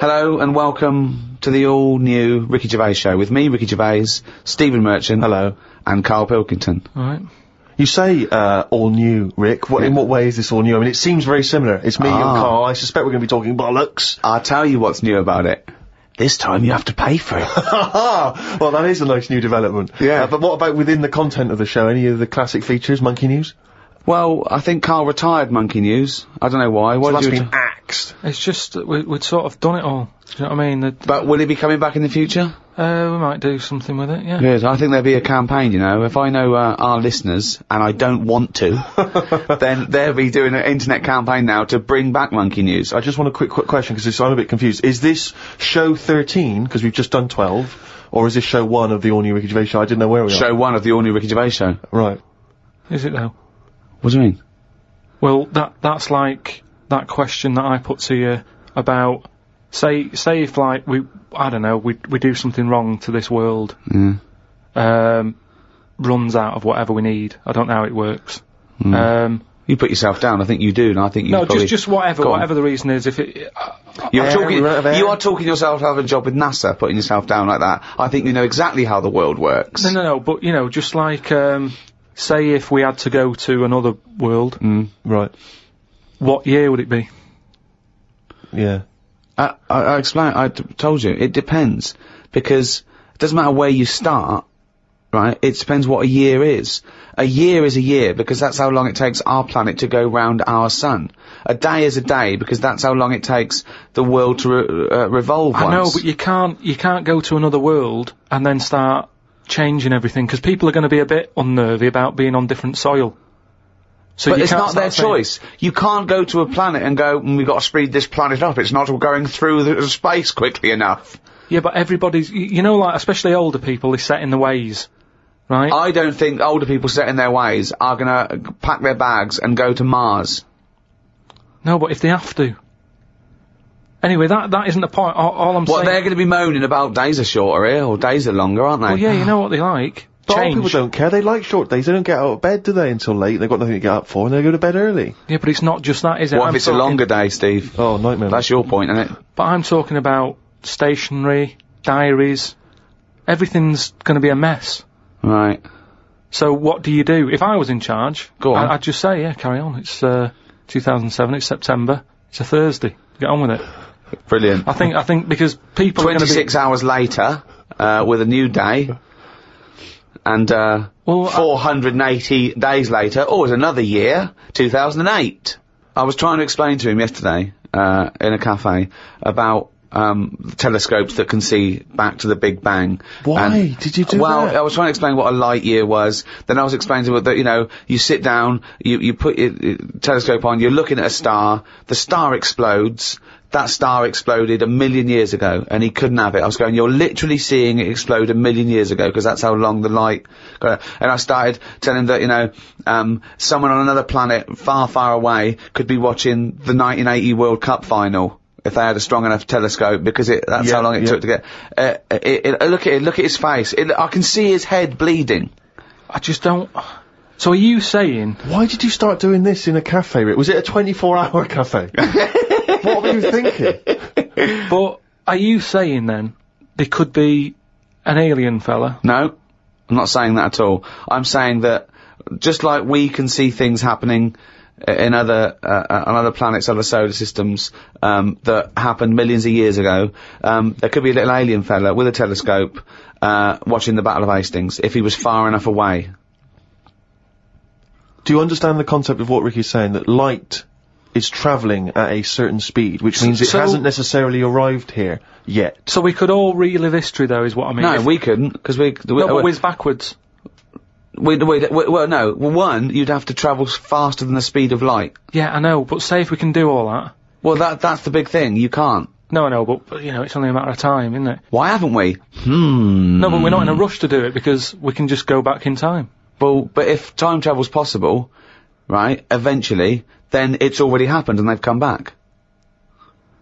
Hello and welcome to the all-new Ricky Gervais show with me, Ricky Gervais, Stephen Merchant. Hello. And Karl Pilkington. Alright. You say, all new, Rick. In what way is this all new? I mean, it seems very similar. It's me and Karl. I suspect we're going to be talking bollocks. I'll tell you what's new about it. This time you have to pay for it. Well, that is a nice new development. Yeah. But what about within the content of the show? Any of the classic features, Monkey News? Well, I think Karl retired Monkey News. I don't know why. So that's been axed. It's just that we'd sort of done it all. Do you know what I mean? But will he be coming back in the future? We might do something with it, yeah. Good. I think there'll be a campaign, you know. If I know our listeners, and I don't want to, then they'll be doing an internet campaign now to bring back Monkey News. I just want a quick question, because I'm a bit confused. Is this show 13, because we've just done 12, or is this show 1 of the all-new Ricky Gervais show? I didn't know where we are. Show 1 of the all-new Ricky Gervais show. Right. Is it, though? What do you mean? Well, that's like that question that I put to you about, say if, like, we do something wrong to this world, runs out of whatever we need. I don't know how it works. You put yourself down. I think you do, and I think you probably... just whatever the reason is. If it, you are talking yourself out of a job with NASA, putting yourself down like that. I think you know exactly how the world works. No, but, you know, just like, say if we had to go to another world. Right. What year would it be? Yeah. I explained, I told you, it depends. Because it doesn't matter where you start, right? It depends what a year is. A year is a year, because that's how long it takes our planet to go round our sun. A day is a day, because that's how long it takes the world to revolve once. I know, but you can't go to another world and then start changing everything, because people are going to be a bit unnervy about being on different soil. So but it's not their choice. You can't go to a planet and go, we've got to speed this planet up. It's not going through the space quickly enough. Yeah, but everybody's, you know, like, especially older people, is set in the ways, right? I don't think older people set in their ways are gonna pack their bags and go to Mars. No, but if they have to. Anyway, that isn't the point. All I'm saying... Well, they're going to be moaning about days are shorter here, or days are longer, aren't they? Well, yeah, you know what they like. But old people don't care. They like short days. They don't get out of bed, do they, until late? They've got nothing to get up for, and they go to bed early. Yeah, but it's not just that, is it? What if it's a longer day, Steve? Oh, nightmare. That's your point, isn't it? But I'm talking about stationery, diaries. Everything's going to be a mess. Right. So what do you do? If I was in charge... Go on. I'd just say, yeah, carry on. It's 2007, it's September, it's a Thursday. Get on with it. Brilliant. I think because people 26 hours later, with a new day, and 480 days later, it's another year, 2008. I was trying to explain to him yesterday, in a cafe, about telescopes that can see back to the Big Bang. Why did you do that? Well, I was trying to explain what a light year was, then I was explaining to him that, you know, you sit down, you put your telescope on, you're looking at a star, the star explodes, that star exploded 1 million years ago, and he couldn't have it. I was going, you're literally seeing it explode 1 million years ago, because that's how long the light got. And I started telling him that, you know, someone on another planet far, far away could be watching the 1980 World Cup final, if they had a strong enough telescope, because that's how long it took to get. Look at his face. I can see his head bleeding. I just don't... So are you saying... Why did you start doing this in a cafe, Rick? Was it a 24-hour cafe? What were you thinking? But are you saying, then, there could be an alien fella? No, I'm not saying that at all. I'm saying that, just like we can see things happening in other, on other planets, other solar systems, that happened millions of years ago, there could be a little alien fella with a telescope, watching the Battle of Hastings, if he was far enough away. Do you understand the concept of what Ricky's saying, that light is travelling at a certain speed, which means it hasn't necessarily arrived here yet? So we could all relive history, though, is what I mean. No, we couldn't, because no, but whiz backwards. Well, no. One, you'd have to travel faster than the speed of light. Yeah, I know, but say if we can do all that... Well, that's the big thing. You can't. No, I know, but, you know, it's only a matter of time, isn't it? Why haven't we? No, but we're not in a rush to do it, because we can just go back in time. Well, but if time travel's possible, right, eventually, then it's already happened and they've come back.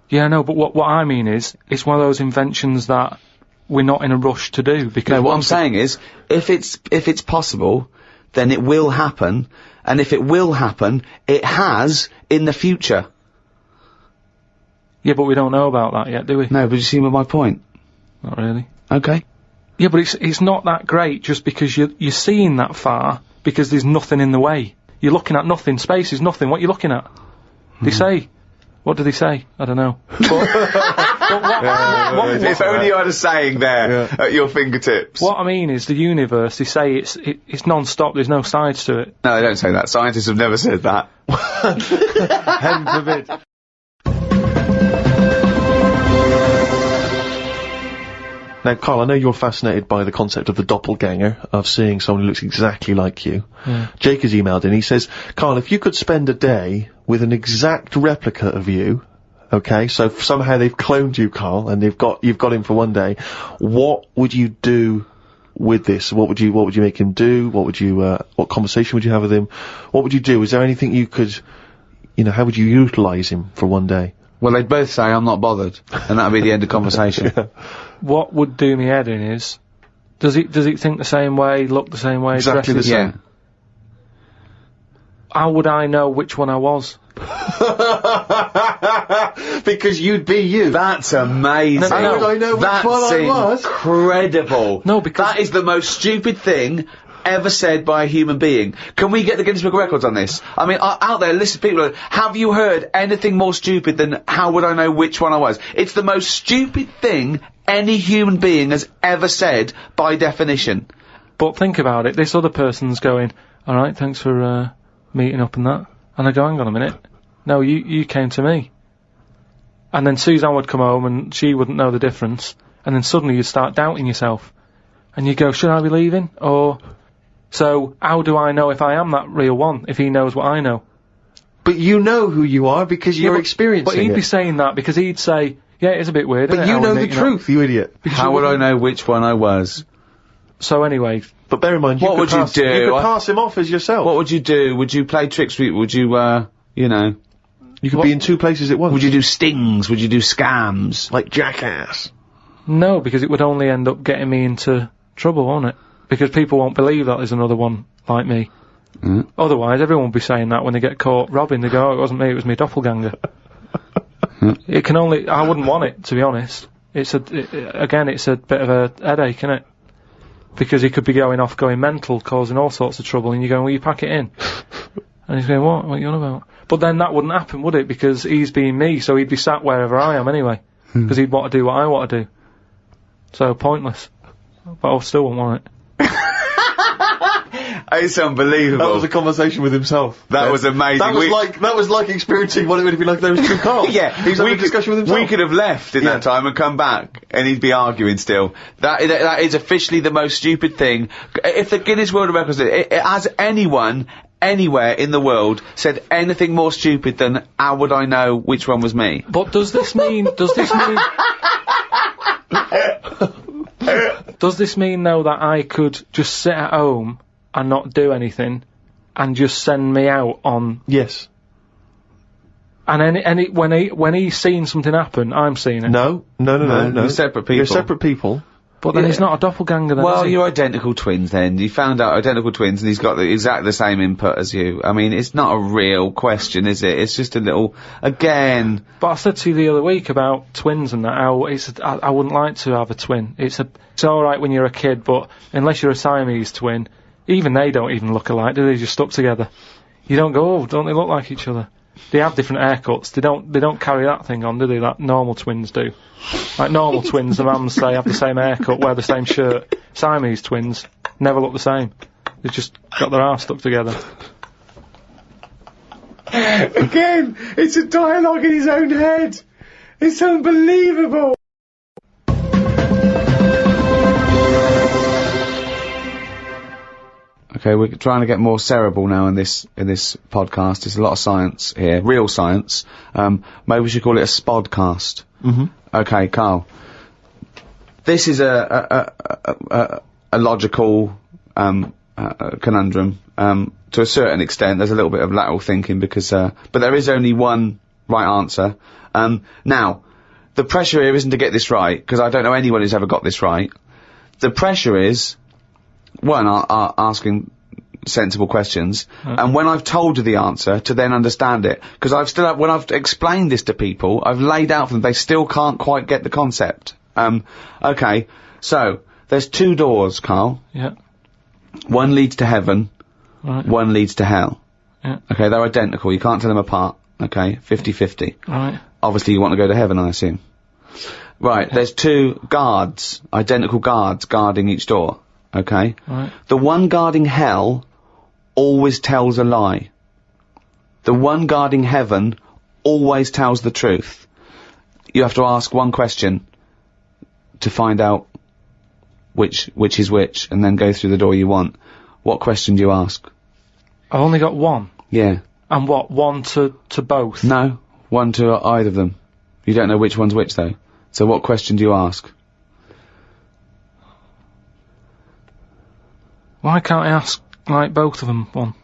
Yeah, no, but what I mean is, it's one of those inventions that we're not in a rush to do, because... No, what I'm saying is, if it's possible, then it will happen, and if it will happen, it has in the future. Yeah, but we don't know about that yet, do we? No, but you see my point? Not really. Okay. Yeah, but it's not that great just because you're seeing that far, because there's nothing in the way. You're looking at nothing. Space is nothing. What are you looking at? They say. What do they say? I don't know. But if only you had a saying there at your fingertips. What I mean is the universe, they say it's non-stop, there's no sides to it. No, they don't say that. Scientists have never said that. Heaven forbid. Now, Karl, I know you're fascinated by the concept of the doppelganger, of seeing someone who looks exactly like you. Yeah. Jake has emailed in, he says, Karl, if you could spend a day with an exact replica of you, okay, so somehow they've cloned you, Karl, and you've got him for one day, what would you do with this? What would you make him do? What conversation would you have with him? What would you do? Is there anything you could, how would you utilise him for one day? Well, they'd both say, I'm not bothered, and that'd be the end of conversation. Yeah. What would do me head in is, does he think the same way, look the same way, exactly the same? Yeah. How would I know which one I was? Because you'd be you. That's amazing. How would I know which one I was? Incredible. No, because that is the most stupid thing ever said by a human being. Can we get the Guinness Book of Records on this? I mean, out there, listen, people, have you heard anything more stupid than how would I know which one I was? It's the most stupid thing any human being has ever said by definition. But think about it, this other person's going, alright, thanks for meeting up and that. And I go, hang on a minute. No, you came to me. And then Suzanne would come home and she wouldn't know the difference. And then suddenly you'd start doubting yourself. And you go, should I be leaving? Or... So, how do I know if I am that real one, if he knows what I know? But you know who you are because you're experiencing it. But he'd be saying that because he'd say, yeah, it's a bit weird, but isn't you it? know the truth, you idiot. How would I know which one I was? So anyway... But bear in mind, what would you do? You could pass him off as yourself. What would you do? Would you play tricks? Would you, You could be in two places at once. Would you do stings? Would you do scams? Like Jackass? No, because it would only end up getting me into trouble, won't it? Because people won't believe that there's another one like me. Mm. Otherwise, everyone would be saying that when they get caught robbing. They go, oh, it wasn't me, it was my doppelganger. It can only... I wouldn't want it, to be honest. It's a bit of a headache, isn't it? Because he could be going mental, causing all sorts of trouble, and you're going, well, you pack it in. And he's going, what? What are you on about? But then that wouldn't happen, would it? Because he's being me, so he'd be sat wherever I am anyway. Because he'd want to do what I want to do. So, pointless. But I still wouldn't want it. It's unbelievable. That was a conversation with himself. That was amazing. That was like experiencing what it would have been like if there was two Karls. Yeah, he was having a discussion with himself. We could have left in that time and come back, and he'd be arguing still. That is officially the most stupid thing. If the Guinness World Records, has anyone anywhere in the world said anything more stupid than how would I know which one was me? But does this mean Does this mean though that I could just sit at home and not do anything and just send me out on... Yes. And when he's seen something happen, I'm seeing it. No. You're separate people. You're separate people. But then he's not a doppelganger then, well, is he? you're identical twins then. You found out identical twins and he's got exactly the same input as you. I mean, it's not a real question, is it? It's just a little... Again... But I said to you the other week about twins and that, how I wouldn't like to have a twin. It's alright when you're a kid, but unless you're a Siamese twin, even they don't even look alike, do they? Just stuck together. You don't go, oh, don't they look like each other? They have different haircuts. They don't carry that thing on, do they? That normal twins do. Like normal twins, the mums say have the same haircut, wear the same shirt. Siamese twins never look the same. They've just got their arse stuck together. Again, it's a dialogue in his own head. It's unbelievable. Okay, we're trying to get more cerebral now in this podcast. There's a lot of science here, real science. Maybe we should call it a spodcast. Mm-hmm. Okay, Karl. This is a logical conundrum. To a certain extent, there's a little bit of lateral thinking because, but there is only one right answer. Now, the pressure here isn't to get this right because I don't know anyone who's ever got this right. The pressure is. One, asking sensible questions, and when I've told you the answer, to then understand it. Because when I've explained this to people, I've laid out for them, they still can't quite get the concept. Okay, so, there's 2 doors, Karl. Yeah. One leads to heaven, Right. one leads to hell. Yeah. Okay, they're identical, you can't tell them apart. Okay, 50-50. Right. Obviously you want to go to heaven, I assume. Right, there's 2 guards, identical guards, guarding each door. Okay? Right. The one guarding hell always tells a lie. The one guarding heaven always tells the truth. You have to ask one question to find out which is which, and then go through the door you want. What question do you ask? I've only got one. Yeah. And what? One to both? No, one to either of them. You don't know which one's which, though. So what question do you ask? Why can't I ask, like, both of them one?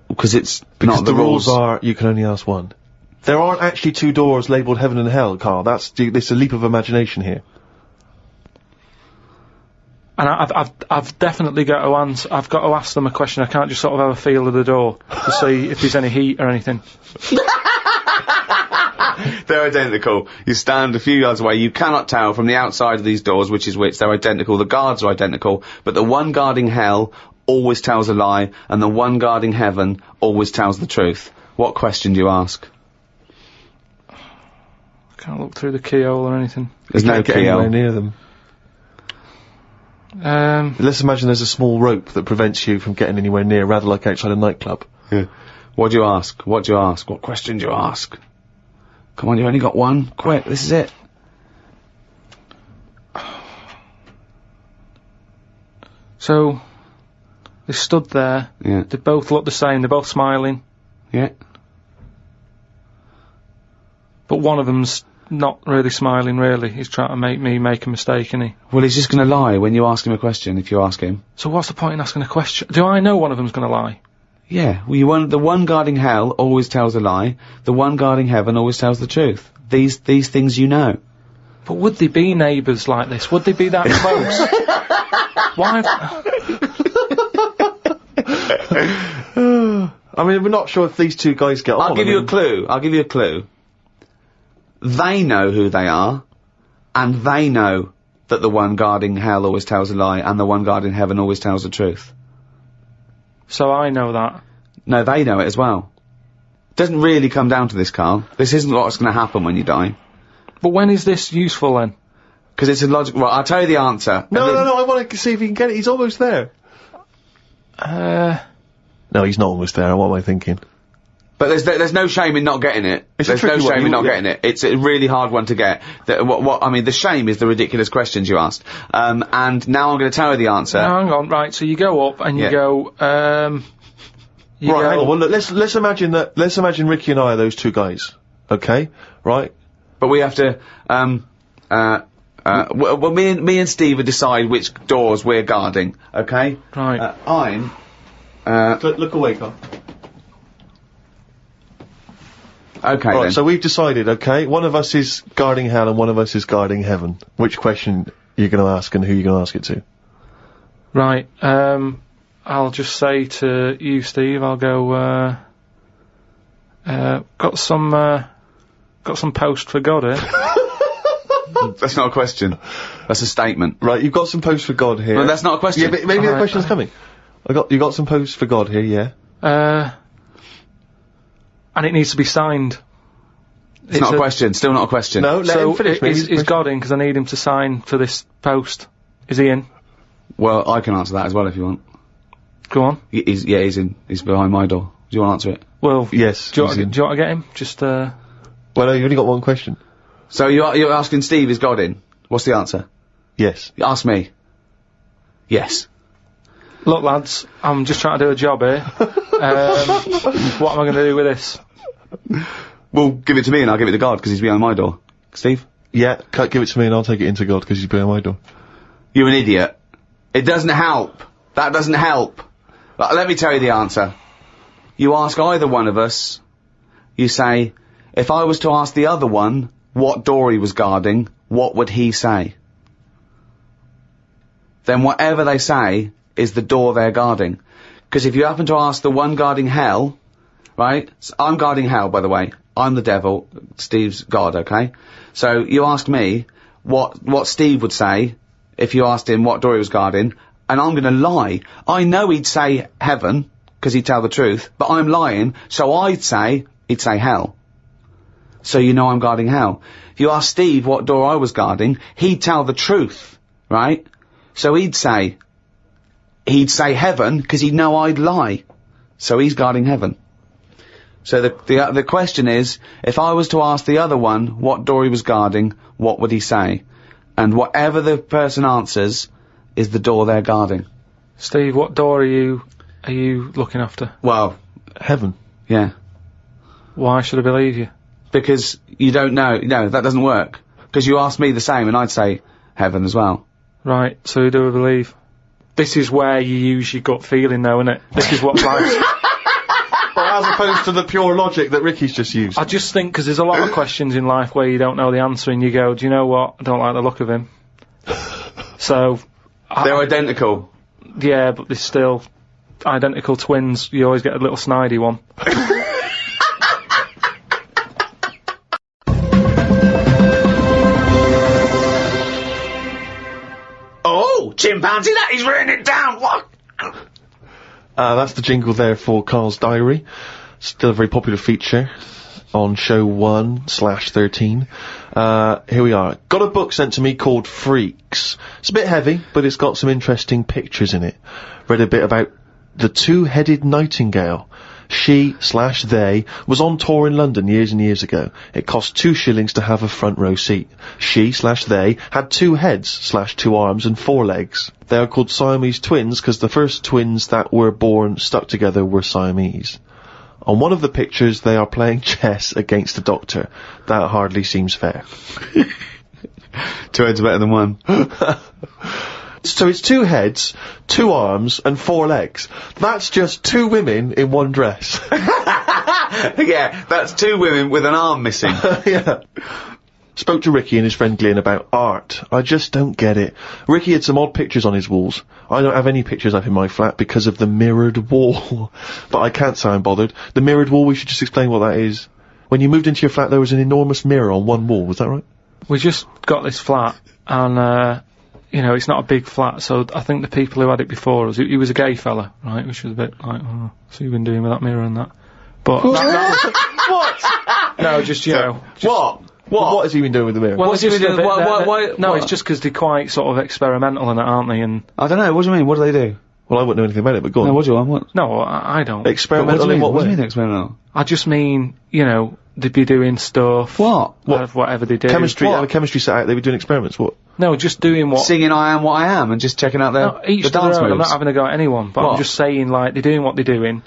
Because Because not the rules. are, you can only ask one. There aren't actually 2 doors labelled heaven and hell, Karl. It's a leap of imagination here. And I've definitely got to answer, I've got to ask them a question. I can't just sort of have a feel of the door to see if there's any heat or anything. They're identical. You stand a few yards away, you cannot tell from the outside of these doors which is which. They're identical, the guards are identical, but the one guarding hell always tells a lie, and the one guarding heaven always tells the truth. What question do you ask? I can't look through the keyhole or anything. There's no Get anywhere keyhole. near them. Let's imagine there's a small rope that prevents you from getting anywhere near, rather like outside a nightclub. Yeah. What do you ask? What do you ask? What question do you ask? Come on, you've only got one. Quick, this is it. So, they stood there. Yeah. They both look the same. They're both smiling. Yeah. But one of them's not really smiling, really. He's trying to make me make a mistake, isn't he? Well, he's just gonna lie when you ask him a question, if you ask him. So what's the point in asking a question? Do I know one of them's going to lie? Yeah, well, the one guarding hell always tells a lie, the one guarding heaven always tells the truth. These things you know. But would they be neighbours like this? Would they be that close? Why? I mean, we're not sure if these 2 guys get on. I'll give you a clue. They know who they are, and they know that the one guarding hell always tells a lie, and the one guarding heaven always tells the truth. So I know that. No, they know it as well. Doesn't really come down to this, Karl. This isn't what's going to happen when you die. But when is this useful then? Because it's a logical... Well, I'll tell you the answer. No, I want to see if he can get it. He's almost there. No, he's not almost there. What am I thinking? But there's no shame in not getting it. It's a There's no tricky one. shame in not getting it. It's a really hard one to get. I mean, the shame is the ridiculous questions you asked. And now I'm going to tell you the answer. No, hang on, right, so you go up and you go, Right, hang on. Well, look, let's imagine Ricky and I are those 2 guys. Okay? Right? But we have to, well, me and Steve will decide which doors we're guarding, okay? Right. Look away, Karl. Okay, Right, then. so we've decided, okay? One of us is guarding hell and one of us is guarding heaven. Which question you're going to ask and who you're going to ask it to? Right, I'll just say to you, Steve, I'll go, got some post for God here. That's not a question. That's a statement. Right, you've got some posts for God here. Well, that's not a question. Yeah, but maybe the question's coming. You got some posts for God here, yeah? And it needs to be signed. It's not a question. Still not a question. No, let him finish. Is God in? Because I need him to sign for this post. Is he in? Well, I can answer that as well if you want. Go on. He's in. He's behind my door. Do you want to answer it? Well, yes. Do you want to get him? Just, Well, no, you've only got one question. So you're asking Steve, is God in? What's the answer? Yes. Ask me. Yes. Look, lads, I'm just trying to do a job here. What am I going to do with this? Well, give it to me and I'll give it to God, because he's behind my door. Steve? Yeah, give it to me and I'll take it into God, because he's behind my door. You're an idiot. It doesn't help. That doesn't help. Let me tell you the answer. You ask either one of us, you say, if I was to ask the other one what door he was guarding, what would he say? Then whatever they say is the door they're guarding. Because if you happen to ask the one guarding hell, right? I'm guarding hell, by the way. I'm the devil. Steve's God, okay? So you ask me what Steve would say if you asked him what door he was guarding, and I'm gonna lie. I know he'd say heaven, because he'd tell the truth, but I'm lying, so he'd say hell. So you know I'm guarding hell. If you ask Steve what door I was guarding, he'd tell the truth, right? So he'd say heaven, because he'd know I'd lie. So he's guarding heaven. So the question is, if I was to ask the other one what door he was guarding, what would he say? And whatever the person answers is the door they're guarding. Steve, what door are you looking after? Well, Heaven. yeah. Why should I believe you? Because you don't know. No, that doesn't work. Because you asked me the same, and I'd say heaven as well. Right, so who do I believe? This is where you use your gut feeling, though, isn't it? This is what life's... Well, as opposed to the pure logic that Ricky's just used. I just think, because there's a lot of questions in life where you don't know the answer, and you go, do you know what? I don't like the look of him. So... They're identical. Yeah, but they're still identical twins. You always get a little snidey one. Oh, chimpanzee, that is written it down. What? That's the jingle there for Karl's Diary. Still a very popular feature on show 1/13. Here we are. Got a book sent to me called Freaks. It's a bit heavy, but it's got some interesting pictures in it. Read a bit about the two-headed nightingale. She/they was on tour in London years and years ago. It cost 2 shillings to have a front row seat. She/they had 2 heads/2 arms and 4 legs. They are called Siamese twins because the first twins that were born stuck together were Siamese. On one of the pictures, they are playing chess against a doctor. That hardly seems fair. 2 heads are better than 1. So it's 2 heads, 2 arms, and 4 legs. That's just 2 women in one dress. Yeah, that's 2 women with an arm missing. Yeah. Spoke to Ricky and his friend Glyn about art. I just don't get it. Ricky had some odd pictures on his walls. I don't have any pictures up in my flat because of the mirrored wall. But I can't say I'm bothered. The mirrored wall, we should just explain what that is. When you moved into your flat, there was an enormous mirror on one wall, was that right? We just got this flat, and, you know, it's not a big flat, so I think the people who had it before us, he was a gay fella, right, which was a bit like, oh, so you've been doing with that mirror and that. But... What? No, just, you know... What? What has he been doing with the mirror? Well, What's he been doing? No, it's just because they're quite sort of experimental in it, aren't they? And I don't know, what do you mean? What do they do? Well, I wouldn't know anything about it, but go on. No, what do you want? What? no, I don't. Experimental in what What do way? you mean experimental? I just mean, you know, they'd be doing stuff. What? Whatever they do. Chemistry, What? have a chemistry set out, they were doing experiments, what? No, just doing what... Singing I Am What I Am and just checking out No, each the to dance their own. I'm moves. not having a go at anyone, but What? I'm just saying, like, they're doing what they're doing,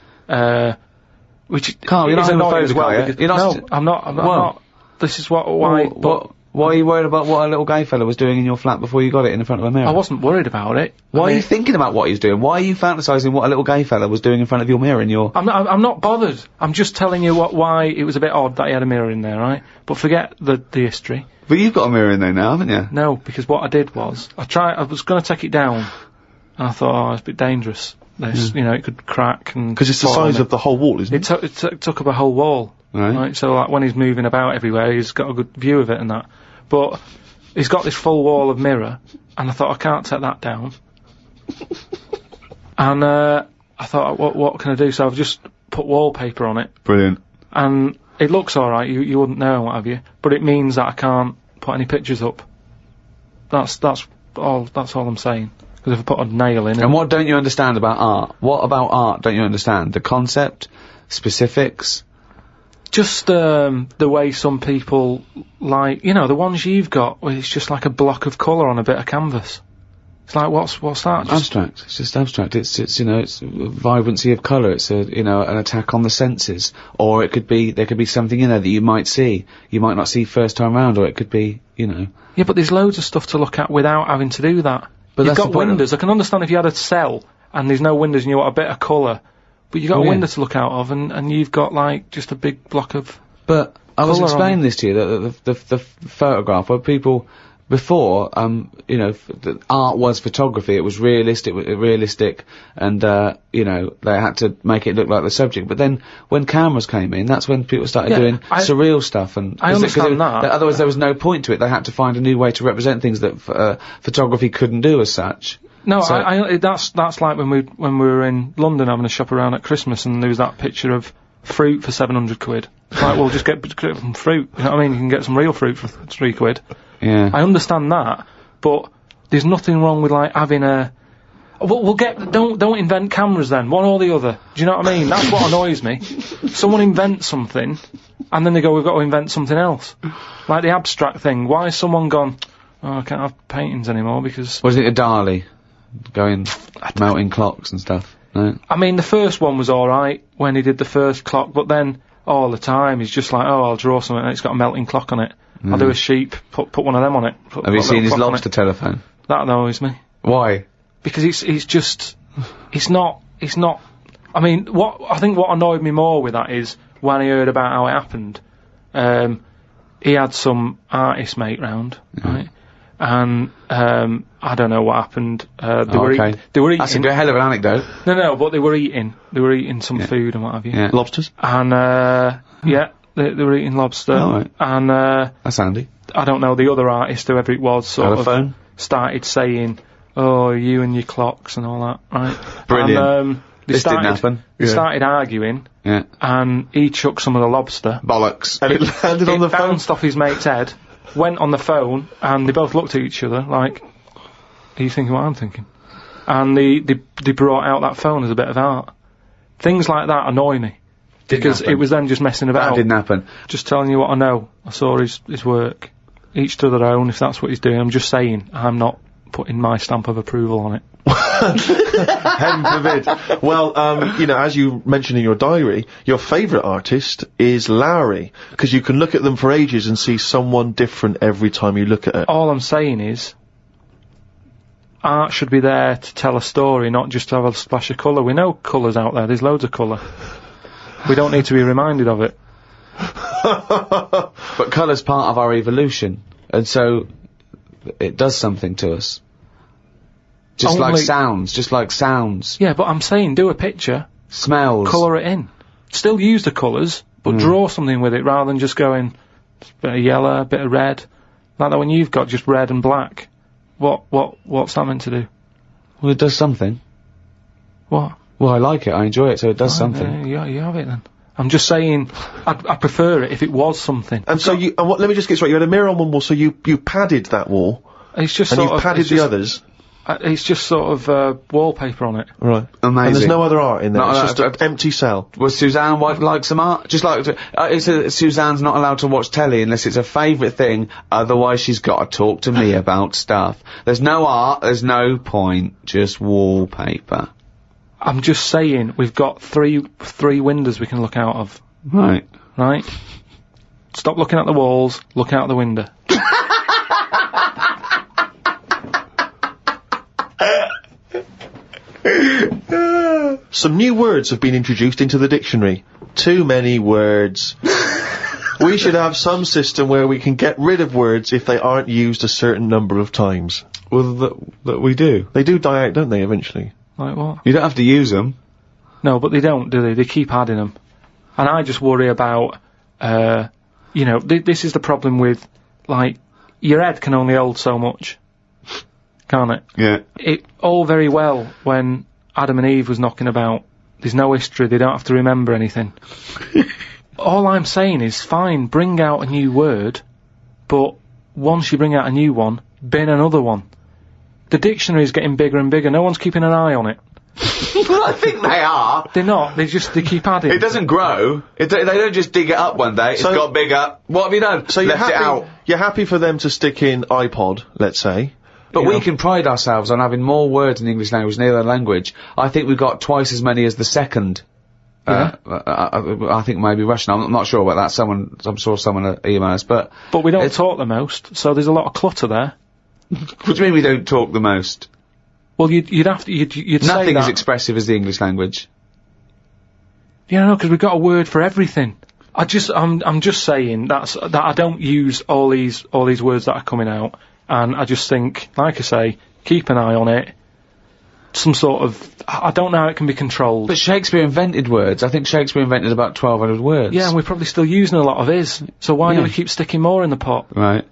which Carl, you're is not annoying as homophobic, well. are you? Because, You're not no, I'm not. What? Not. This is why. But Why are you worried about what a little gay fella was doing in your flat before you got it in front of a mirror? I wasn't worried about it. Why I are mean, you thinking about what he's doing? Why are you fantasising what a little gay fella was doing in front of your mirror in your... I'm not bothered. I'm just telling you why it was a bit odd that he had a mirror in there, right? But forget the history. But you've got a mirror in there now, haven't you? No, because what I did was I was going to take it down, and I thought, oh, it's a bit dangerous. This, you know, it could crack and... Because it's the fall on size it. of the whole wall, isn't it? It took up a whole wall. Right. So, like, when he's moving about everywhere, he's got a good view of it and that. But he's got this full wall of mirror, and I thought, I can't take that down. And I thought, what can I do? So I've just put wallpaper on it. Brilliant. And it looks alright, you wouldn't know, what have you. But it means that I can't put any pictures up. That's all I'm saying. Because if I put a nail in it... And what don't you understand about art? What about art don't you understand? The concept? Specifics? Just the way some people like, you know, the ones you've got where it's just like a block of colour on a bit of canvas. It's like, what's that? Just Abstract. It's just abstract. It's, you know, it's vibrancy of colour. It's a, you know, an attack on the senses. Or it could be, there could be something in there that you might see. You might not see first time round, or it could be, you know. Yeah, but there's loads of stuff to look at without having to do that. But You've that's got the point of- windows. I can understand if you had a cell and there's no windows and you want a bit of colour. But you've got Well, a yeah. window to look out of and you've got like just a big block of... But I was Colour on explaining this to you, that the photograph where people before, you know, the art was photography. It was realistic, and you know, they had to make it look like the subject. But then, when cameras came in, that's when people started doing surreal stuff. And I understand that. Otherwise, there was no point to it. They had to find a new way to represent things that photography couldn't do as such. No, so that's like when we were in London having a shop around at Christmas, and there was that picture of fruit for 700 quid. Like, well, just get some fruit. You know what I mean? You can get some real fruit for 3 quid. Yeah. I understand that, but there's nothing wrong with, like, having a... Don't invent cameras then, one or the other. Do you know what I mean? That's what annoys me. Someone invents something, and then they go, we've got to invent something else. Like the abstract thing. Why has someone gone, oh, I can't have paintings anymore because... Wasn't it a Dali? Going, melting clocks and stuff, no? I mean, the first one was alright, when he did the first clock, but then, all the time, he's just like, oh, I'll draw something and it's got a melting clock on it. I'll do a sheep, put one of them on it. Have you seen his lobster telephone? That annoys me. Why? Because it's not, I mean, I think what annoyed me more with that is, when I heard about how it happened, he had some artist mate round, right? And, I don't know what happened, they were eating. That's a hell of an anecdote. No, but they were eating some food and what have you. Yeah. Lobsters? And, yeah. They were eating lobster, right. And that's handy. I don't know, the other artist, whoever it was, started saying, "Oh, you and your clocks" and all that, right? Brilliant. And, this didn't happen. They started arguing, and he chucked some of the lobster. Bollocks. And it landed on the phone. It bounced off his mate's head, went on the phone, and they both looked at each other like, "Are you thinking what I'm thinking?" And they brought out that phone as a bit of art. Things like that annoy me. Because it was then just messing about. That didn't happen. Just telling you what I know. I saw his work. Each to their own, if that's what he's doing. I'm just saying, I'm not putting my stamp of approval on it. Heaven forbid. Well, you know, as you mentioned in your diary, your favourite artist is Lowry, because you can look at them for ages and see someone different every time you look at it. All I'm saying is, art should be there to tell a story, not just to have a splash of colour. We know colour's out there. There's loads of colour. We don't need to be reminded of it. But colour's part of our evolution, and so it does something to us. Just like sounds. Yeah, but I'm saying, do a picture. Smells. Colour it in. Still use the colours, but draw something with it rather than just going, a bit of yellow, a bit of red. Like that when you've got just red and black. What's that meant to do? Well, it does something. What? Well, I like it, I enjoy it, so it does something. Yeah, you have it then. I'm just saying, I'd prefer it if it was something. And so let me just get straight, you had a mirror on one wall, so you padded that wall. It's just and you padded the others. It's just sort of, wallpaper on it. Right. Amazing. And there's no other art in there, it's just an empty cell. Was Suzanne like some art? Just like, Suzanne's not allowed to watch telly unless it's a favourite thing, otherwise she's got to talk to me about stuff. There's no art, there's no point, just wallpaper. I'm just saying, we've got three windows we can look out of. Right. Right? Stop looking at the walls, look out the window. Some new words have been introduced into the dictionary. Too many words. We should have some system where we can get rid of words if they aren't used a certain number of times. Well, that we do. They do die out, don't they, eventually? Like what? You don't have to use them. No, but they don't, do they? They keep adding them. And I just worry about, you know, this is the problem with, like, your head can only hold so much. Can't it? Yeah. It all very well when Adam and Eve was knocking about. There's no history, they don't have to remember anything. All I'm saying is, fine, bring out a new word, but once you bring out a new one, bin another one. The dictionary is getting bigger and bigger. No one's keeping an eye on it. Well, I think they are. They're not. They keep adding. It doesn't grow. They don't just dig it up one day. It's got bigger. What have you done? So Left it out. You're happy for them to stick in iPod, let's say. But we can pride ourselves on having more words in the English language than any other language. I think we've got twice as many as the second. Yeah. I think maybe Russian. I'm not sure about that. I'm sure someone email us, but we don't talk the most, so there's a lot of clutter there. What do you mean we don't talk the most? Well, you'd say that. Nothing as expressive as the English language. Yeah, no, because we've got a word for everything. I'm just saying that I don't use all these words that are coming out, and I just think, like I say, keep an eye on it. Some sort of, I don't know how it can be controlled. But Shakespeare invented words. I think Shakespeare invented about 1,200 words. Yeah, and we're probably still using a lot of his. So why do we keep sticking more in the pot? Right.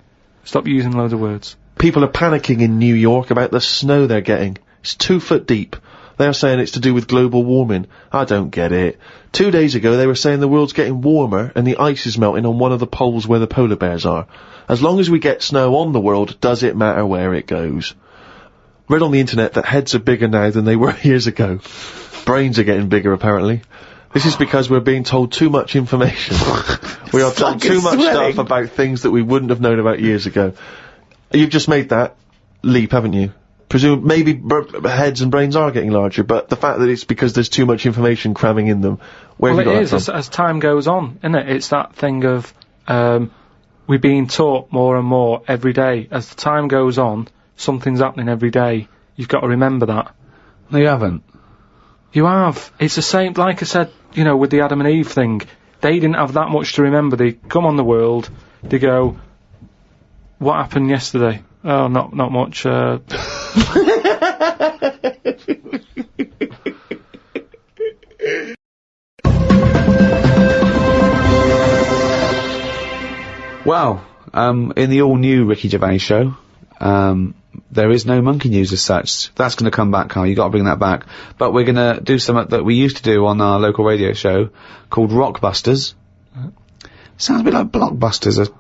Stop using loads of words. People are panicking in New York about the snow they're getting. It's 2 foot deep. They're saying it's to do with global warming. I don't get it. 2 days ago they were saying the world's getting warmer and the ice is melting on one of the poles where the polar bears are. As long as we get snow on the world, does it matter where it goes? Read on the internet that heads are bigger now than they were years ago. Brains are getting bigger, apparently. This is because we're being told too much information. We are told too much stuff about things that we wouldn't have known about years ago. You've just made that leap, haven't you? Maybe heads and brains are getting larger, but the fact that it's because there's too much information cramming in them. Where have you got that from? As time goes on, isn't it? It's that thing of, we're being taught more and more every day. As the time goes on, something's happening every day. You've got to remember that. No, you haven't. You have. It's the same, like I said, you know, with the Adam and Eve thing. They didn't have that much to remember. They come on the world, they go, what happened yesterday? Oh, not much, Well, in the all-new Ricky Gervais show, there is no monkey news as such. That's going to come back, Karl. You've got to bring that back. But we're going to do something that we used to do on our local radio show called Rockbusters. Sounds a bit like Blockbusters, a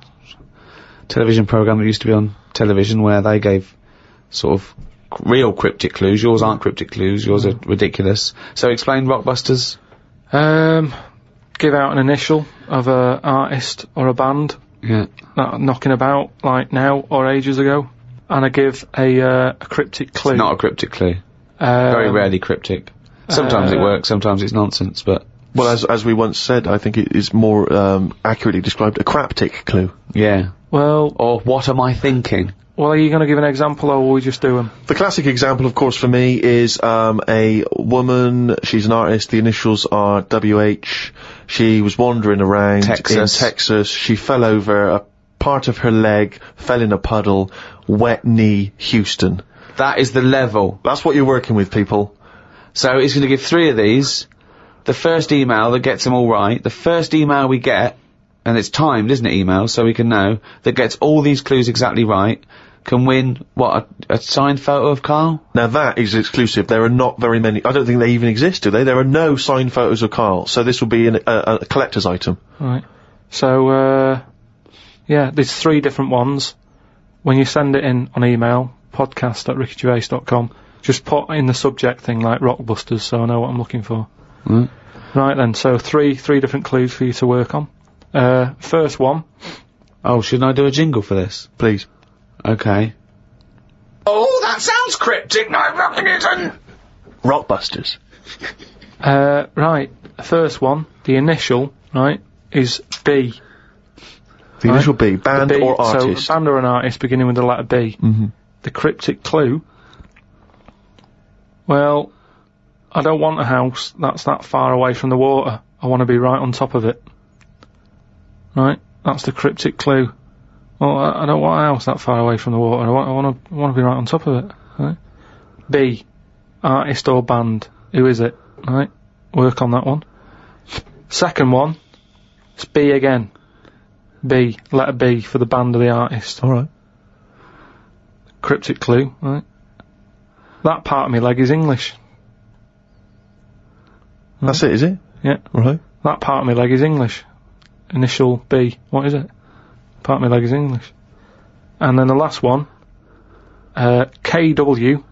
television programme that used to be on television where they gave sort of real cryptic clues. Yours aren't cryptic clues. Yours are ridiculous. So explain Rockbusters. Give out an initial of a artist or a band. Yeah. Knocking about, like now or ages ago. And I give a cryptic clue. It's not a cryptic clue. Very rarely cryptic. Sometimes it works, sometimes it's nonsense, but... Well, as we once said, I think it is more accurately described a craptic clue. Yeah. Well... Or what am I thinking? Well, are you going to give an example, or will we just do them? The classic example, of course, for me is a woman. She's an artist. The initials are WH. She was wandering around in Texas. She fell over. A part of her leg fell in a puddle. Wet knee, Houston. That is the level. That's what you're working with, people. So he's going to give 3 of these. The first email that gets them all right, the first email we get, and it's timed, isn't it, email, so we can know, that gets all these clues exactly right, can win, what, a signed photo of Karl? Now that is exclusive. There are not very many, I don't think they even exist, do they? There are no signed photos of Karl, so this will be a collector's item. Right. So, yeah, there's 3 different ones. When you send it in on email, podcast@rickygervais.com, just put in the subject thing like Rockbusters, so I know what I'm looking for. Mm. Right then, so three different clues for you to work on. First one. Oh, shouldn't I do a jingle for this? Please. Okay. Oh, that sounds cryptic, no, fucking isn't! Rockbusters. Right, first one, the initial, right, is B. The initial B, band B, or artist? So, band or an artist beginning with the letter B. Mm-hmm. The cryptic clue, well, I don't want a house that's that far away from the water. I want to be right on top of it. Right? That's the cryptic clue. Well, I don't want a house that far away from the water. I want to be right on top of it. Right? B, artist or band. Who is it? Right? Work on that one. Second one, it's B again. B, letter B for the band or the artist. Alright. Cryptic clue, right? That part of my leg is English. That's it, is it? Yeah. Right. That part of my leg is English. Initial B. What is it? Part of my leg is English. And then the last one, KW,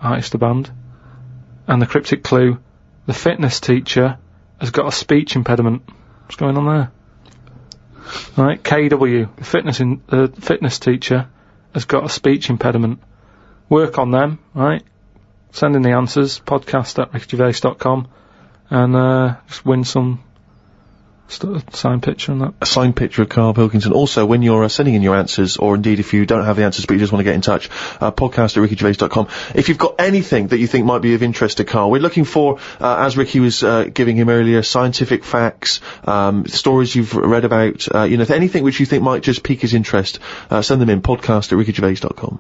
artist or band. And the cryptic clue, the fitness teacher has got a speech impediment. What's going on there? Right, KW, the fitness teacher has got a speech impediment. Work on them, right? Send in the answers, podcast@rickygervais.com, and just win some Signed picture and that. A signed picture of Karl Pilkington. Also, when you're sending in your answers, or indeed if you don't have the answers but you just want to get in touch, podcast@rickygervais.com. If you've got anything that you think might be of interest to Karl, we're looking for, as Ricky was giving him earlier, scientific facts, stories you've read about, anything which you think might just pique his interest, send them in, podcast@rickygervais.com.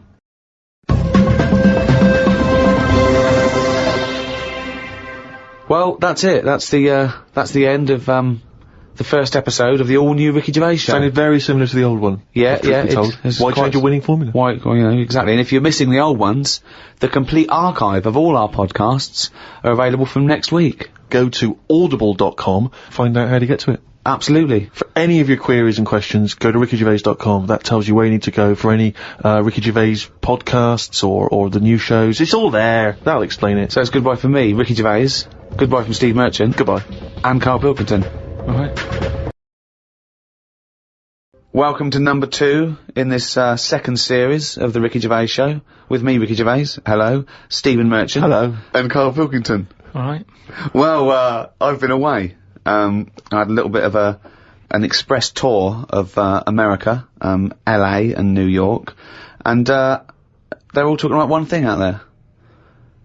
Well, that's it. That's the end of, the first episode of the all-new Ricky Gervais show. Sounded very similar to the old one. Yeah. Why change a winning formula? Why, exactly. And if you're missing the old ones, the complete archive of all our podcasts are available from next week. Go to audible.com, find out how to get to it. Absolutely. For any of your queries and questions, go to rickygervais.com. That tells you where you need to go for any Ricky Gervais podcasts or the new shows. It's all there. That'll explain it. So it's goodbye from me, Ricky Gervais. Goodbye from Steve Merchant. Goodbye. And Karl Pilkington. Alright. Welcome to number 2 in this second series of the Ricky Gervais show. With me, Ricky Gervais. Hello. Stephen Merchant. Hello. And Karl Pilkington. Alright. Well, I've been away. I had a little bit of an express tour of America, LA and New York, and they're all talking about one thing out there.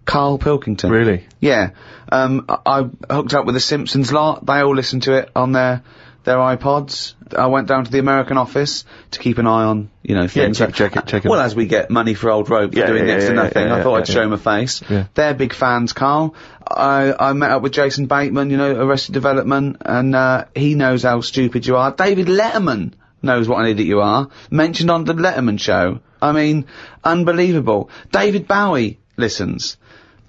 Karl Pilkington. Really? Yeah. I hooked up with the Simpsons lot. They all listen to it on their iPods. I went down to the American office to keep an eye on, things. Yeah, check it. Well, as we get money for old rope for doing next to nothing, I thought I'd show my face. Yeah. They're big fans, Karl. I met up with Jason Bateman, Arrested Development, and he knows how stupid you are. David Letterman knows what an idiot you are. Mentioned on the Letterman show. I mean, unbelievable. David Bowie listens.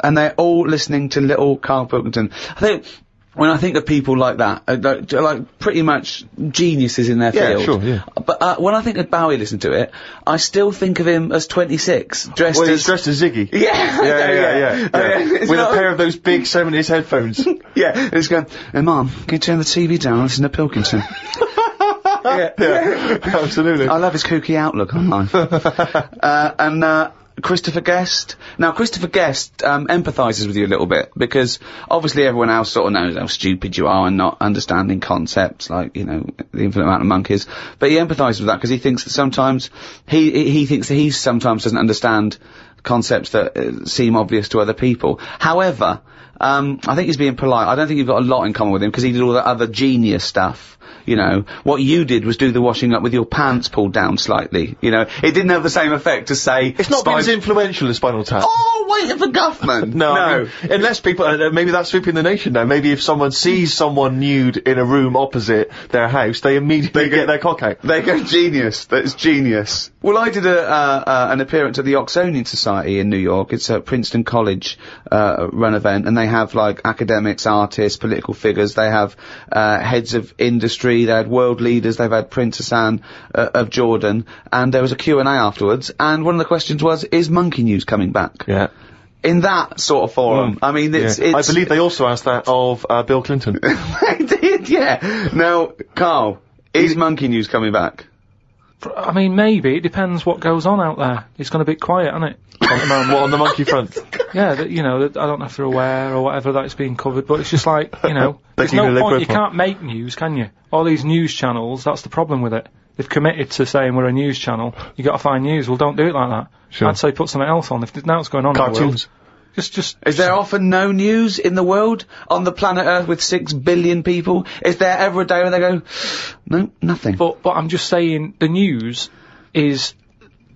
And they're all listening to little Karl Pilkington. I think, when I think of people like that, like pretty much geniuses in their field. Yeah, sure, yeah. But when I think of Bowie listening to it, I still think of him as 26, dressed he's dressed as Ziggy. Yeah. Yeah. With a pair of those big 70s headphones. Yeah, and he's going, "Hey, Mum, can you turn the TV down and listen to Pilkington?" Yeah, absolutely. I love his kooky outlook on life. And Christopher Guest. Now, Christopher Guest empathises with you a little bit, because obviously everyone else sort of knows how stupid you are and not understanding concepts like, the infinite amount of monkeys. But he empathises with that because he thinks that sometimes he thinks that he sometimes doesn't understand concepts that seem obvious to other people. However, I think he's being polite. I don't think you've got a lot in common with him, because he did all that other genius stuff. What you did was do the washing up with your pants pulled down slightly. It didn't have the same effect as, say... It's not been as influential as Spinal Tap. Oh, waiting for Guffman! No. I mean, unless people... maybe that's sweeping the nation now. Maybe if someone sees someone nude in a room opposite their house, they immediately get their cock out. They go, genius. That's genius. Well, I did an appearance at the Oxonian Society in New York. It's a Princeton College run event, and they have, like, academics, artists, political figures. They have heads of industry. They had world leaders. They've had Prince Hassan of Jordan, and there was a Q&A afterwards, and one of the questions was, is Monkey News coming back? Yeah. In that sort of forum. I mean, it's... I believe they also asked that of Bill Clinton. They did, yeah. Now, Karl, is Monkey News coming back? I mean, maybe. It depends what goes on out there. It's gone a bit quiet, hasn't it? What, on the monkey front? Yeah, that I don't know if they're aware or whatever that it's being covered, but it's just like, there's no point. You can't make news, can you? All these news channels, that's the problem with it. They've committed to saying we're a news channel. You got to find news. Well, don't do it like that. Sure. I'd say put something else on. If now what's going on Cartoons. in the world. Just. Is there often no news in the world on the planet Earth with 6 billion people? Is there ever a day when they go, no, nothing? But I'm just saying the news is.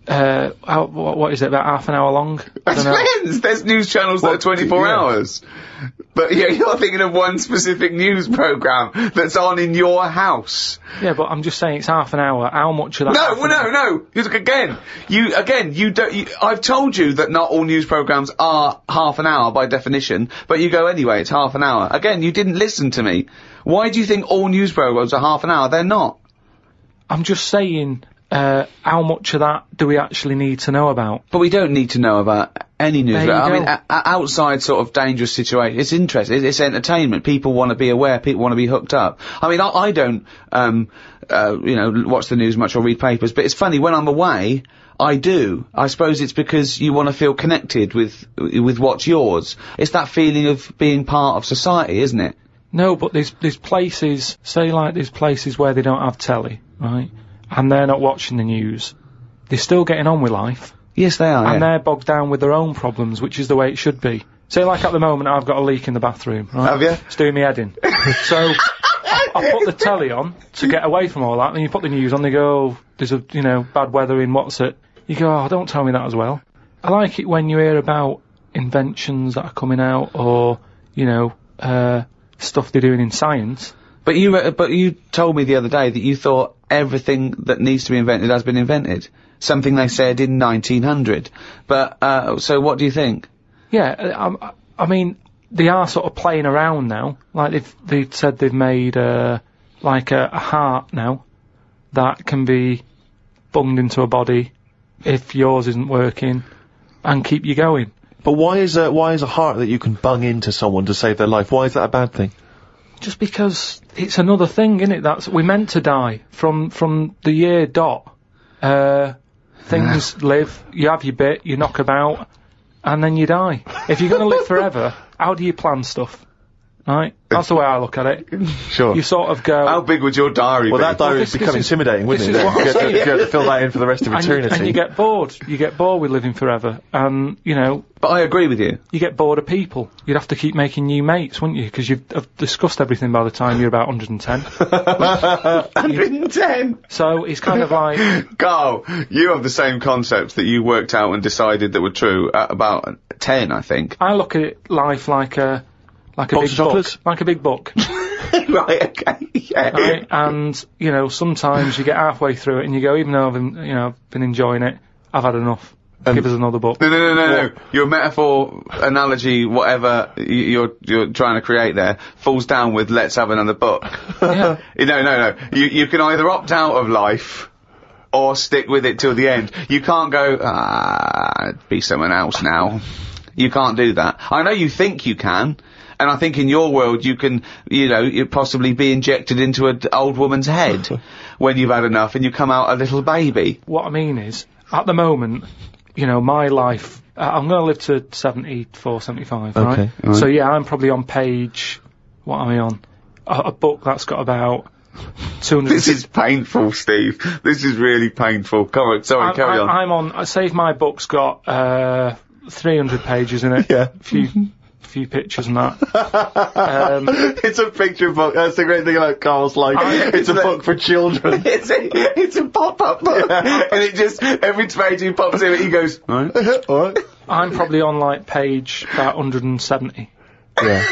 What is it, about half an hour long? It depends. There's news channels that are 24 hours. But yeah, you're thinking of one specific news programme that's on in your house. Yeah, but I'm just saying it's half an hour. How much of that? No. I've told you that not all news programmes are half an hour by definition, but you go anyway, it's half an hour. Again, you didn't listen to me. Why do you think all news programmes are half an hour? They're not. I'm just saying... how much of that do we actually need to know about? But we don't need to know about any news. There you I go. mean, outside sort of dangerous situations, it's interesting. It's entertainment. People want to be aware. People want to be hooked up. I mean, I don't, watch the news much or read papers. But it's funny, when I'm away, I do. I suppose it's because you want to feel connected with what's yours. It's that feeling of being part of society, isn't it? No, but there's places, say like there's places where they don't have telly, right? And they're not watching the news. They're still getting on with life. Yes, they are. And they're bogged down with their own problems, which is the way it should be. Say like at the moment I've got a leak in the bathroom, right? Have you? It's doing me head in. So I put the telly on to get away from all that, and you put the news on, they go, oh, there's a, bad weather in what's it? You go, oh, don't tell me that as well. I like it when you hear about inventions that are coming out, or, stuff they're doing in science. But you told me the other day that you thought everything that needs to be invented has been invented. Something they said in 1900. But, so what do you think? Yeah, I mean, they are sort of playing around now. Like they've said they've made, a heart now that can be bunged into a body if yours isn't working and keep you going. But why is a heart that you can bung into someone to save their life? Why is that a bad thing? Just because it's another thing, isn't it? We're meant to die from the year dot. Things live, you have your bit, you knock about, and then you die. If you're going to live forever, how do you plan stuff? Right? That's the way I look at it. Sure. You sort of go... How big would your diary be? Well, that diary would become intimidating, wouldn't it? You have to fill that in for the rest of eternity. And you get bored. You get bored with living forever. And, But I agree with you. You get bored of people. You'd have to keep making new mates, wouldn't you? Because you've discussed everything by the time you're about 110. 110? So it's kind of like... Karl, you have the same concepts that you worked out and decided that were true at about 10, I think. I look at life like a big book. Like a big book. Right, okay, yeah. Right? And, sometimes you get halfway through it and you go, even though I've been enjoying it, I've had enough. Give us another book. No. Your metaphor, analogy, whatever you're trying to create there, falls down with let's have another book. Yeah. No. You can either opt out of life or stick with it till the end. You can't go, be someone else now. You can't do that. I know you think you can. And I think in your world you can, you possibly be injected into an old woman's head when you've had enough and you come out a little baby. What I mean is, at the moment, my life, I'm going to live to 74, 75, right? Okay. Right. So yeah, I'm probably on page, what am I on? A book that's got about 200... This is painful, Steve. This is really painful. Carry on. I'm on, say if my book's got, 300 pages in it. Yeah. Few pictures and that. It's a picture book. That's the great thing about Karl's life. It's a book for children. It's a pop-up book. Yeah. And it just, every page he pops in, he goes, alright. Alright. I'm probably on page about 170. Yeah.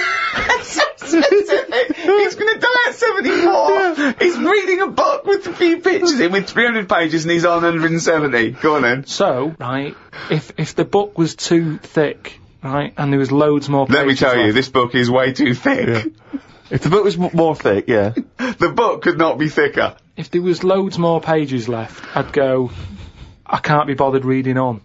He's gonna die at 74. Yeah. He's reading a book with a few pictures in with 300 pages and he's on 170. Go on then. So, right, if the book was too thick, right, and there was loads more pages Let me tell you, left, this book is way too thick. Yeah. If the book was more thick, yeah. The book could not be thicker. If there was loads more pages left, I'd go, I can't be bothered reading on.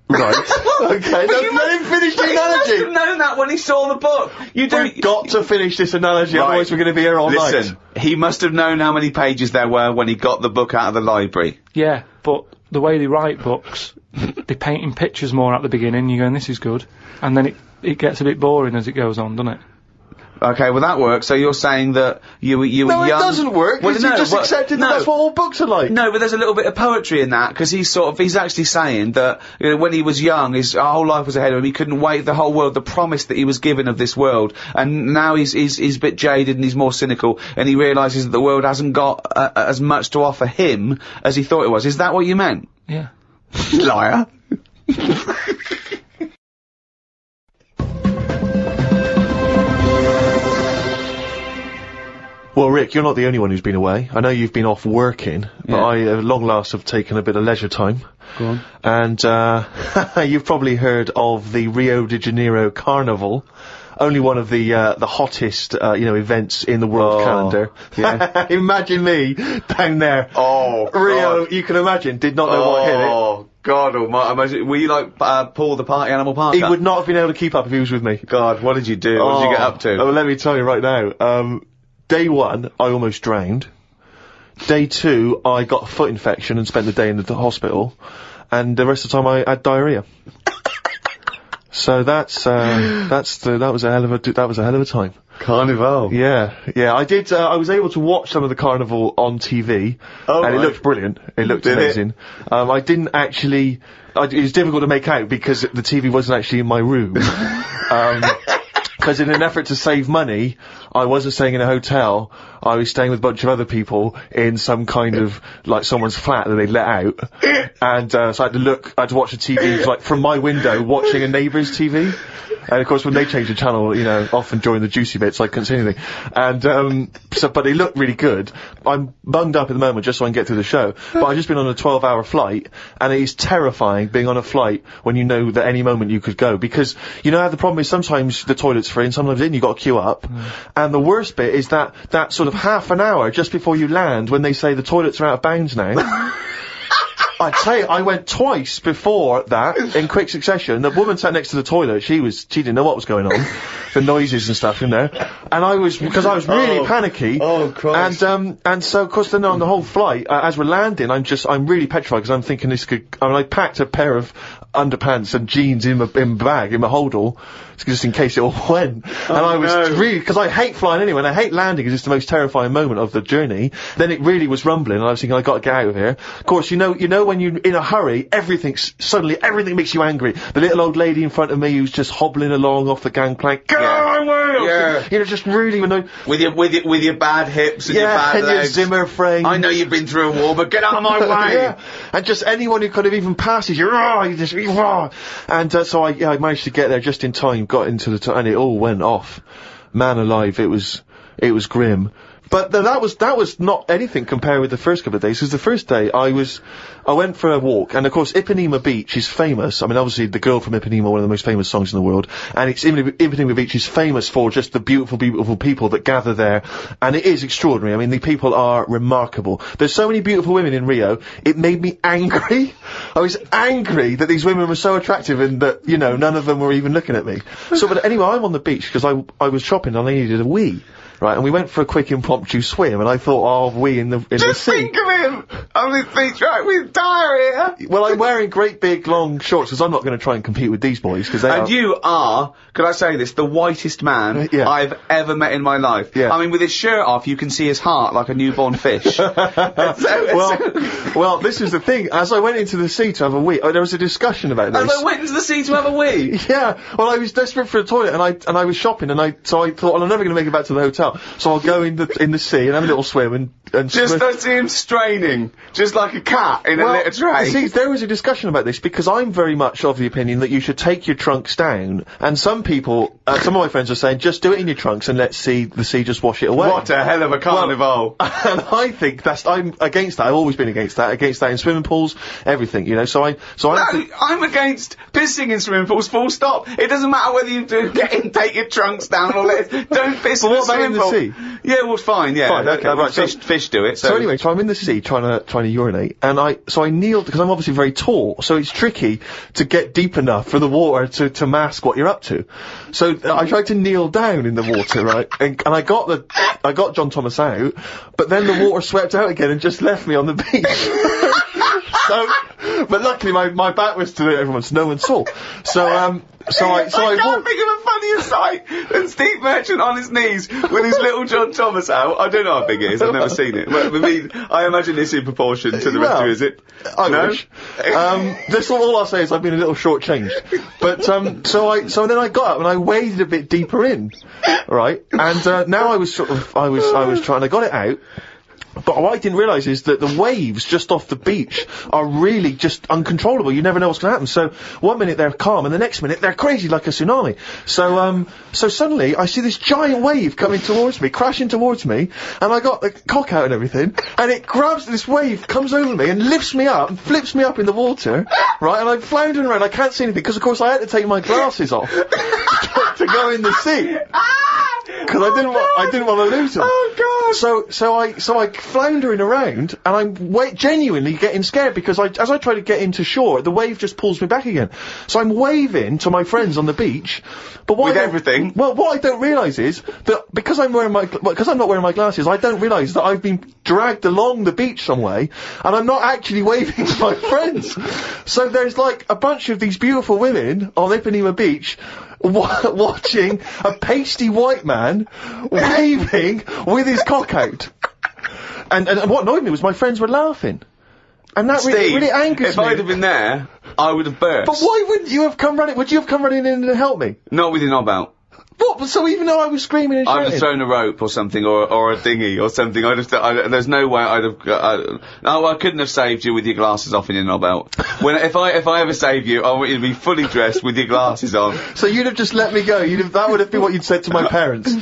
Right. Okay, let him finish the analogy. He must have known that when he saw the book. You've got to finish this analogy, otherwise we're going to be here all night. Listen, he must have known how many pages there were when he got the book out of the library. Yeah, but the way they write books, they paint in pictures more at the beginning, you're going, this is good. And then it gets a bit boring as it goes on, doesn't it? Okay, well that works. So you're saying that you were young... No, it doesn't work. Well, you just accepted that that's what all books are like. No, but there's a little bit of poetry in that, because he's actually saying that, when he was young, his whole life was ahead of him, he couldn't wait the whole world, the promise that he was given of this world, and now he's a bit jaded and he's more cynical, and he realises that the world hasn't got as much to offer him as he thought it was. Is that what you meant? Yeah. Liar. Well, Rick, you're not the only one who's been away. I know you've been off working, but I, at long last, have taken a bit of leisure time. Go on. And, you've probably heard of the Rio de Janeiro Carnival. Only one of the hottest, events in the world calendar. Yeah. Imagine me down there. Oh, Rio, God. You can imagine, did not know what hit it. Oh, God almighty. Imagine, were you like, Paul the Party Animal Parker? He would not have been able to keep up if he was with me. God, what did you do? What did you get up to? Oh, well, let me tell you right now. Day 1, I almost drowned. Day 2, I got a foot infection and spent the day in the hospital. And the rest of the time I had diarrhea. So that was a hell of a time. Carnival. Yeah, I did, I was able to watch some of the carnival on TV, and it looked brilliant. It looked amazing. I didn't actually, it was difficult to make out because the TV wasn't actually in my room. Because in an effort to save money, I wasn't staying in a hotel, I was staying with a bunch of other people in some kind of, like, someone's flat that they let out. And, so I had to watch the TV, like, from my window, watching a neighbour's TV. And of course, when they changed the channel, you know, often during the juicy bits, I couldn't see anything. And, but they looked really good. I'm bunged up at the moment just so I can get through the show. But I've just been on a 12-hour flight, and it is terrifying being on a flight when you know that any moment you could go. Because, you know how the problem is sometimes the toilet's free and sometimes you've got to queue up. And the worst bit is that sort of half an hour just before you land when they say the toilets are out of bounds now. I'd say I went twice before that in quick succession. The woman sat next to the toilet. She didn't know what was going on, the noises and stuff in there. And because I was really panicky. Oh Christ! And so of course then on the whole flight, as we're landing, I'm really petrified because I'm thinking I packed a pair of underpants and jeans in my bag, in my holdall, just in case it all went. And I was really, because I hate flying anyway, and I hate landing because it's the most terrifying moment of the journey. Then it really was rumbling, and I was thinking, I got to get out of here. Of course, you know when you're in a hurry, everything makes you angry. The little old lady in front of me who's just hobbling along off the gangplank. Get out of my way! Yeah. You know, just really annoying. With your bad hips and your bad legs. Your Zimmer frame. I know you've been through a war, but get out of my way! Yeah. And just anyone who kind of even passes you, and so I managed to get there just in time, got into and it all went off. Man alive, it was grim. But that was not anything compared with the first couple of days, because the first day I went for a walk, and of course Ipanema Beach is famous. I mean, obviously The Girl from Ipanema, one of the most famous songs in the world, and Ipanema Beach is famous for just the beautiful, beautiful people that gather there, and it is extraordinary. I mean, the people are remarkable. There's so many beautiful women in Rio, it made me angry. I was angry that these women were so attractive and that, you know, none of them were even looking at me. So, but anyway, I'm on the beach because I was shopping and I needed a wee. Right, and we went for a quick impromptu swim, and I thought, we in the sea. Just think of him on this beach, right, with diarrhea. Well, I'm wearing great big long shorts, because I'm not going to try and compete with these boys, because they are... And you are, could I say this, the whitest man I've ever met in my life. Yeah. I mean, with his shirt off, you can see his heart like a newborn fish. Well, this is the thing, as I went into the sea to have a wee, there was a discussion about this. As I went into the sea to have a wee? Yeah, well, I was desperate for a toilet, and I was shopping, so I thought, well, I'm never going to make it back to the hotel. So I'll go in the sea and have a little swim and just I see him straining, just like a cat in a litter tray. See, there was a discussion about this because I'm very much of the opinion that you should take your trunks down, and some people, some of my friends are saying, just do it in your trunks and let the sea just wash it away. What a hell of a carnival! And I think I'm against that. I've always been against that in swimming pools, everything, you know. I'm against pissing in swimming pools. Full stop. It doesn't matter whether you take your trunks down or don't piss in the swimming pool. Sea? Yeah, well, fine, yeah. Fine, okay, right. Fish do it, so anyway, so I'm in the sea trying to urinate, and I kneeled, because I'm obviously very tall, so it's tricky to get deep enough for the water to mask what you're up to. So I tried to kneel down in the water, right, and I got John Thomas out, but then the water swept out again and just left me on the beach. But luckily my back was to everyone, so no one saw. I can't think of a funnier sight than Steve Merchant on his knees with his little John Thomas out. I don't know how big it is, I've never seen it. But, I mean, I imagine it's in proportion to the rest of it, is it? I wish. That's all I'll say is I've been a little shortchanged. But, so then I got up and I waded a bit deeper in, right? And, now I was trying, I got it out. But what I didn't realise is that the waves just off the beach are really just uncontrollable. You never know what's going to happen. So one minute they're calm, and the next minute they're crazy like a tsunami. So suddenly I see this giant wave coming towards me, crashing towards me, and I got the cock out and everything, and it grabs this wave, comes over me, and lifts me up and flips me up in the water, right? And I'm floundering around. I can't see anything because, of course, I had to take my glasses off to go in the sea. Because I didn't want to lose them. Oh God! So I floundering around, and I'm genuinely getting scared because as I try to get into shore, the wave just pulls me back again. So I'm waving to my friends on the beach, but what I don't realise is that because I'm not wearing my glasses, I don't realise that I've been dragged along the beach some way, and I'm not actually waving to my friends. So there's like a bunch of these beautiful women on Ipanema Beach, watching a pasty white man waving with his cock out. And what annoyed me was my friends were laughing. And that Steve, really angers if me. I'd have been there, I would have burst. But why wouldn't you have come running? Would you have come running in and helped me? Not with your knob out. What? So even though I was screaming and shouting? I'd have thrown a rope or something, or a dinghy or something. There's no way I'd have. No, I couldn't have saved you with your glasses off and your knob out. If I ever save you, I want you to be fully dressed with your glasses on. So you'd have just let me go. That would have been what you'd said to my parents.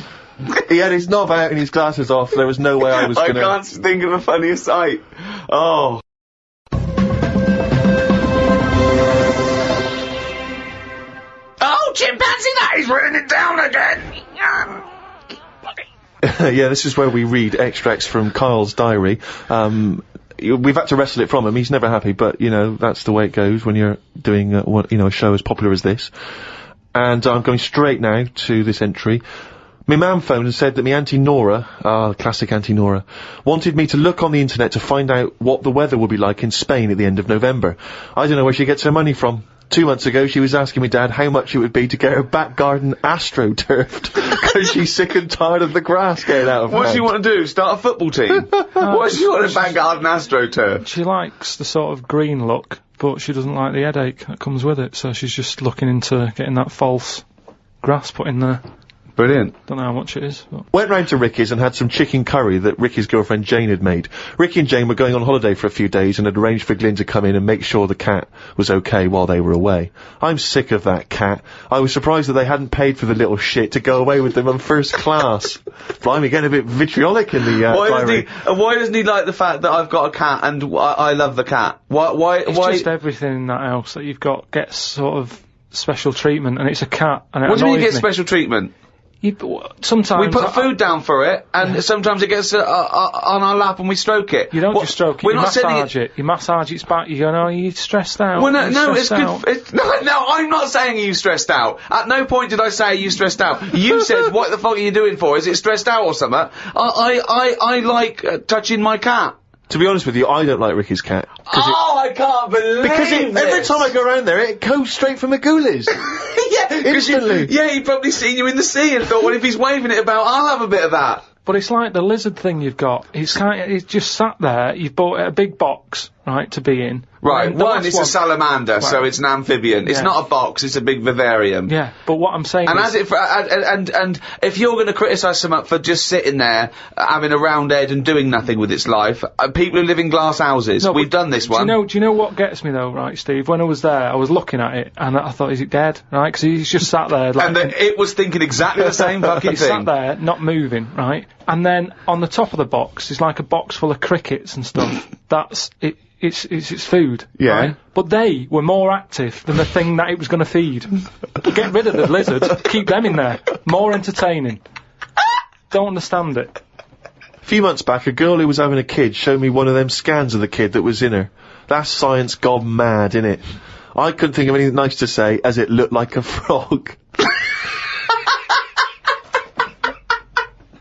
He had his knob out and his glasses off. There was no way I was gonna. I can't think of a funnier sight. Oh. Oh, chimpanzee, that is written it down again. Yeah, this is where we read extracts from Karl's diary. We've had to wrestle it from him. He's never happy, but, you know, that's the way it goes when you're doing, a show as popular as this. And I'm going straight now to this entry. My mum phoned and said that my Auntie Nora, classic Auntie Nora, wanted me to look on the internet to find out what the weather will be like in Spain at the end of November. I don't know where she gets her money from. 2 months ago, she was asking me dad how much it would be to get her back garden astroturfed, because she's sick and tired of the grass getting out of What does she hand. want to do? Start a football team? Why does she want a back garden astroturf? She likes the sort of green look, but she doesn't like the headache that comes with it, so she's just looking into getting that false grass put in there. Brilliant. Don't know how much it is, but... Went round to Ricky's and had some chicken curry that Ricky's girlfriend Jane had made. Ricky and Jane were going on holiday for a few days and had arranged for Glyn to come in and make sure the cat was okay while they were away. I'm sick of that cat. I was surprised that they hadn't paid for the little shit to go away with them on first class. Blimey, getting a bit vitriolic in the diary. Why doesn't he like the fact that I've got a cat and I love the cat? Why? It's just everything in that house that you've got gets sort of special treatment, and it's a cat, and it What do you mean annoys you get me. special treatment? Sometimes We put food down for it, and sometimes it gets on our lap and we stroke it. You don't just stroke it, We're you not sending massage it. You massage its back, you go, no, you're stressed out. Well, no, You're it's stressed good. out. No, I'm not saying you stressed out. At no point did I say you stressed out. You said, what the fuck are you doing for? Is it stressed out or something? I like touching my cat. To be honest with you, I don't like Ricky's cat. I can't believe Because every time I go around there, it goes straight for my ghoulies. yeah, Instantly. He'd probably seen you in the sea and thought, well, if he's waving it about, I'll have a bit of that. But it's like the lizard thing you've got. It's just sat there. You've bought a big box, right, to be in. Right, And the one, last it's a salamander, so it's an amphibian. It's Yeah. not a box, it's a big vivarium. Yeah, but what I'm saying And is... as it, and if you're going to criticise someone for just sitting there, having a round head and doing nothing with its life, people who live in glass houses, No, we've but done this one. Do you know what gets me though, right, Steve? When I was there, I was looking at it, and I thought, is it dead? Right? Because he's just sat there, like... And it was thinking exactly the same fucking he thing. sat there, not moving, right? And then on the top of the box is like a box full of crickets and stuff. That's it. It's food, Yeah. right? But they were more active than the thing that it was going to feed. Get rid of the lizards, keep them in there. More entertaining. Don't understand it. A few months back, a girl who was having a kid showed me one of them scans of the kid that was in her. That's science gone mad, innit? I couldn't think of anything nice to say, as it looked like a frog.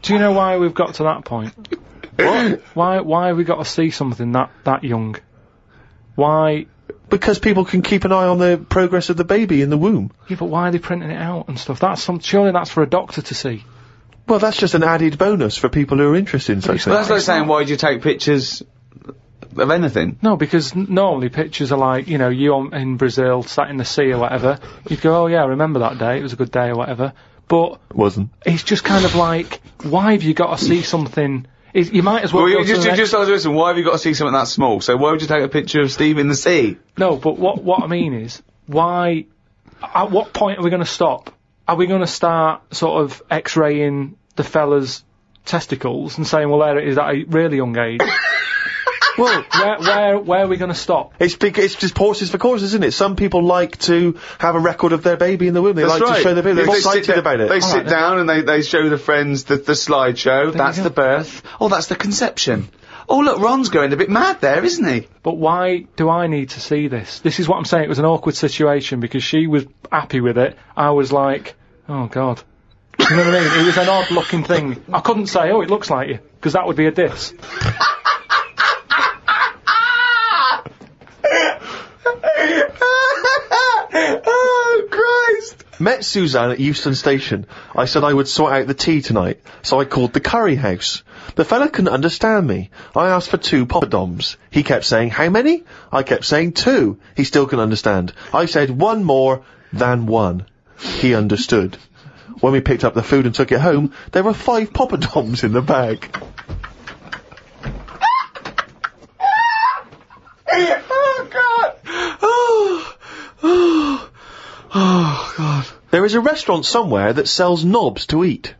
Do you know why we've got to that point? What? Why have we got to see something that young? Why? Because people can keep an eye on the progress of the baby in the womb. Yeah, but why are they printing it out and stuff? Surely that's for a doctor to see. Well, that's just an added bonus for people who are interested in such Well, that's things. like saying, why do you take pictures of anything? No, because normally pictures are like, you in Brazil, sat in the sea or whatever. You'd go, oh yeah, I remember that day, it was a good day or whatever. But Wasn't. it's just kind of like, why have you got to see something? You might as well. Well, go to the next- listen, why have you got to see something that small? So why would you take a picture of Steve in the sea? No, but what I mean is, why? At what point are we going to stop? Are we going to start sort of X-raying the fella's testicles and saying, well, there it is at a really young age? Well, where are we going to stop? It's just horses for courses, isn't it? Some people like to have a record of their baby in the womb. They That's like right. to show their baby. They're They sit excited about it. They sit down and they show the friends the slideshow. That's you the go. birth. Oh, that's the conception. Oh, look, Ron's going a bit mad there, isn't he? But why do I need to see this? This is what I'm saying. It was an awkward situation because she was happy with it. I was like, oh God. You know what I mean? It was an odd looking thing. I couldn't say, oh, it looks like you, because that would be a diss. Oh, Christ. Met Suzanne at Euston Station. I said I would sort out the tea tonight, so I called the curry house. The fella couldn't understand me. I asked for 2 poppadoms. He kept saying, how many? I kept saying 2. He still couldn't understand. I said 1 more than 1. He understood. When we picked up the food and took it home, there were 5 poppadoms in the bag. Oh, God! Oh, God. There is a restaurant somewhere that sells knobs to eat.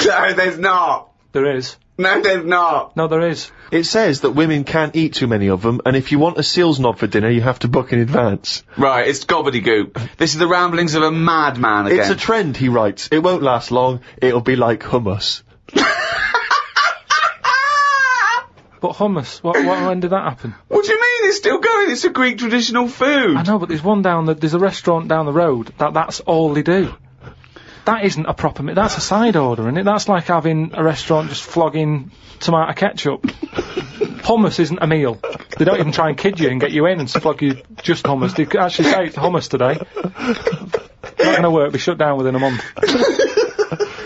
No, there's not. There is. No, there's not. No, there is. It says that women can't eat too many of them, and if you want a seal's knob for dinner, you have to book in advance. Right, it's gobbledygook. This is the ramblings of a madman again. It's a trend, he writes. It won't last long. It'll be like hummus. But hummus, when did that happen? What do you mean it's still going? It's a Greek traditional food. I know, but there's a restaurant down the road that's all they do. That isn't a proper meal. That's a side order, isn't it? That's like having a restaurant just flogging tomato ketchup. Hummus isn't a meal. They don't even try and kid you and get you in and flog you just hummus. They actually say it's hummus today. Not going to work. Be shut down within a month.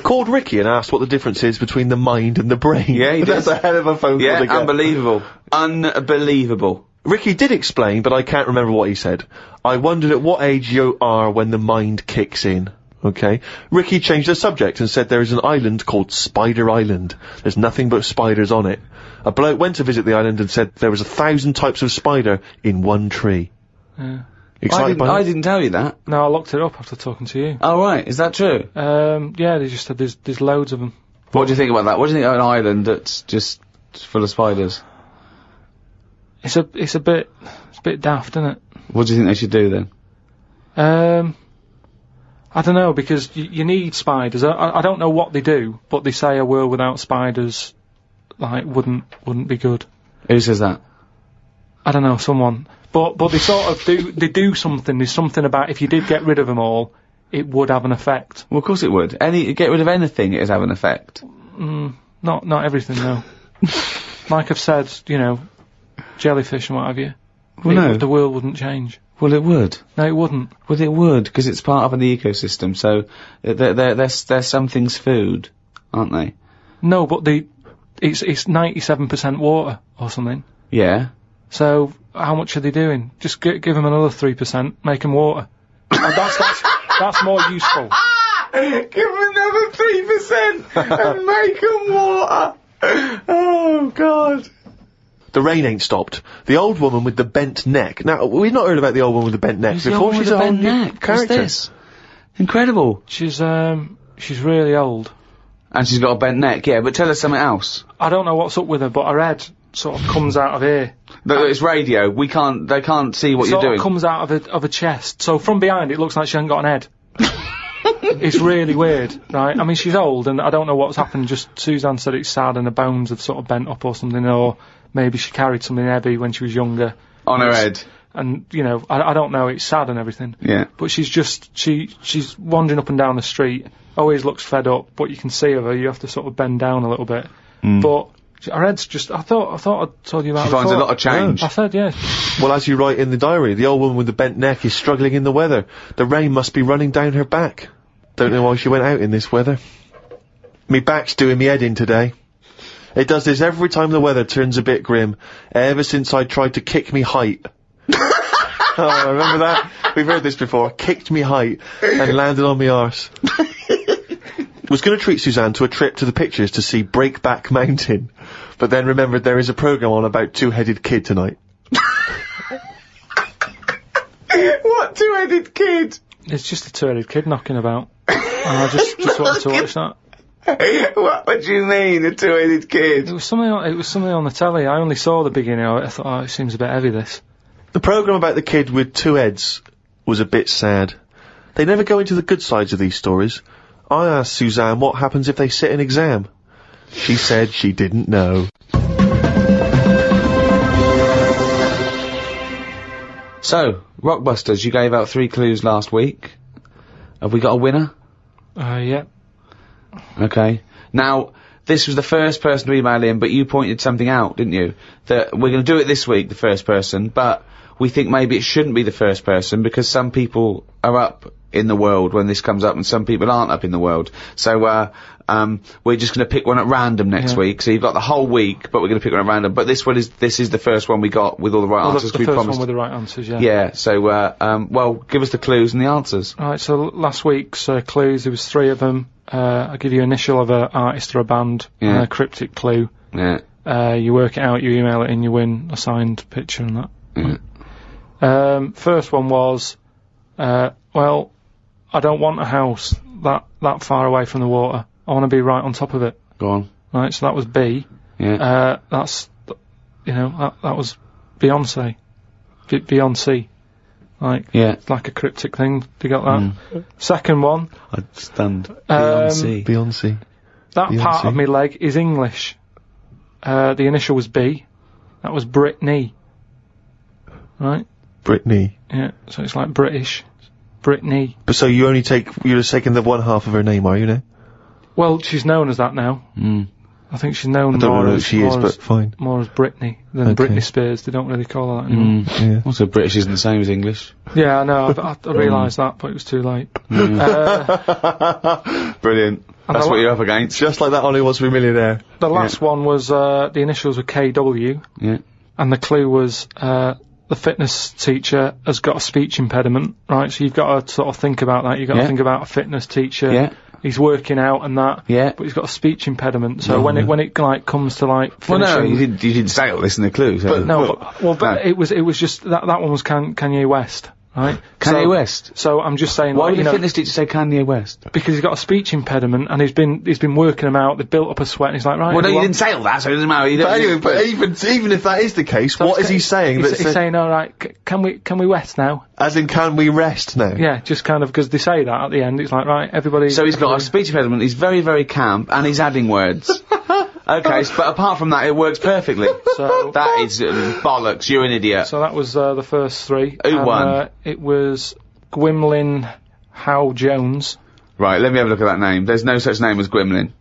Called Ricky and asked what the difference is between the mind and the brain. Yeah, he did. That's a hell of a phone call to get. Unbelievable. Unbelievable. Ricky did explain, but I can't remember what he said. I wondered at what age you are when the mind kicks in. Okay. Ricky changed the subject and said there is an island called Spider Island. There's nothing but spiders on it. A bloke went to visit the island and said there was 1,000 types of spider in one tree. Yeah. Excited by that? I didn't tell you that. No, I looked it up after talking to you. Oh, right. Is that true? Yeah, they just said there's loads of them. What do you think about that? What do you think of an island that's just full of spiders? It's a bit daft, isn't it? What do you think they should do then? I don't know, because you need spiders. I don't know what they do, but they say a world without spiders, like, wouldn't be good. Who says that? I don't know, someone. But they sort of do something. There's something about if you did get rid of them all, it would have an effect. Well, of course it would. Get rid of anything, it would have an effect. Not everything, though. Like I've said, jellyfish and what have you. Well, no. The world wouldn't change. Well, it would. No, it wouldn't. Well, it would, because it's part of an ecosystem, so they're something's food, aren't they? No, but it's 97% water or something. Yeah. So, how much are they doing? Just give them another 3%, make them water. And that's more useful. Give them another 3% and make them water. Oh, God. The rain ain't stopped. The old woman with the bent neck. Now, we've not heard about the old woman with the bent neck Who's before. She's a whole new character. What's this? Incredible. She's really old. And she's got a bent neck, yeah, but tell us something else. I don't know what's up with her, but her head sort of comes out of here. No, it's radio. They can't see what you're doing. It comes out of her chest. So from behind it looks like she hasn't got an head. It's really weird, right? I mean, she's old and I don't know what's happened. Just Suzanne said it's sad and her bones have sort of bent up or something, or maybe she carried something heavy when she was younger. On her head. And, I don't know, it's sad and everything. Yeah. But she's wandering up and down the street, always looks fed up, but you can see her, you have to sort of bend down a little bit. But her head's just, I thought I'd told you about it. She finds a lot of change. I said, yeah. Well, as you write in the diary, the old woman with the bent neck is struggling in the weather. The rain must be running down her back. Don't know why she went out in this weather. Me back's doing me head in today. It does this every time the weather turns a bit grim, ever since I tried to kick me height. Oh, remember that? We've heard this before. Kicked me height and landed on me arse. Was going to treat Suzanne to a trip to the pictures to see Breakback Mountain, but then remembered there is a programme on about two-headed kid tonight. What two-headed kid? It's just a two-headed kid knocking about. And I just wanted to watch that. What do you mean, a two-headed kid? It was something on the telly. I only saw the beginning of it. I thought, it seems a bit heavy, this. The programme about the kid with two heads was a bit sad. They never go into the good sides of these stories. I asked Suzanne what happens if they sit an exam. She said she didn't know. So, Rockbusters, you gave out 3 clues last week. Have we got a winner? Yeah. Okay. Now, this was the first person to email in, but you pointed something out, didn't you? That we're going to do it this week, the first person, but we think maybe it shouldn't be the first person because some people are up in the world when this comes up and some people aren't up in the world. So, we're just gonna pick one at random next week. So you've got the whole week, but we're gonna pick one at random. But this is the first one we got with all the right answers. The first one with the right answers, yeah. Yeah, so, well, give us the clues and the answers. Right, so last week's clues, there was 3 of them. I'll give you initial of an artist or a band, and a cryptic clue. Yeah. You work it out, you email it in, you win a signed picture and that. First one was, well, I don't want a house that far away from the water. I want to be right on top of it. Go on. Right, so that was B. Yeah. That's, that was Beyonce. Beyonce. Like, yeah. like a cryptic thing. You got that? Second one. I stand. Beyonce. That part of my leg is English. The initial was B. That was Britney. Right? Britney. Yeah, so it's like British. Britney. But so you're just taking the one half of her name, are you now? Well, she's known as that now. I think she's known more as fine. More as Britney than Britney Spears. They don't really call her that anymore. Yeah. Also, British isn't the same as English. Yeah, I know. I realised that, but it was too late. Brilliant. That's what you're up against. Just like that Only Wants to Be a Millionaire. The last one was, the initials were KW. Yeah. And the clue was, the fitness teacher has got a speech impediment, right? So you've got to sort of think about that. You've got to think about a fitness teacher. Yeah. He's working out and that. Yeah. But he's got a speech impediment. So when it like comes to like finishing. Well, no, you didn't say all this in the clue. So. But it was just that one was Kanye West. Right? Kanye West. So I'm just saying. Why would the fitness teacher say Kanye West? Because he's got a speech impediment and he's been working them out. They've built up a sweat. And he's like, right. Well, no, you didn't say all that, so it doesn't matter. But even if that is the case, so what is he saying? He's saying, all right, can we rest now? As in, can we rest now? Yeah, just kind of because they say that at the end. It's like, right, everybody. So he's got a speech impediment. He's very, very camp, and he's adding words. Okay, but apart from that, it works perfectly. So that is bollocks. You're an idiot. So that was the first 3. Who won? It was Gwymlyn Howe Jones. Right, let me have a look at that name. There's no such name as Gwymlyn.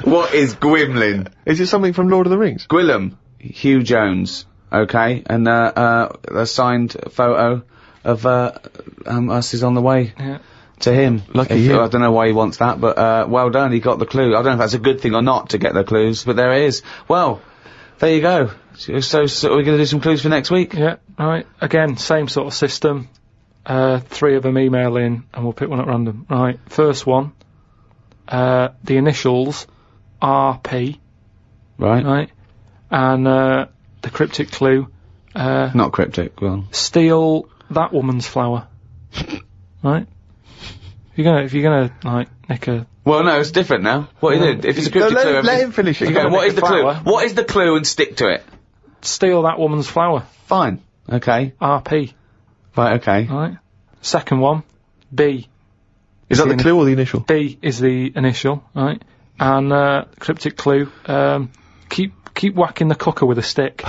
What is Gwymlyn? Is it something from Lord of the Rings? Gwillem Hugh Jones. Okay, and a signed photo of us is on the way. Yeah. To him. Lucky you. I don't know why he wants that, but well done, he got the clue. I don't know if that's a good thing or not to get the clues, but there it is. Well, there you go. So we're going to do some clues for next week? Yeah, right. Again, same sort of system. 3 of them email in, and we'll pick one at random. Right, first one. The initials RP. Right. Right. And the cryptic clue. Not cryptic, well. Steal that woman's flower. Right? If you're gonna like nick a. Well, no, it's different now. What is it? If it's a cryptic clue, let him finish it. Okay, what is the clue? What is the clue, and stick to it? Steal that woman's flower. Fine. Okay. RP. Right. Okay. Right. Second one. B. Is that the clue or the initial? B is the initial. Right. And cryptic clue. Keep whacking the cooker with a stick.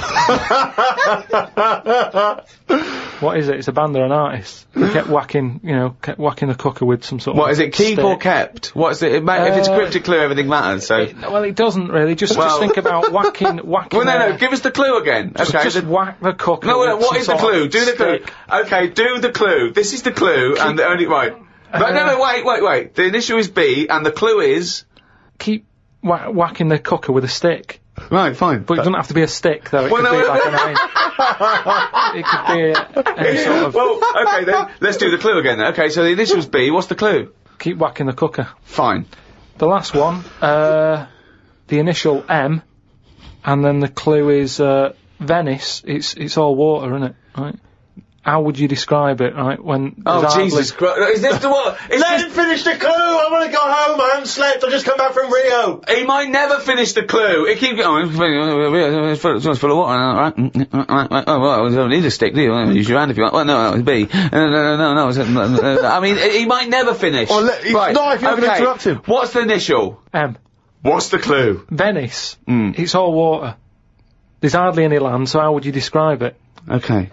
What is it? It's a band or an artist. They kept whacking the cooker with some sort of. What is it? Keep stick. or kept? What's it? If it's a cryptic clue, everything matters. So. It doesn't really. Just think about whacking. Well, no. Give us the clue again. Okay. Just whack the cooker. No. What is the clue? Do the clue. Okay. Do the clue. This is the clue, and the only right. But no. Wait. The initial is B, and the clue is. Keep whacking the cooker with a stick. Right, fine. But it doesn't have to be a stick, though. It could be like an iron. It could be any sort of. Well, okay, then let's do the clue again. Then. Okay, so the initials B. What's the clue? Keep whacking the cooker. Fine. The last one, the initial M, and then the clue is Venice. It's all water, isn't it? Right. How would you describe it, right? Jesus Christ. Is this the what? Let him finish the clue! I want to go home, I haven't slept, I've just come back from Rio! He might never finish the clue. It keeps going, it's full of water, right? Oh, well, you don't need a stick, do you? Use your hand if you want. Well, no, it's B. No. I mean, he might never finish. Well, right. Not if you're going to interrupt him. What's the initial? M. What's the clue? Venice. It's all water. There's hardly any land, so how would you describe it? Okay.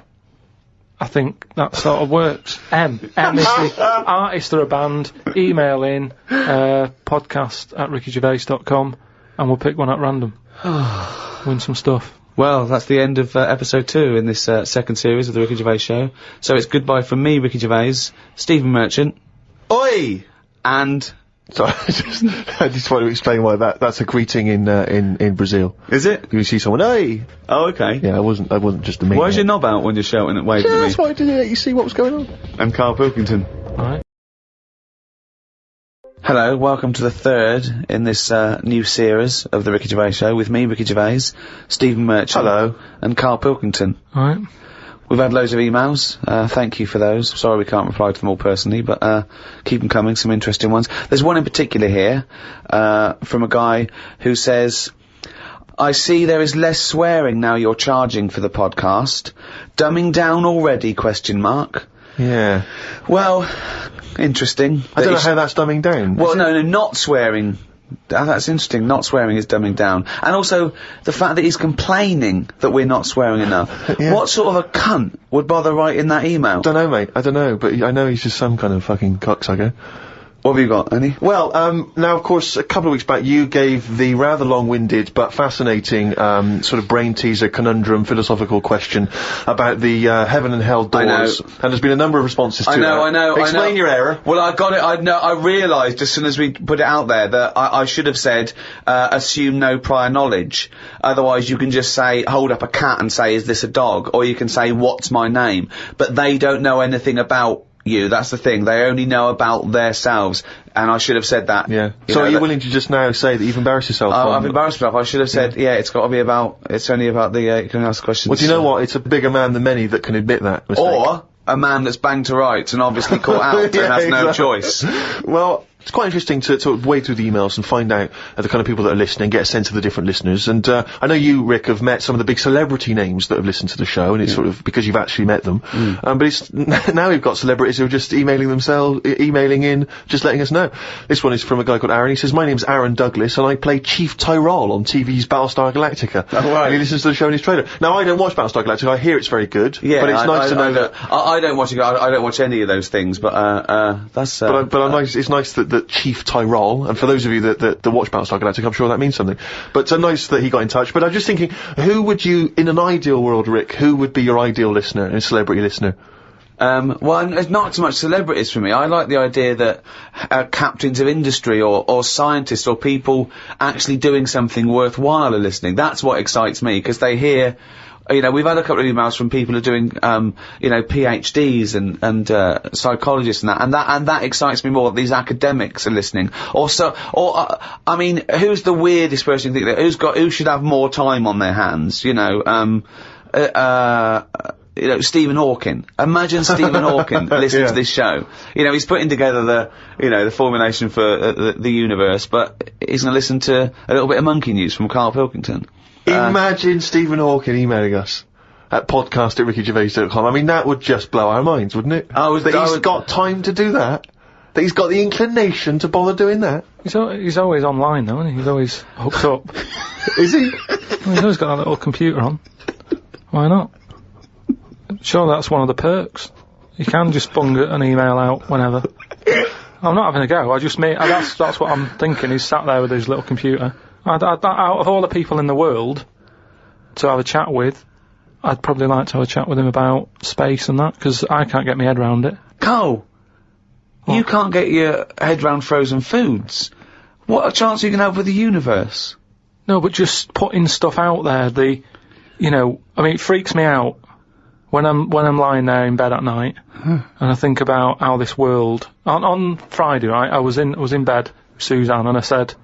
I think that sort of works. M is the artist or a band. Email in, podcast@rickygervais.com, and we'll pick one at random. Win some stuff. Well, that's the end of episode 2 in this second series of the Ricky Gervais Show. So it's goodbye from me, Ricky Gervais, Stephen Merchant, Oi! and... Sorry, I just want to explain why that's a greeting in Brazil. Is it? You see someone, hey! Oh, okay. Yeah, I wasn't just a meme. Why's your knob out when you're shouting and waving Yeah, at me? that's why I did it. You see what was going on. And Karl Pilkington. Right. Hello, welcome to the third in this new series of the Ricky Gervais Show with me, Ricky Gervais, Stephen Merchant. Hello. And Karl Pilkington. Alright. We've had loads of emails. Thank you for those. Sorry we can't reply to them all personally, but keep them coming, some interesting ones. There's one in particular here from a guy who says, I see there is less swearing now you're charging for the podcast. Dumbing down already, ? Yeah. Well, interesting. I don't know how that's dumbing down. Well, no, not swearing. That's interesting. Not swearing is dumbing down. And also, the fact that he's complaining that we're not swearing enough. Yeah. What sort of a cunt would bother writing that email? Don't know, mate. I don't know, but I know he's just some kind of fucking cocksucker. What have you got, Annie? Well, now, of course, a couple of weeks back, you gave the rather long-winded but fascinating, sort of brain-teaser, conundrum, philosophical question about the, heaven and hell doors. And there's been a number of responses to that. I know. Explain your error. Well, I got it, I realised as soon as we put it out there that I should have said, assume no prior knowledge. Otherwise, you can just say, hold up a cat and say, is this a dog? Or you can say, what's my name? But they don't know anything about you, that's the thing. They only know about themselves, and I should have said that. Yeah. So are you willing to just now say that you've embarrassed yourself? I've embarrassed myself. I should have said, it's got to be about, it's only about the, you can ask questions. Well, do you know what? It's a bigger man than many that can admit that mistake. Or a man that's banged to rights and obviously caught out and has no choice. Well, it's quite interesting to sort of wade through the emails and find out the kind of people that are listening, get a sense of the different listeners. And I know you, Rick, have met some of the big celebrity names that have listened to the show, and it's sort of because you've actually met them. But it's now we've got celebrities who are just emailing in, just letting us know. This one is from a guy called Aaron. He says, my name's Aaron Douglas, and I play Chief Tyrol on TV's Battlestar Galactica. Oh, right. And he listens to the show in his trailer. Now, I don't watch Battlestar Galactica. I hear it's very good. Yeah, but it's nice to know that... I don't watch it. I don't watch any of those things, but that's... But it's nice that Chief Tyrol, and for those of you that watch Battlestar Galactica, I'm sure that means something. But it's nice that he got in touch. But I'm just thinking, who would you, in an ideal world, Rick, who would be your ideal listener, a celebrity listener? Well, it's not so much celebrities for me. I like the idea that captains of industry or scientists or people actually doing something worthwhile are listening. That's what excites me, because they hear... You know, we've had a couple of emails from people who are doing, PhDs and psychologists and that excites me more. These academics are listening. I mean, who's the weirdest person you think that, who should have more time on their hands? Stephen Hawking. Imagine Stephen Hawking listening to this show. He's putting together the formulation for the universe, but he's going to listen to a little bit of monkey news from Karl Pilkington. Imagine Stephen Hawking emailing us at podcast@rickygervais.com. I mean, that would just blow our minds, wouldn't it? He's got time to do that. That he's got the inclination to bother doing that. He's always online, though, isn't he? He's always hooked up. Is he? Well, he's always got a little computer on. Why not? Sure, that's one of the perks. You can just bung an email out whenever. I'm not having a go. That's what I'm thinking. He's sat there with his little computer. Out of all the people in the world to have a chat with, I'd probably like to have a chat with him about space and that, because I can't get my head around it. Karl, you can't get your head round frozen foods. What a chance are you going to have with the universe? No, but just putting stuff out there, it freaks me out when I'm lying there in bed at night, and I think about how this world... On Friday, right, I was in bed with Suzanne, and I said...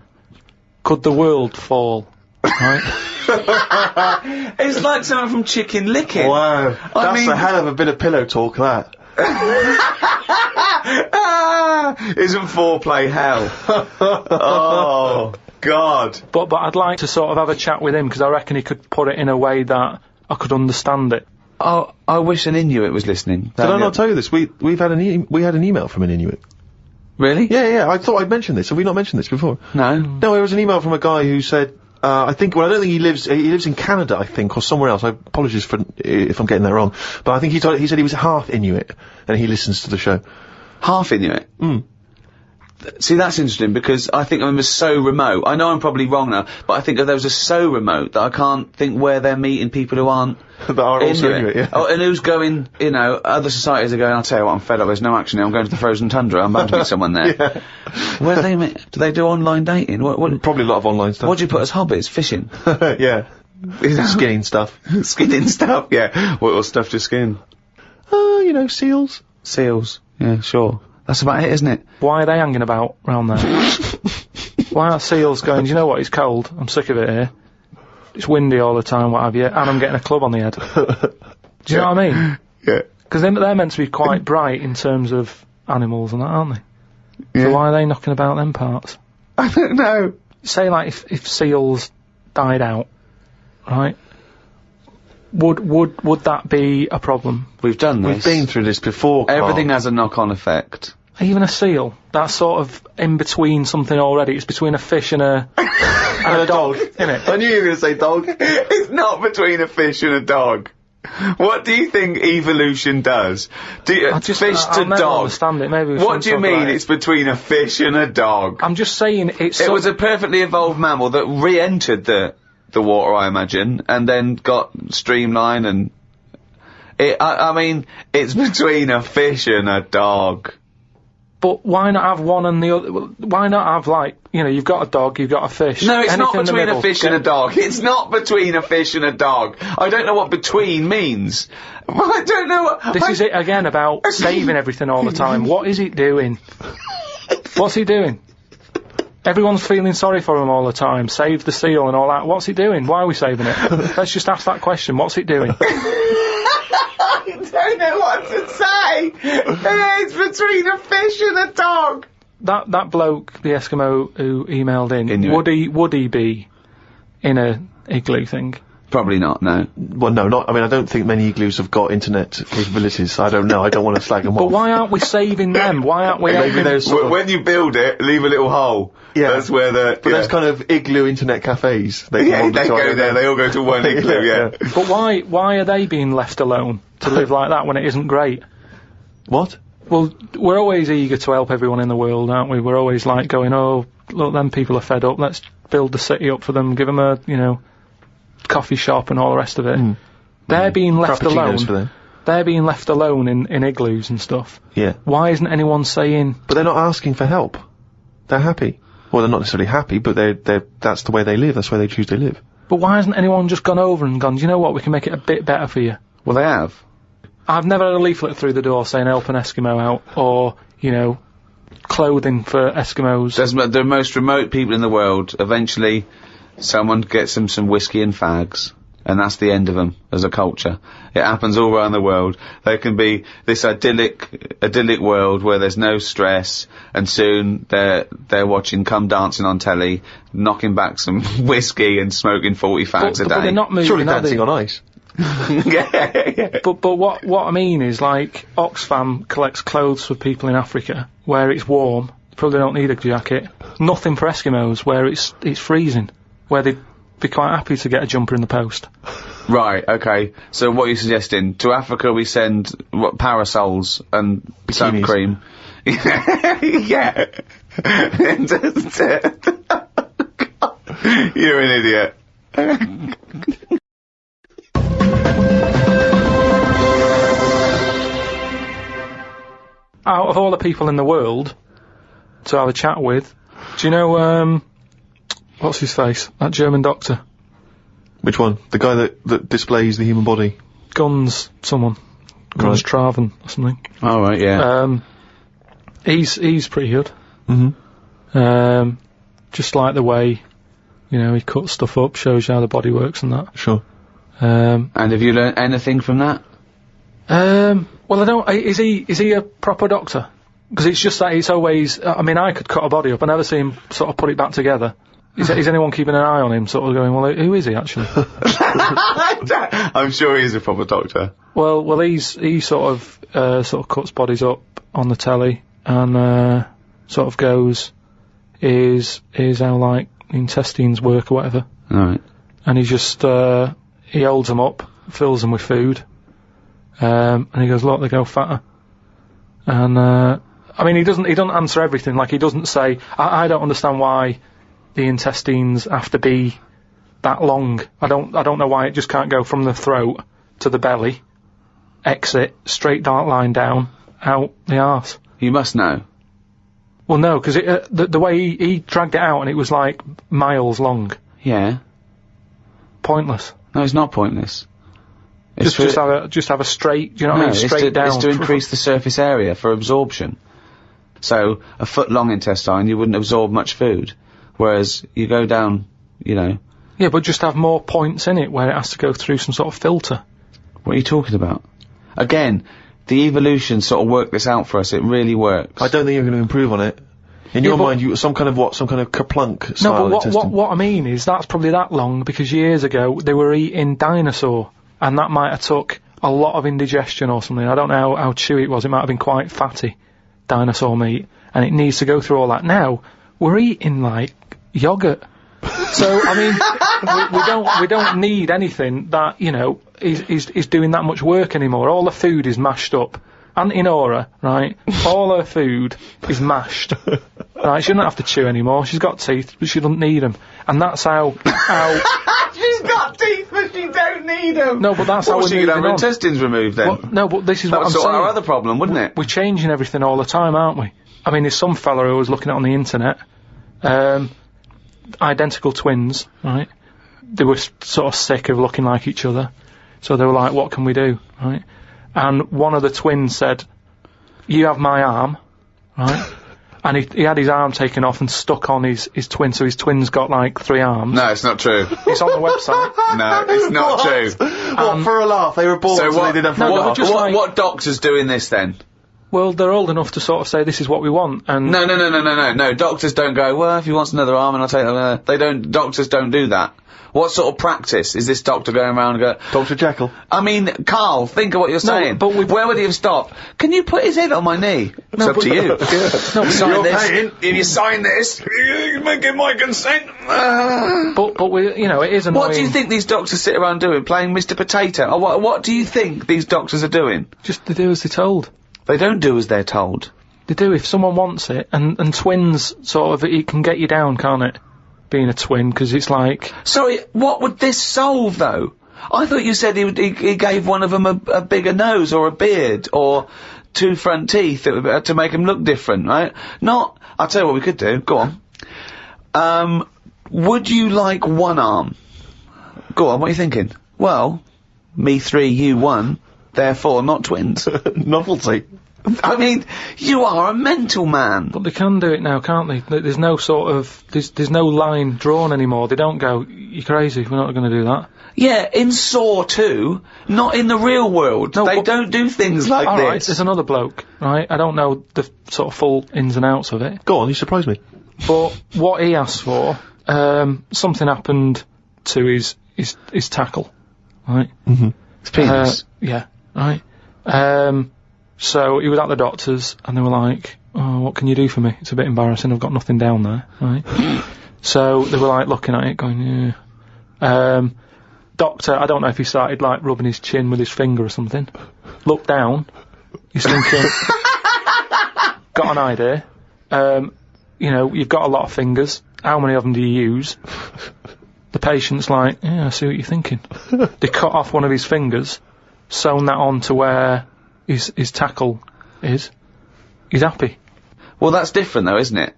Could the world fall? Right? It's like something from Chicken Licken. Wow. That's a hell of a bit of pillow talk, that. Isn't foreplay hell? Oh, God. But I'd like to sort of have a chat with him, because I reckon he could put it in a way that I could understand it. Oh, I wish an Inuit was listening. Did I not tell you this? We had an email from an Inuit. Really? Yeah, I thought I'd mentioned this. Have we not mentioned this before? No. No, there was an email from a guy who said, I don't think he lives in Canada, I think, or somewhere else. I apologize if I'm getting that wrong. But I think he said he was half Inuit, and he listens to the show. Half Inuit? See, that's interesting, because I think of them as so remote. I know I'm probably wrong now, but I think of those as so remote that I can't think where they're meeting people who aren't that are also into it, yeah. Oh, and who's going, you know, other societies are going, I'll tell you what, I'm fed up, there's no action here, I'm going to the frozen tundra, I'm bound to meet someone there. Yeah. Where do they meet? Do they do online dating? What, Probably a lot of online stuff. what do you put as hobbies? Fishing? Yeah. Skinning stuff. Skinning stuff, yeah. What stuff to skin? You know, seals. Seals. Yeah, sure. That's about it, isn't it? Why are they hanging about round there? Why are seals going, do you know what, it's cold, I'm sick of it here. It's windy all the time, what have you, and I'm getting a club on the head. Do you know what I mean? Yeah. Because they're meant to be quite bright in terms of animals and that, aren't they? Yeah. So why are they knocking about them parts? I don't know. Say, like, if seals died out, right? Would that be a problem? We've done this. We've been through this before, Karl. Everything has a knock-on effect. Even a seal, that's sort of in between something already. It's between a fish and a and a dog, innit? I knew you were going to say dog. It's not between a fish and a dog. What do you think evolution does? Fish I'll to never dog. Understand it. Maybe we What shouldn't do you talk mean about it. it's between a fish and a dog? I'm just saying it's. It was a perfectly evolved mammal that re-entered the water, I imagine, and then got streamlined and... I mean, it's between a fish and a dog. But why not have one and the other? Why not have, like, you know, you've got a dog, you've got a fish. No, it's not anything in the between middle. a fish and a dog. It's not between a fish and a dog. I don't know what between means. I don't know what... This is it again about saving everything all the time. What is it doing? What's he doing? Everyone's feeling sorry for him all the time. Save the seal and all that. What's it doing? Why are we saving it? Let's just ask that question. What's it doing? I don't know what to say. It's between a fish and a dog. That bloke, the Eskimo who emailed in, Inuit. would he be in a igloo thing? Probably not, no. Well, no, not. I mean, I don't think many igloos have got internet capabilities. I don't know. I don't want to slag them But off. why aren't we saving them? Why aren't we Maybe helping? there's sort of, When you build it, leave a little hole. Yeah. That's where the... but there's kind of igloo internet cafes. They Yeah, they go there, they all go to one igloo, yeah. But why are they being left alone to live like that when it isn't great? What? Well, we're always eager to help everyone in the world, aren't we? We're always like going, oh, look, them people are fed up, let's build the city up for them, give them a, you know, coffee shop and all the rest of it. They're being left Frappuccinos for alone. them. They're being left alone in igloos and stuff. Yeah. Why isn't anyone saying... But they're not asking for help. They're happy. Well, they're not necessarily happy, but that's the way they live. That's where they choose to live. But why hasn't anyone just gone over and gone, do you know what, we can make it a bit better for you? Well, they have. I've never had a leaflet through the door saying help an Eskimo out, or, you know, clothing for Eskimos. The most remote people in the world, eventually someone gets them some whiskey and fags, and that's the end of them as a culture. It happens all around the world. There can be this idyllic world where there's no stress, and soon they're watching Come Dancing on telly, knocking back some whiskey and smoking 40 fags a day. But they're not moving, Surely are Dancing they? on Ice. Yeah. But what I mean is, like, Oxfam collects clothes for people in Africa where it's warm, probably don't need a jacket. Nothing for Eskimos where it's freezing, where they'd be quite happy to get a jumper in the post. Right, okay. So what are you suggesting? To Africa we send, parasols and sun Bikinis. cream? Yeah. You're an idiot. Out of all the people in the world to have a chat with, do you know, what's his face? That German doctor. Which one? The guy that displays the human body? Guns Right. Traven or something. All right, yeah. He's pretty good. Mm-hmm. Just like the way, you know, he cuts stuff up, shows you how the body works and that. Sure. And have you learnt anything from that? Well, I don't. Is he a proper doctor? Because it's just that it's always. I mean, I could cut a body up. I never see him sort of put it back together. Is anyone keeping an eye on him? Sort of going, well, who is he actually? I'm sure he's a proper doctor. Well, he sort of cuts bodies up on the telly and sort of goes, is how like intestines work or whatever. All right. And he just he holds them up, fills them with food. And he goes, look, they go fatter. And I mean, he doesn't answer everything. Like, he doesn't say, I don't understand why the intestines have to be that long. I don't know why it just can't go from the throat to the belly, exit, straight dark line down, out the arse. You must know. Well, no, because the way he dragged it out, and it was like miles long. Yeah. Pointless. No, it's not pointless. Just have a straight, do you know what I mean? Straight down. It's to increase the surface area for absorption. So, a foot long intestine, you wouldn't absorb much food. Whereas, you go down, you know. Yeah, but just have more points in it where it has to go through some sort of filter. What are you talking about? Again, the evolution sort of worked this out for us. It really works. I don't think you're going to improve on it. In your mind, you some kind of kerplunk style intestine. No, but what I mean is that's probably that long because years ago they were eating dinosaur, and that might have took a lot of indigestion or something. I don't know how chewy it was. It might have been quite fatty, dinosaur meat, and it needs to go through all that. Now we're eating like yogurt. So I mean, we don't need anything that, you know, is doing that much work anymore. All the food is mashed up. Auntie Nora, right? All her food is mashed. Right? She doesn't have to chew anymore. She's got teeth, but she doesn't need them. And that's how. She's got teeth, but she don't need them. No, but that's how we're she could have her intestines removed then. Well, no, but this is what I'm saying. That would sort our other problem, wouldn't it? We're changing everything all the time, aren't we? I mean, there's some fella who was looking at on the internet. Identical twins, right? They were sort of sick of looking like each other, so they were like, "What can we do?" Right? And one of the twins said, "You have my arm," right? And he had his arm taken off and stuck on his twin, so his twin's got like 3 arms. No, it's not true. It's on the website. No, it's not true. What, for a laugh? They were born, so they didn't have a laugh. What doctor's doing this then? Well, they're old enough to sort of say this is what we want, and... No, doctors don't go, well, if he wants another arm and I'll take that, doctors don't do that. What sort of practice is this doctor going around and go... Dr. Jekyll. I mean, Karl, think of what you're saying. But where would he have stopped? Can you put his head on my knee? It's up to you. No, sign this. If you sign this, you may give my consent. But we, you know, it is annoying. What do you think these doctors sit around doing? Playing Mr. Potato? Or what do you think these doctors are doing? Just they do as they're told. They don't do as they're told. They do if someone wants it, and twins, sort of, it can get you down, can't it? Being a twin, because it's like... Sorry, what would this solve, though? I thought you said he gave one of them a bigger nose, or a beard, or 2 front teeth to make him look different, right? Not... I'll tell you what we could do. Go on. Would you like 1 arm? Go on, what are you thinking? Well, me 3, you 1, therefore not twins. Novelty. I mean, you are a mental man. But they can do it now, can't they? There's no sort of... There's no line drawn anymore. They don't go, you're crazy, we're not going to do that. Yeah, in Saw 2, not in the real world. No, they don't do things like this. Alright, there's another bloke, right? I don't know the sort of full ins and outs of it. Go on, you surprised me. But what he asked for, something happened to his tackle, right? Mm-hmm. His penis? Yeah, right. So he was at the doctor's, and they were like, "Oh, what can you do for me? It's a bit embarrassing, I've got nothing down there," right? So they were like looking at it, going, "Yeah." Doctor, I don't know if he started like rubbing his chin with his finger or something. Looked down, he's thinking, got an idea. You know, you've got a lot of fingers. How many of them do you use? The patient's like, "Yeah, I see what you're thinking." They cut off one of his fingers, sewn that on to where his tackle is. He's happy. Well, that's different though, isn't it?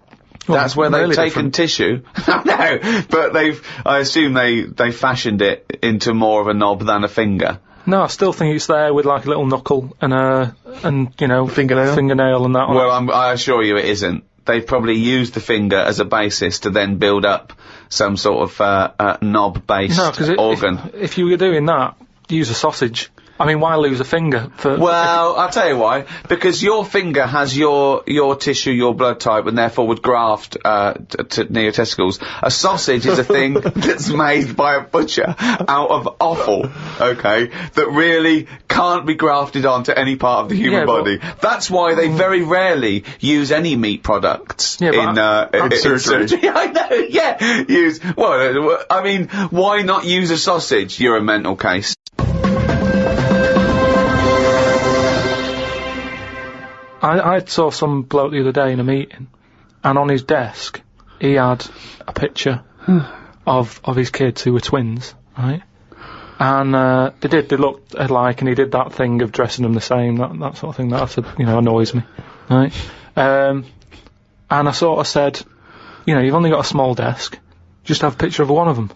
Well, that's where they've really taken tissue. No, but I assume they fashioned it into more of a knob than a finger. No, I still think it's there with like a little knuckle and you know, fingernail and that one. Well, I assure you it isn't. They've probably used the finger as a basis to then build up some sort of knob-based organ. If you were doing that, use a sausage. I mean, why lose a finger for... Well, I'll tell you why. Because your finger has your tissue, your blood type, and therefore would graft near your testicles. A sausage is a thing that's made by a butcher out of offal, okay, that really can't be grafted onto any part of the human body. That's why they very rarely use any meat products in surgery. I know, yeah. Well, I mean, why not use a sausage? You're a mental case. I saw some bloke the other day in a meeting, and on his desk, he had a picture of his kids who were twins, right? And, they looked alike, and he did that thing of dressing them the same, that sort of thing, that annoys me, right? And I sort of said, you've only got a small desk, just have a picture of one of them.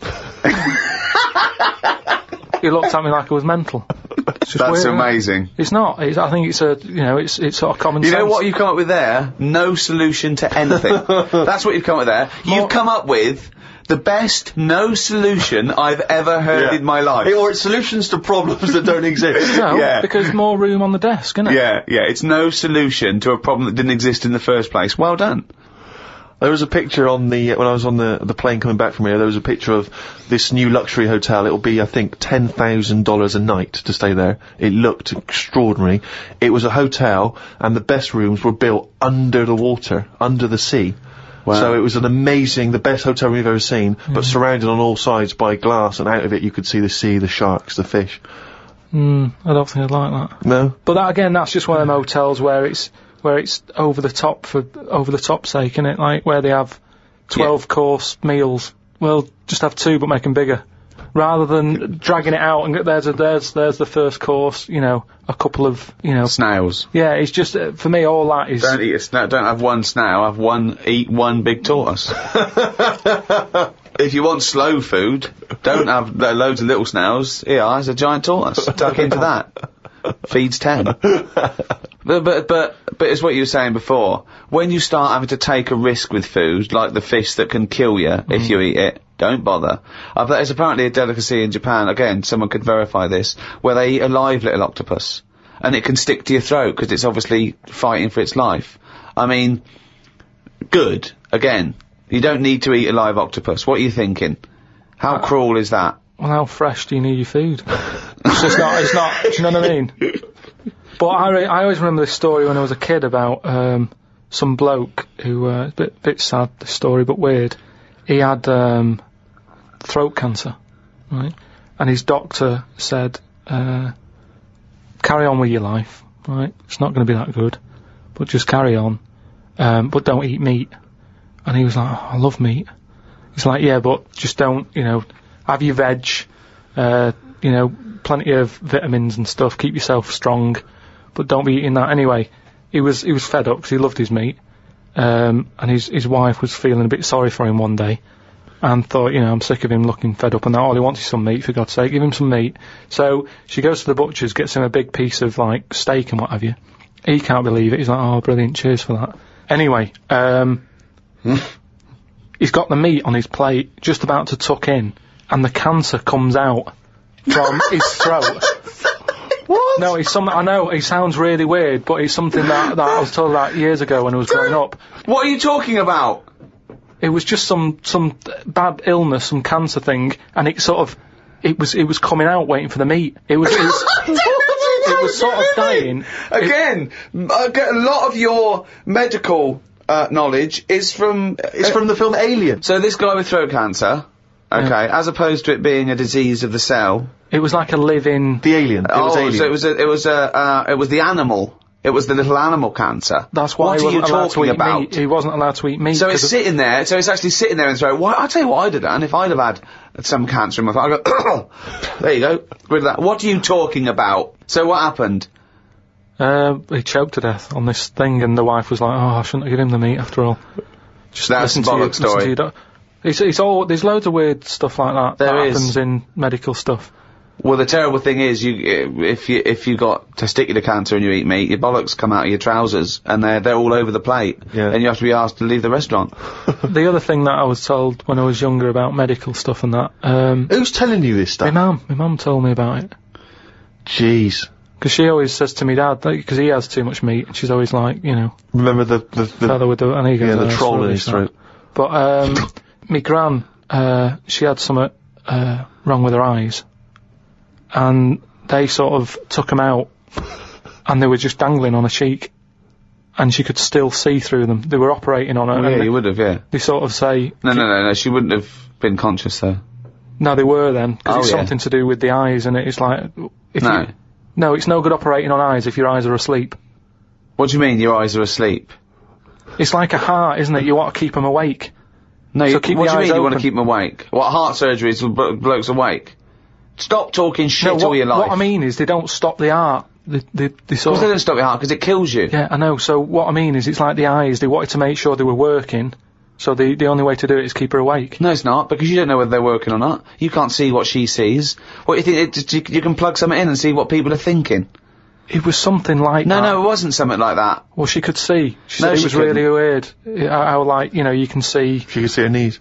He looked at me like I was mental. It's just That's weird, amazing. It's not. I think it's it's sort of common sense. You know what you've come up with there? No solution to anything. That's what you've come up with there. You've come up with the best no solution I've ever heard in my life. Or it's solutions to problems that don't exist. No, because more room on the desk, isn't it? Yeah, it's no solution to a problem that didn't exist in the first place. Well done. There was a picture on when I was on the plane coming back from here, there was a picture of this new luxury hotel. It'll be, I think, $10,000 a night to stay there. It looked extraordinary. It was a hotel, and the best rooms were built under the water, under the sea. Wow. So it was the best hotel we've ever seen, but surrounded on all sides by glass, and out of it you could see the sea, the sharks, the fish. I don't think I'd like that. No? But that's just one of them hotels where it's over the top for over the top sake, innit? Like where they have 12-course meals. Well, just have 2 but make them bigger, rather than dragging it out and there's the first course. A couple of snails. Yeah, it's just for me all that is. Don't eat a snail. Don't have one snail. Eat one big tortoise. If you want slow food, don't have loads of little snails. Here's a giant tortoise. Tuck into that. Feeds 10. But it's what you were saying before. When you start having to take a risk with food, like the fish that can kill you if you eat it, don't bother. There's apparently a delicacy in Japan, again, someone could verify this, where they eat a live little octopus. And it can stick to your throat, because it's obviously fighting for its life. I mean, good. Again, you don't need to eat a live octopus. What are you thinking? How cruel is that? Well, how fresh do you need your food? it's not, do you know what I mean? But I always remember this story when I was a kid about, some bloke who, a bit sad, this story, but weird. He had, throat cancer, right? And his doctor said, carry on with your life, right? It's not going to be that good, but just carry on, but don't eat meat. And he was like, I love meat. He's like, yeah, but just don't, have your veg, plenty of vitamins and stuff, keep yourself strong, but don't be eating that anyway. He was fed up because he loved his meat, and his wife was feeling a bit sorry for him one day, and thought, I'm sick of him looking fed up and that, all he wants is some meat, for God's sake, give him some meat. So she goes to the butcher's, gets him a big piece of, steak and what have you. He can't believe it, he's like, oh, brilliant, cheers for that. Anyway, he's got the meat on his plate, just about to tuck in, and the cancer comes out from his throat. What? No, I know, it sounds really weird, but it's something that I was told about years ago when I was growing up. What are you talking about? It was just some bad illness, some cancer thing, and it was coming out waiting for the meat. It was sort of dying. Again, a lot of your medical knowledge is from the film Alien. So this guy with throat cancer, okay, as opposed to it being a disease of the cell. It was like a living. The alien. It was alien. So it was the animal. It was the little animal cancer. That's why he wasn't allowed to eat meat. He wasn't allowed to eat meat. So it's sitting there. So it's actually sitting there and throat. I'll tell you what I'd have done if I'd have had some cancer in my throat. I'd go, there you go, rid of that. What are you talking about? So what happened? He choked to death on this thing, and the wife was like, "Oh, I shouldn't have given him the meat after all." Just that's a bollock story. It's all. There's loads of weird stuff like that that happens in medical stuff. Well, the terrible thing is, if you got testicular cancer and you eat meat, your bollocks come out of your trousers, and they're all over the plate, and you have to be asked to leave the restaurant. The other thing that I was told when I was younger about medical stuff and that. Who's telling you this stuff? My mum told me about it. Jeez. Because she always says to me dad, because he has too much meat, and she's always like, Remember the feather with the troll in his throat. But me gran, she had something wrong with her eyes. And they sort of took them out, and they were just dangling on a cheek, and she could still see through them. They were operating on her. Well, yeah, you would have, yeah. They sort of say... No, she wouldn't have been conscious, though. No, they were then, because it's something to do with the eyes, and it's like... No, it's no good operating on eyes if your eyes are asleep. What do you mean, your eyes are asleep? It's like a heart, isn't it? You want to keep them awake. No, So what keep do the you eyes mean you want to open. keep them awake? What, heart surgery is blokes awake? Stop talking shit No, all your life. what I mean is they don't stop the heart. They Of course sort they of... don't stop your heart, because it kills you. Yeah, I know. So what I mean is it's like the eyes. They wanted to make sure they were working. So the only way to do it is keep her awake. No, it's not, because you don't know whether they're working or not. You can't see what she sees. What, you think, you can plug something in and see what people are thinking? It was something like that. No, it wasn't something like that. Well, she could see. She No, said it she was couldn't. really weird. How, like, you know, you can see... She can see her knees.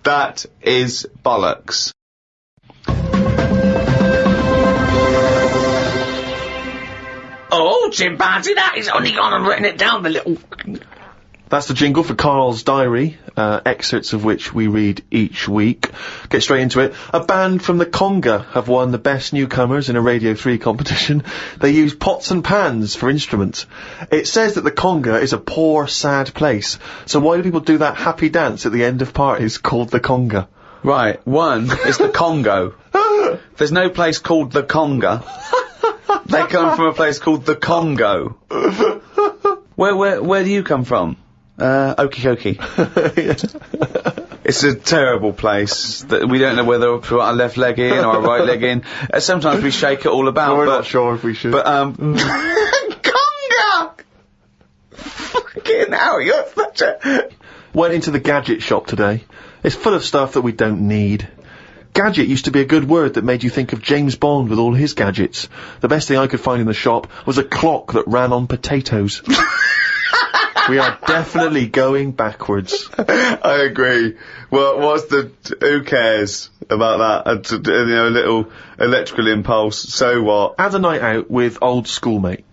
That is bollocks. Oh, chimpanzee, that is only gone and written it down, the little... That's the jingle for Karl's diary, excerpts of which we read each week. Get straight into it. A band from the Conga have won the Best Newcomers in a Radio 3 competition. They use pots and pans for instruments. It says that the Conga is a poor, sad place. So why do people do that happy dance at the end of parties called the Conga? Right, one is the Congo. There's no place called the Conga. They come from a place called the Congo. Where do you come from? Okie dokie. It's a terrible place that we don't know whether to put our left leg in or our right leg in. Sometimes we shake it all about. We're but, not sure if we should. But, Conga! Fucking hell, you're such a... Went into the gadget shop today. It's full of stuff that we don't need. Gadget used to be a good word that made you think of James Bond with all his gadgets. The best thing I could find in the shop was a clock that ran on potatoes. We are definitely going backwards. I agree. Well, who cares about that? You know, a little electrical impulse, so what? Had a night out with old schoolmate.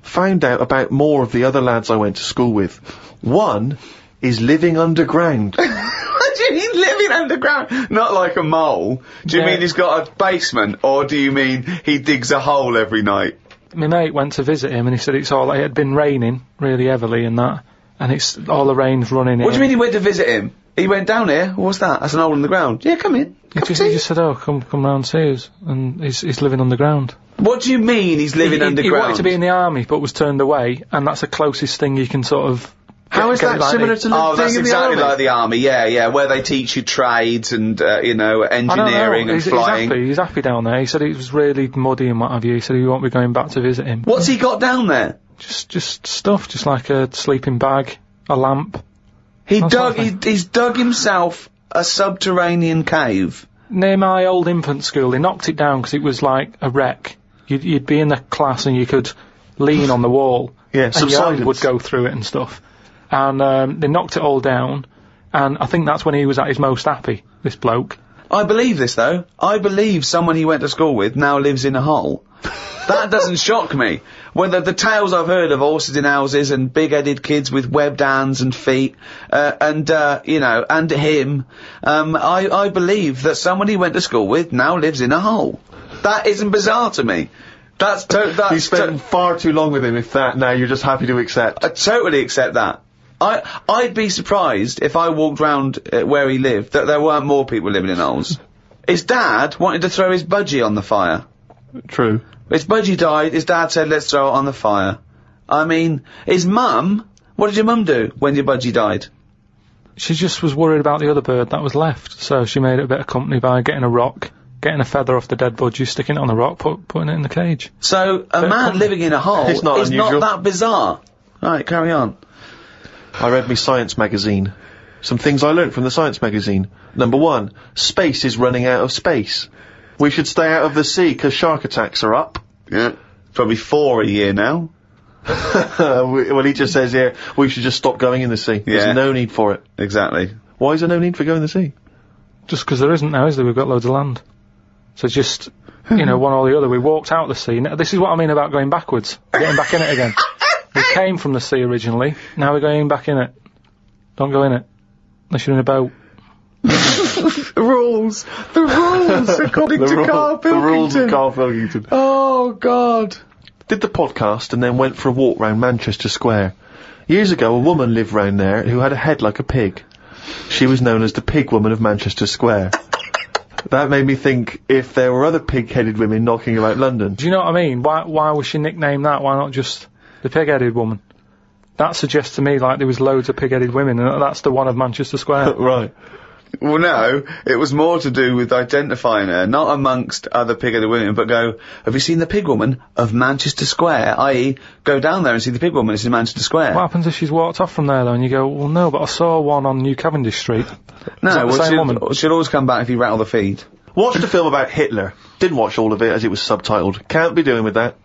Found out about more of the other lads I went to school with. One is living underground. What do you mean living underground? Not like a mole. Do you Yeah. mean he's got a basement, or do you mean he digs a hole every night? My mate went to visit him and he said it had been raining really heavily and that, and it's all the rain's running in. What do you mean he went to visit him? He went down here? What's that? That's an hole in the ground. Yeah, come in. He just said, oh, come round see us, and he's living underground. What do you mean he's living He underground? wanted to be in the army but was turned away, and that's the closest thing you can sort of... How is that similar to Oh, that's being in the exactly army? like the army, yeah, where they teach you trades and, you know, I don't engineering know. and flying. He's happy down there. He said it was really muddy and what have you. He said he won't be going back to visit him. What's he got down there? Just stuff, just like a sleeping bag, a lamp. He's dug himself a subterranean cave. Near my old infant school, they knocked it down because it was like a wreck. You'd be in the class and you could lean on the wall. Yeah, and your hand subsidence. would go through it and stuff. And they knocked it all down, and I think that's when he was at his most happy, this bloke. I believe this, though. I believe someone he went to school with now lives in a hole. That doesn't shock me. Whether the tales I've heard of horses in houses and big-headed kids with webbed hands and feet, you know, and him, I believe that someone he went to school with now lives in a hole. That isn't bizarre to me. You spent far too long with him, if that, now you're just happy to accept. I totally accept that. I'd be surprised if I walked round where he lived that there weren't more people living in holes. His dad wanted to throw his budgie on the fire. True. His budgie died, his dad said, let's throw it on the fire. I mean, his mum, what did your mum do when your budgie died? She just was worried about the other bird that was left, so she made it a bit of company by getting a rock, getting a feather off the dead budgie, sticking it on the rock, putting it in the cage. So, a man living in a hole It's not is unusual. not that bizarre. Right, carry on. I read me science magazine. Some things I learnt from the science magazine. Number 1, space is running out of space. We should stay out of the sea 'cause shark attacks are up. Yeah. Probably 4 a year now. Well, he just says here, we should just stop going in the sea. Yeah. There's no need for it. Exactly. Why is there no need for going in the sea? Just because there isn't now, is there? We've got loads of land. So just, you know, one or the other. We walked out of the sea. Now, this is what I mean about going backwards. Getting back in it again. We came from the sea originally. Now we're going back in it. Don't go in it. Unless you're in a boat. The rules, according to Karl The rules of Pilkington. Karl Pilkington. Oh, God. Did the podcast and then went for a walk round Manchester Square. Years ago, a woman lived round there who had a head like a pig. She was known as the Pig Woman of Manchester Square. That made me think if there were other pig-headed women knocking about London. Do you know what I mean? Why was she nicknamed that? Why not just the pig-headed woman? That suggests to me like there was loads of pig-headed women, and that's the one of Manchester Square. Right. Well, no, it was more to do with identifying her, not amongst other pig-headed women, but go, have you seen the pig woman of Manchester Square? I.e., go down there and see the pig woman, it's in Manchester Square. What happens if she's walked off from there, though, and you go, well, no, but I saw one on New Cavendish Street. No, Is that the same woman? she'll always come back if you rattle the feed. Watched a film about Hitler. Didn't watch all of it as it was subtitled. Can't be doing with that.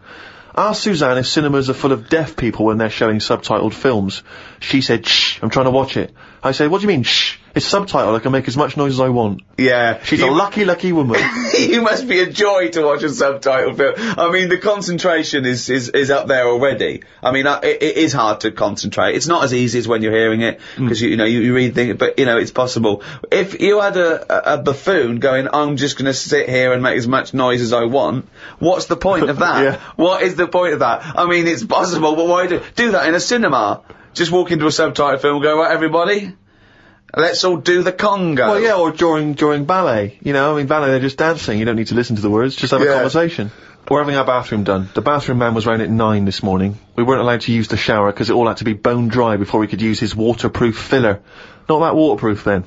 Asked Suzanne if cinemas are full of deaf people when they're showing subtitled films. She said, shh, I'm trying to watch it. I said, what do you mean, shh? It's subtitled, I can make as much noise as I want. Yeah. She's a lucky, lucky woman. You must be a joy to watch a subtitled film. I mean, the concentration is up there already. I mean, it is hard to concentrate. It's not as easy as when you're hearing it, because you read things, but it's possible. If you had a buffoon going, I'm just gonna sit here and make as much noise as I want, what's the point of that? Yeah. What is the point of that? I mean, it's possible, but why do that in a cinema? Just walk into a subtitled film and go, right, everybody? Let's all do the conga. Well, yeah, or during ballet. Ballet, they're just dancing. You don't need to listen to the words, just have a conversation. We're having our bathroom done. The bathroom man was round at 9 this morning. We weren't allowed to use the shower because it all had to be bone dry before we could use his waterproof filler. Not that waterproof, then.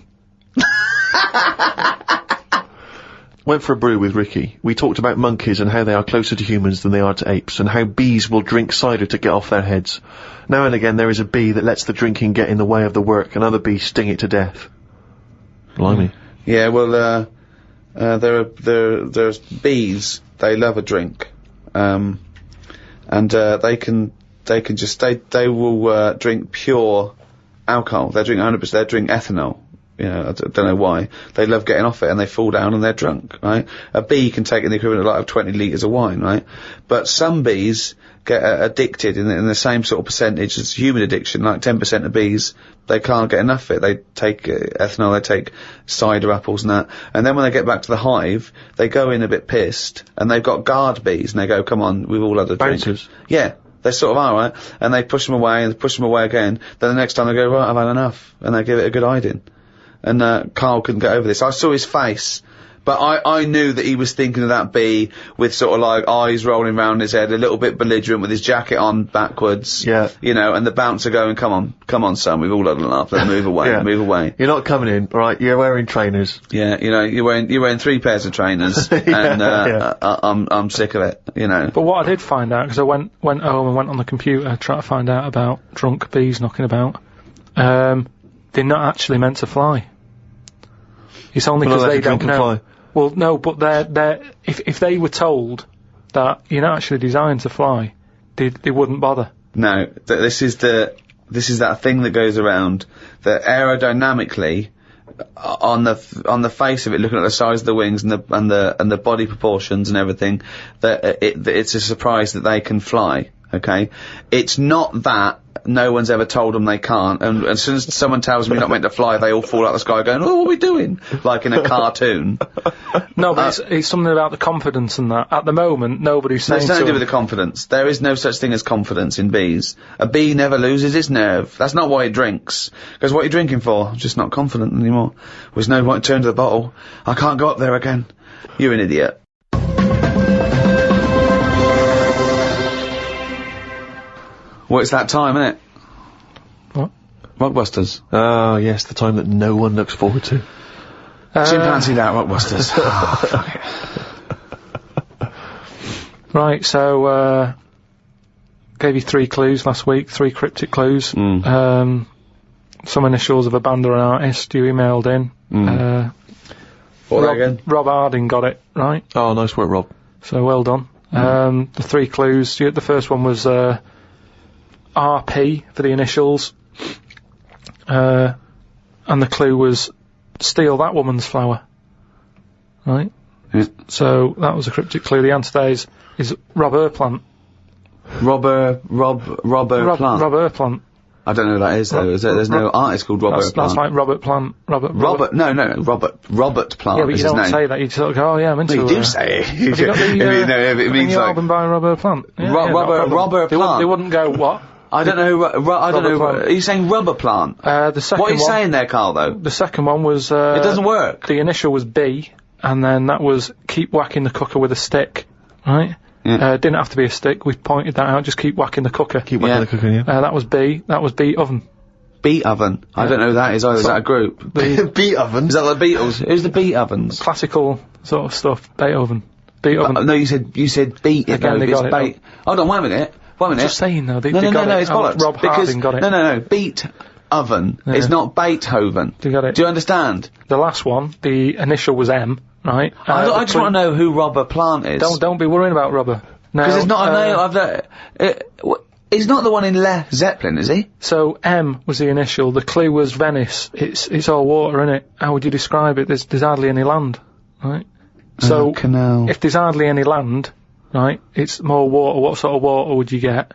Went for a brew with Ricky. We talked about monkeys and how they are closer to humans than they are to apes, and how bees will drink cider to get off their heads. Now and again there is a bee that lets the drinking get in the way of the work, and other bees sting it to death. Blimey. Yeah, well, there's bees, they love a drink. And they will drink pure alcohol. They drink 100%, they drink ethanol. I don't know why. They love getting off it and they fall down and they're drunk, right? A bee can take in the equivalent of 20 litres of wine, right? But some bees get addicted in the same sort of percentage as human addiction, like 10% of bees, they can't get enough of it. They take ethanol, they take cider apples and that. And then when they get back to the hive, they go in a bit pissed and they've got guard bees and they go, come on, we've all had a drink. Bouncers. Yeah. They sort of are, right? And they push them away and push them away again. Then the next time they go, right, I've had enough. And they give it a good hiding. And Karl couldn't get over this. I saw his face, but I knew that he was thinking of that bee with sort of like eyes rolling round his head, a little bit belligerent with his jacket on backwards. Yeah. And the bouncer going, come on, son, we've all had enough. Let's move away, Yeah. move away. You're not coming in, right? You're wearing trainers. Yeah, you're wearing 3 pairs of trainers, and I'm sick of it, But what I did find out, because I went home and went on the computer trying to find out about drunk bees knocking about, they're not actually meant to fly. It's only because they don't know. Fly. Well, no, but if they were told that you're not actually designed to fly, they wouldn't bother. No, this is that thing that goes around that aerodynamically, on the face of it, looking at the size of the wings and the body proportions and everything, that it's a surprise that they can fly. Okay, it's not that no one's ever told them they can't, and as soon as someone tells me you're not meant to fly, they all fall out of the sky going, oh, what are we doing? Like in a cartoon. No, but it's something about the confidence and that. At the moment, nobody's saying it's nothing to do with the confidence. There is no such thing as confidence in bees. A bee never loses its nerve. That's not why it drinks. Because what are you drinking for? I'm just not confident anymore. There's no point to turn to the bottle. I can't go up there again. You're an idiot. Well, it's that time, isn't it? What? Rockbusters. Oh, yes, the time that no one looks forward to. Chimpanzee that, Rockbusters. Oh, fuck it. Right, so, gave you 3 clues last week, 3 cryptic clues. Some initials of a band or an artist you emailed in. What were they again? Rob Harding got it, right? Oh, nice work, Rob. So, well done. The 3 clues, the first one was, RP for the initials, and the clue was steal that woman's flower, right? Yeah. So that was a cryptic clue. The answer there is Rob Plant. Rob Plant. I don't know who that is though. Is there? There's no artist called Robert Plant. That's like Robert Plant. Robert Plant. Yeah, but you don't say that. You sort of go, oh yeah, I'm into. Well, you do say it. Have you got the, it means the like album by Robert Plant. Yeah, Robert Plant. They wouldn't go what? I don't know who. I don't know. Plant. Are you saying Rubber Plant? The second. What are you one, saying there, Karl? Though the second one was. it doesn't work. The initial was B, and then that was keep whacking the cooker with a stick, right? Yeah. Didn't have to be a stick, we've pointed that out, just keep whacking the cooker. Keep whacking the cooker, yeah. That was B, that was beat oven. Beat oven? I don't know who that is either, is that a group? Beat oven? Is that the Beatles? Who's the Beat ovens? Classical sort of stuff, Beethoven. Beethoven. No, you said beat it, Again, though, they got it. Hold on, 1 minute. 1 minute. Just saying though, they no, got it. it's bollocks. Rob Harding got it. No, beat oven is not Beethoven. They got it. Do you understand? The last one, the initial was M, right? I just want to know who Robert Plant is. Don't be worrying about Robert. No. Because it's not a name he's not the one in Led Zeppelin, is he? So M was the initial, the clue was Venice. It's all water, innit? How would you describe it? There's hardly any land, right? So, canal. If there's hardly any land, right, it's more water, what sort of water would you get?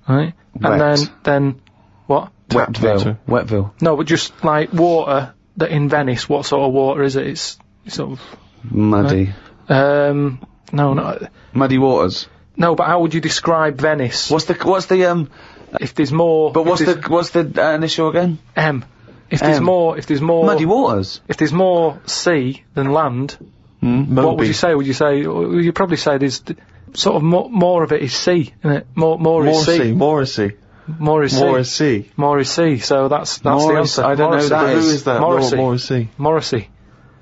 Right? Wet. And then, what? Wetville. No, but just like water, that in Venice, what sort of water is it? It's sort of... Muddy. No. Muddy waters. No, but how would you describe Venice? What's the If there's more... But what's the initial again? M. If there's more... Muddy waters. If there's more sea than land, what would you say? You'd probably say there's sort of more of it is sea, isn't it? More is sea. More is sea. More is sea. More is sea. More is sea. So that's the answer. I don't know who that is. Who is that? More is sea. Morrissey.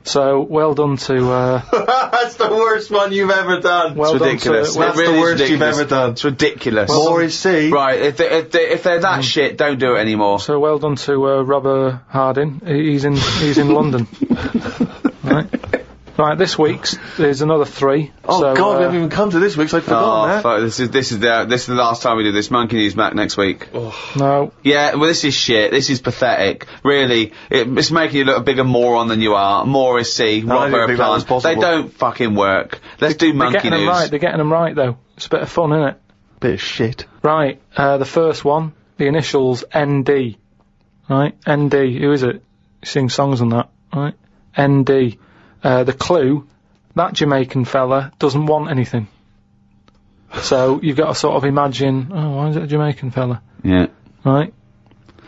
So, well done to, That's the worst one you've ever done. Well it's ridiculous. That's the worst you've ever done. It's ridiculous. More is sea. Right, if they're that shit, don't do it anymore. So well done to, Robert Harding. He's in London. Right, this week's, there's another 3. Oh so, God, we haven't even come to this week's, I'd forgotten that. Fuck, this is the last time we do this. Monkey News back next week. No. Yeah, well this is shit. This is pathetic. Really, it's making you look a bigger moron than you are. More is C, Robert Plant. They don't fucking work. Let's do Monkey News. They're getting them right though. It's a bit of fun, isn't it? Bit of shit. Right, the first one, the initials ND. Right, ND, who is it? He sings songs on that, right? ND. The clue, that Jamaican fella doesn't want anything. So you've got to sort of imagine, why is it a Jamaican fella? Yeah. Right?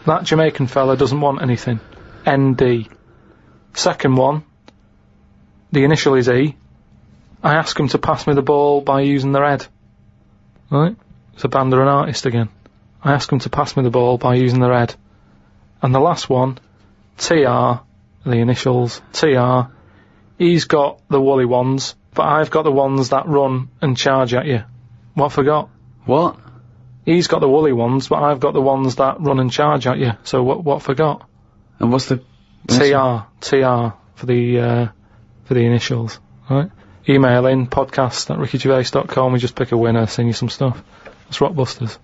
That Jamaican fella doesn't want anything. ND. Second one, the initial is E. I ask him to pass me the ball by using their head. Right? It's a band or an artist again. I ask him to pass me the ball by using their head. And the last one, TR, the initials, TR. He's got the woolly ones, but I've got the ones that run and charge at you. What forgot? What? He's got the woolly ones, but I've got the ones that run and charge at you. So what forgot? And what's the... TR for the initials, right? Email in, podcast@rickygervais.com, we just pick a winner, sing you some stuff. That's Rockbusters.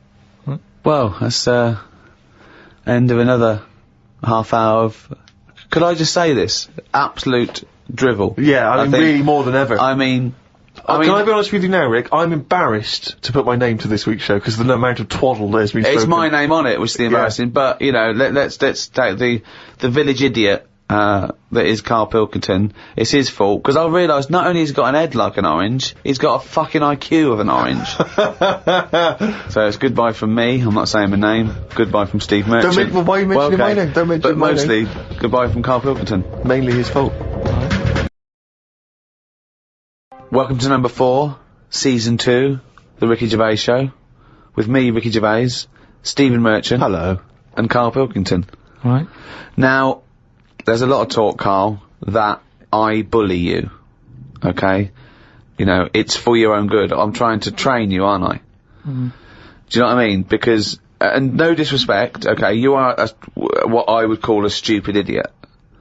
Right? Well, that's, end of another half hour of... Could I just say this? Absolute drivel. Yeah, I mean, really more than ever. I mean, can I be honest with you now, Rick? I'm embarrassed to put my name to this week's show because of the amount of twaddle that has been spoken. It's my name on it, which is the embarrassing. But you know, let's take the village idiot that is Karl Pilkington. It's his fault because I realised not only has he got an head like an orange, he's got a fucking IQ of an orange. So it's goodbye from me. I'm not saying my name. Goodbye from Steve Merchant. Why are you mentioning my name? Don't mention my name. But mostly goodbye from Karl Pilkington. Mainly his fault. Welcome to number 4, season 2, the Ricky Gervais Show, with me, Ricky Gervais, Stephen Merchant. Hello. And Karl Pilkington. Right. Now, there's a lot of talk, Karl, that I bully you. Okay? You know, it's for your own good. I'm trying to train you, aren't I? Mm. Do you know what I mean? Because, and no disrespect, okay, you are what I would call a stupid idiot.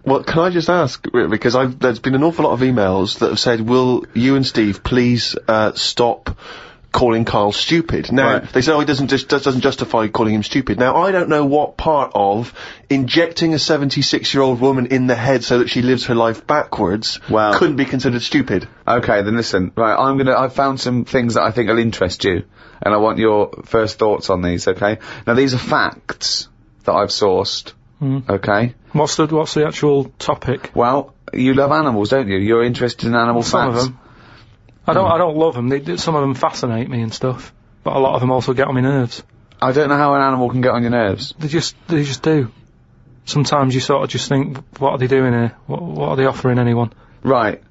Well, can I just ask, because there's been an awful lot of emails that have said, will you and Steve please stop calling Karl stupid? Now, They say, it doesn't justify calling him stupid. Now, I don't know what part of injecting a 76-year-old woman in the head so that she lives her life backwards couldn't be considered stupid. Okay, then listen, right, I've found some things that I think will interest you, and I want your first thoughts on these, okay? Now, these are facts that I've sourced. Okay. What's the actual topic? Well, you love animals, don't you? You're interested in animal facts. Some of them. I don't love them. Some of them fascinate me and stuff, but a lot of them also get on my nerves. I don't know how an animal can get on your nerves. They just do. Sometimes you sort of just think, what are they doing here? What are they offering anyone? Right.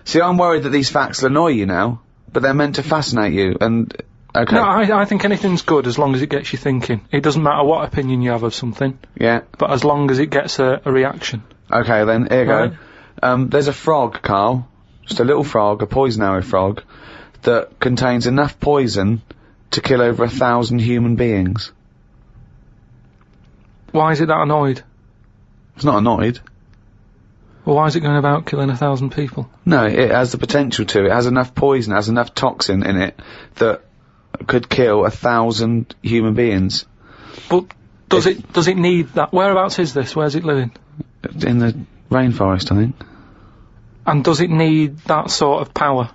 See, I'm worried that these facts will annoy you now, but they're meant to fascinate you, and... Okay. No, I think anything's good as long as it gets you thinking. It doesn't matter what opinion you have of something. Yeah. But as long as it gets a reaction. Okay, then, here you Right. go. There's a frog, Karl. Just a little frog, a poison arrow frog, that contains enough poison to kill over 1,000 human beings. Why is it that annoyed? It's not annoyed. Well, why is it going about killing 1,000 people? No, it has the potential to. It has enough poison, it has enough toxin in it that could kill 1,000 human beings. But does it need that? Whereabouts is this? Where's it living? In the rainforest, I think. And does it need that sort of power?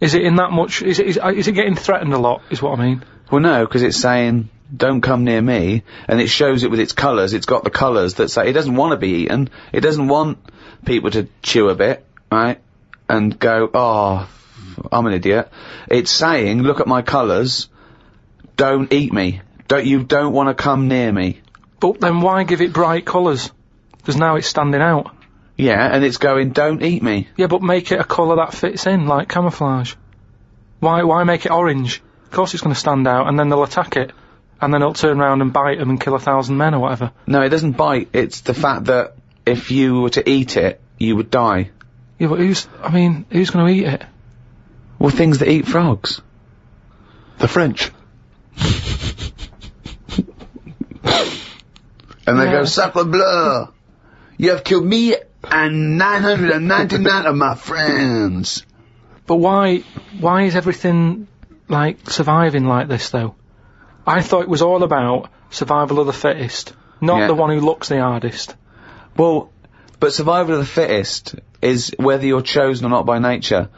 Is it in that much? Is it getting threatened a lot? Is what I mean. Well, no, because it's saying, don't come near me, and it shows it with its colours. It's got the colours that say it doesn't want to be eaten. It doesn't want people to chew a bit, right, and go, oh, I'm an idiot. It's saying, look at my colours, don't eat me. You don't want to come near me. But then why give it bright colours? Because now it's standing out. Yeah, and it's going, don't eat me. Yeah, but make it a colour that fits in, like camouflage. Why make it orange? Of course it's going to stand out, and then they'll attack it. And then it'll turn around and bite them and kill 1,000 men or whatever. No, it doesn't bite. It's the fact that if you were to eat it, you would die. Yeah, but who's going to eat it? Well, things that eat frogs. The French. And they Yeah. go, sacre bleu! You have killed me and 999 of my friends. But why is everything, like, surviving like this, though? I thought it was all about survival of the fittest, not the one who looks the hardest. Well, but survival of the fittest is whether you're chosen or not by nature.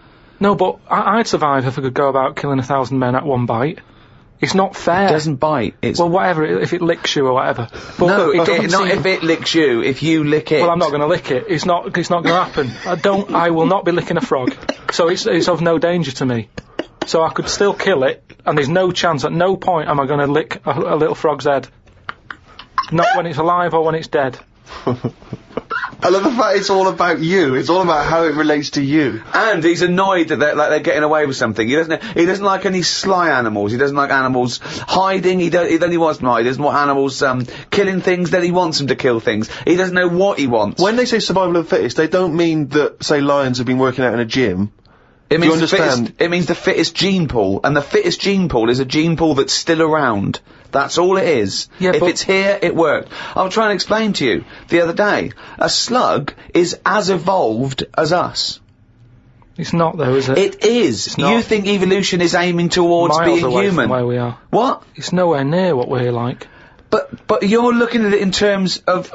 No, but I'd survive if I could go about killing 1,000 men at one bite. It's not fair. It doesn't bite. It's Well, whatever, if it licks you or whatever. But no, it doesn't not seem- if it licks you. If you lick it. Well, I'm not going to lick it. It's not going to happen. I will not be licking a frog. So it's of no danger to me. So I could still kill it, and there's no chance, at no point am I going to lick a little frog's head. Not when it's alive or when it's dead. I love the fact it's all about you. It's all about how it relates to you. And he's annoyed that they're getting away with something. He doesn't like any sly animals. He doesn't like animals hiding. He only wants to hide. He doesn't want animals killing things. Then he wants them to kill things. He doesn't know what he wants. When they say survival of the fittest, they don't mean that, say, lions have been working out in a gym. It Do you means understand? it means the fittest gene pool, and the fittest gene pool is a gene pool that's still around. That's all it is. Yeah, if but- it's here, it worked. I'll try and explain to you. The other day, a slug is as evolved as us. It's not, though, is it? It is. not. You think evolution is aiming towards Miles being away human? from where we are. What? It's nowhere near what we're like. But you're looking at it in terms of,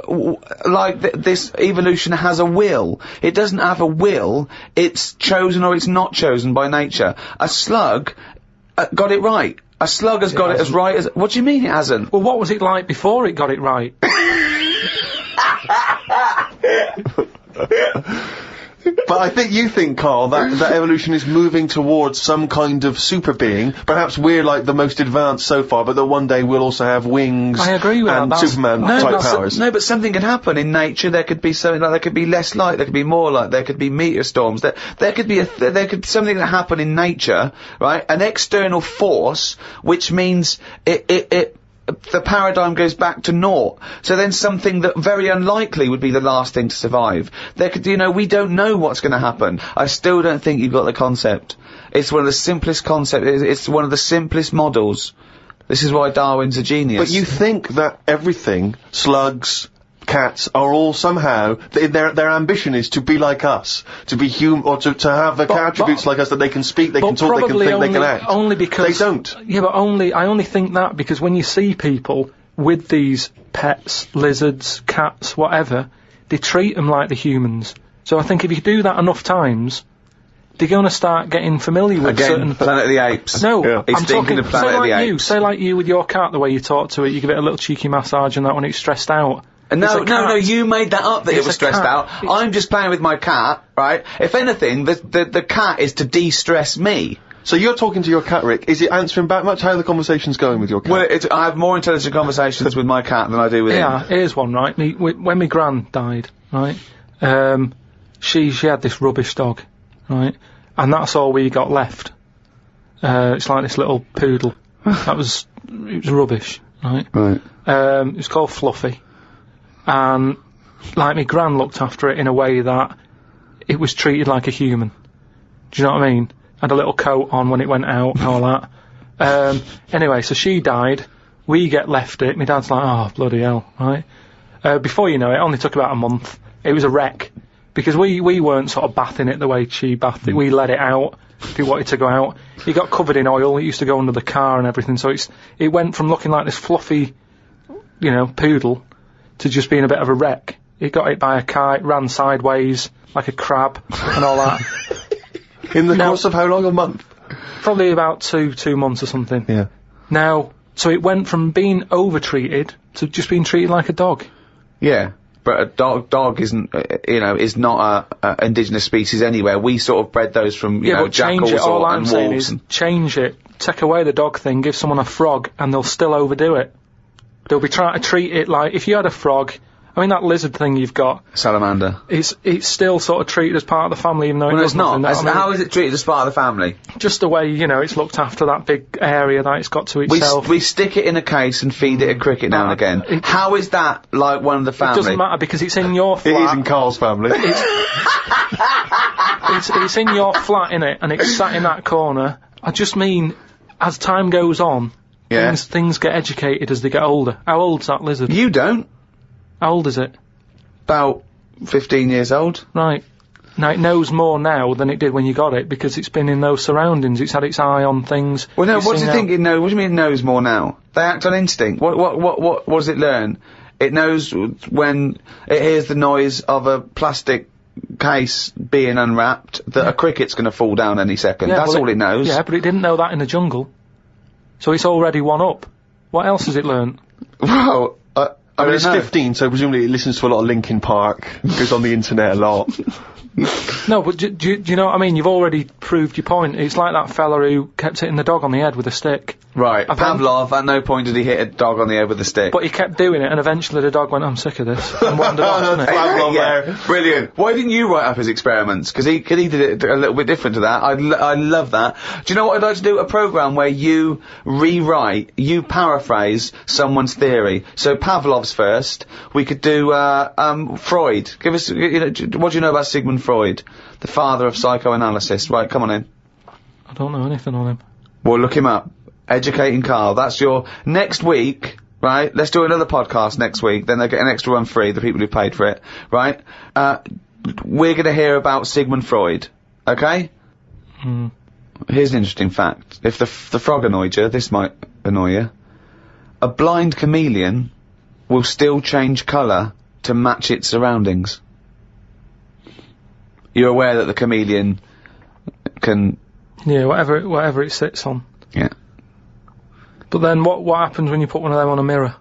this evolution has a will. It doesn't have a will. It's chosen or it's not chosen by nature. A slug got it right. A slug has got it as right as... What do you mean it hasn't? Well, what was it like before it got it right? But I think you think, Karl, that evolution is moving towards some kind of super being. Perhaps we're like the most advanced so far, but that one day we'll also have wings I agree with and that. Superman No, type that's- powers. No, but something can happen in nature. There could be something like, there could be less light, there could be more light, there could be meteor storms, there could be something that happen in nature, right? An external force, which means the paradigm goes back to naught. So then something that very unlikely would be the last thing to survive. We don't know what's going to happen. I still don't think you've got the concept. It's one of the simplest concepts. It's one of the simplest models. This is why Darwin's a genius. But you think that everything, slugs, cats, are all somehow, their ambition is to be like us, to be human, or to have the attributes like us, that they can speak, they can talk, they can think, they can act. Only because they don't. Yeah, but I only think that because when you see people with these pets, lizards, cats, whatever, they treat them like the humans. So I think if you do that enough times, they're going to start getting familiar with Again, certain... Planet of the Apes. No, Yeah. He's I'm thinking talking, of Planet of the Apes. Say like you with your cat, the way you talk to it, you give it a little cheeky massage and that when it's stressed out. It's a cat. No, you made that up that it It's was a stressed cat. out. I'm just playing with my cat, right? If anything, the cat is to de-stress me. So you're talking to your cat, Rick. Is it answering back much? How are the conversations going with your cat? Well, I have more intelligent conversations with my cat than I do with him. Yeah, here's one, right? When my gran died, right, she had this rubbish dog, right? And that's all we got left. It's like this little poodle. It was rubbish, right? Right. It was called Fluffy. And, like, my gran looked after it in a way that it was treated like a human. Do you know what I mean? Had a little coat on when it went out and all that. Anyway, so she died. We get left it. My dad's like, oh, bloody hell, right? Before you know it, only took about a month. It was a wreck. Because we weren't sort of bathing it the way she bathed it. We let it out if it wanted to go out. It got covered in oil. It used to go under the car and everything. So it went from looking like this fluffy, poodle to just being a bit of a wreck. It got hit by a car. It ran sideways like a crab and all that. In the course of how long? A month? Probably about two months or something. Yeah. Now, so it went from being over-treated to just being treated like a dog. Yeah. But a dog isn't, is not a indigenous species anywhere. We sort of bred those from, but change jackals it. All I'm and saying wolves. is change it. Take away the dog thing, give someone a frog, and they'll still overdo it. They'll be trying to treat it like, if you had a frog, I mean that lizard thing you've got. Salamander. It's still sort of treated as part of the family, even though Well, it it's does not. nothing. How is it treated as part of the family? Just the way, it's looked after, that big area that it's got to itself. We stick it in a case and feed it a cricket now and again. How is that like one of the family? It doesn't matter because it's in your flat. It is in Karl's family. It's in your flat, innit? And it's sat in that corner. I just mean, as time goes on, things get educated as they get older. How old's that lizard? You don't. How old is it? About 15 years old. Right. Now, it knows more now than it did when you got it, because it's been in those surroundings. It's had its eye on things. Well, no, what do you think it knows? What do you mean it knows more now? They act on instinct. What does it learn? It knows when it hears the noise of a plastic case being unwrapped that a cricket's going to fall down any second. That's all it knows. Yeah, but it didn't know that in the jungle. So it's already one up. What else has it learned? Well, I mean, it's 15, so presumably it listens to a lot of Linkin Park, goes on the internet a lot. No, but do you know what I mean? You've already proved your point. It's like that fella who kept hitting the dog on the head with a stick. Right, Pavlov, at no point did he hit a dog on the head with a stick. But he kept doing it, and eventually the dog went, I'm sick of this, and wandered off, didn't it? Pavlov there. Brilliant. Why didn't you write up his experiments? Because he did it a little bit different to that. I love that. Do you know what I'd like to do? A programme where you paraphrase someone's theory. So Pavlov's first. We could do, Freud. Give us, what do you know about Sigmund Freud? The father of psychoanalysis. Right, come on in. I don't know anything on him. Well, look him up. Educating Karl. That's your next week, right? Let's do another podcast next week. Then they get an extra one free, the people who paid for it, right? We're going to hear about Sigmund Freud, okay? Here's an interesting fact. If the frog annoyed you, this might annoy you. A blind chameleon will still change colour to match its surroundings. You're aware that the chameleon can... Yeah, whatever it sits on. Yeah. But then what happens when you put one of them on a mirror?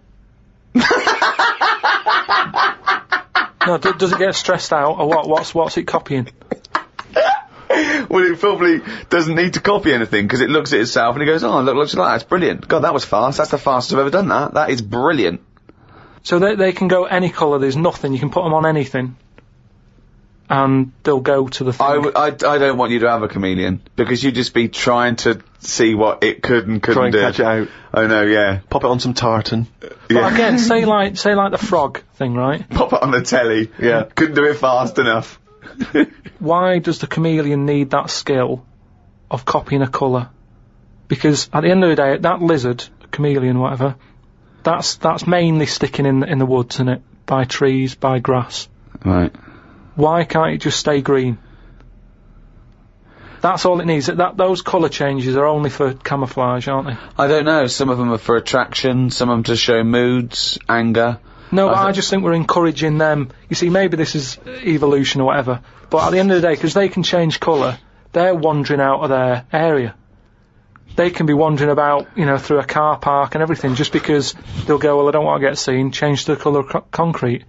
No, does it get stressed out, or what? What's it copying? Well, it probably doesn't need to copy anything, because it looks at itself and it goes, oh, looks like that. That's brilliant. God, that was fast. That's the fastest I've ever done that. That is brilliant. So they can go any colour, there's nothing, you can put them on anything, and they'll go to the thing. I don't want you to have a chameleon, because you'd just be trying to see what it could and couldn't do. Try and catch it out. I know, yeah. Pop it on some tartan. But again, say like the frog thing, right? Pop it on the telly. Yeah. Couldn't do it fast enough. Why does the chameleon need that skill of copying a colour? Because at the end of the day, that lizard, chameleon, whatever, that's mainly sticking in the woods, isn't it? By trees, by grass. Right. Why can't it just stay green? That's all it needs. Those colour changes are only for camouflage, aren't they? I don't know. Some of them are for attraction, some of them to show moods, anger. No, I just think we're encouraging them. You see, maybe this is evolution or whatever, but at the end of the day, because they can change colour, they're wandering out of their area. They can be wandering about, through a car park and everything, just because they'll go, well, I don't want to get seen, change to the colour of concrete.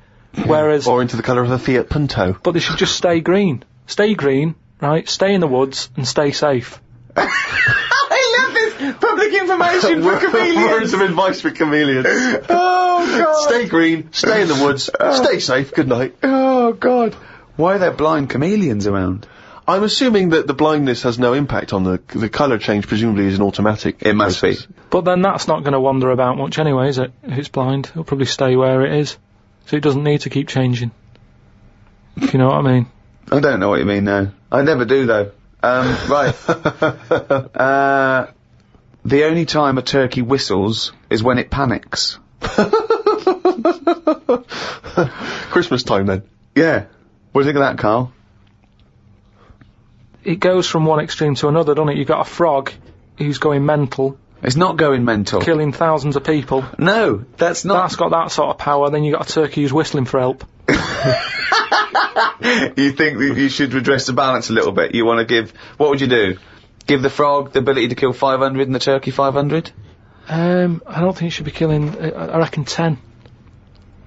Whereas... Or into the colour of a Fiat Punto. But they should just stay green. Stay green, right? Stay in the woods and stay safe. I love this public information for chameleons. Words of advice for chameleons. Oh, God. Stay green, stay in the woods, stay safe, good night. Oh, God. Why are there blind chameleons around? I'm assuming that the blindness has no impact on the colour change. Presumably, is an automatic. It must process. be. But then that's not going to wander about much anyway, is it? If it's blind, it'll probably stay where it is, so it doesn't need to keep changing. If you know what I mean. I don't know what you mean now. I never do though. Right. The only time a turkey whistles is when it panics. Christmas time then. Yeah. What do you think of that, Karl? It goes from one extreme to another, doesn't it? You've got a frog who's going mental, It's not going mental. killing thousands of people. No, that's not. That's got that sort of power. Then you've got a turkey who's whistling for help. You think that you should redress the balance a little bit? You want to give... What would you do? Give the frog the ability to kill 500 and the turkey 500? I don't think it should be killing... I reckon 10.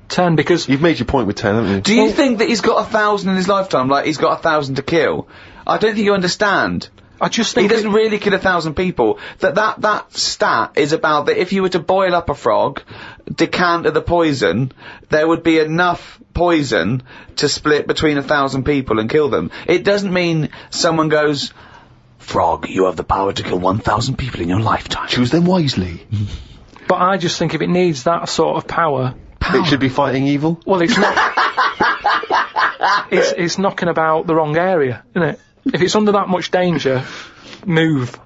10, because... You've made your point with 10, haven't you? Do you think that he's got 1,000 in his lifetime, like he's got 1,000 to kill? I don't think you understand. I just He think... doesn't really kill 1,000 people. That stat is about that if you were to boil up a frog, decant the poison, there would be enough poison to split between 1,000 people and kill them. It doesn't mean someone goes, "Frog, you have the power to kill 1,000 people in your lifetime. Choose them wisely. But I just think if it needs that sort of power... It should be fighting evil. Well, it's not... it's knocking about the wrong area, isn't it? If it's under that much danger, move.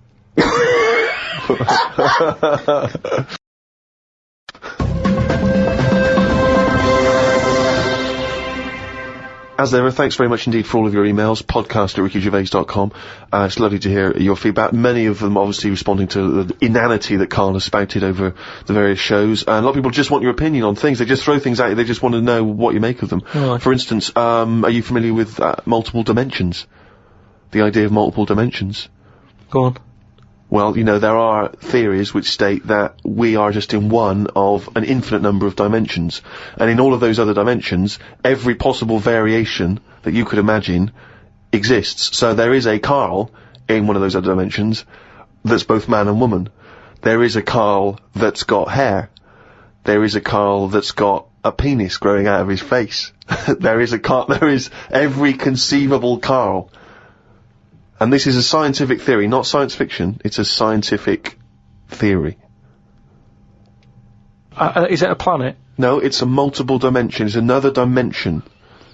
As ever, thanks very much indeed for all of your emails. podcast@rickygervais.com. It's lovely to hear your feedback. Many of them obviously responding to the inanity that Karl has spouted over the various shows. And a lot of people just want your opinion on things. They just throw things at you. They just want to know what you make of them. Right. For instance, are you familiar with multiple dimensions? The idea of multiple dimensions. Go on. Well, you know, there are theories which state that we are just in one of an infinite number of dimensions. And in all of those other dimensions, every possible variation that you could imagine exists. So there is a Karl in one of those other dimensions that's both man and woman. There is a Karl that's got hair. There is a Karl that's got a penis growing out of his face. There is every conceivable Karl. And this is a scientific theory, not science fiction. It's a scientific theory. Is it a planet? No, it's a multiple dimension. It's another dimension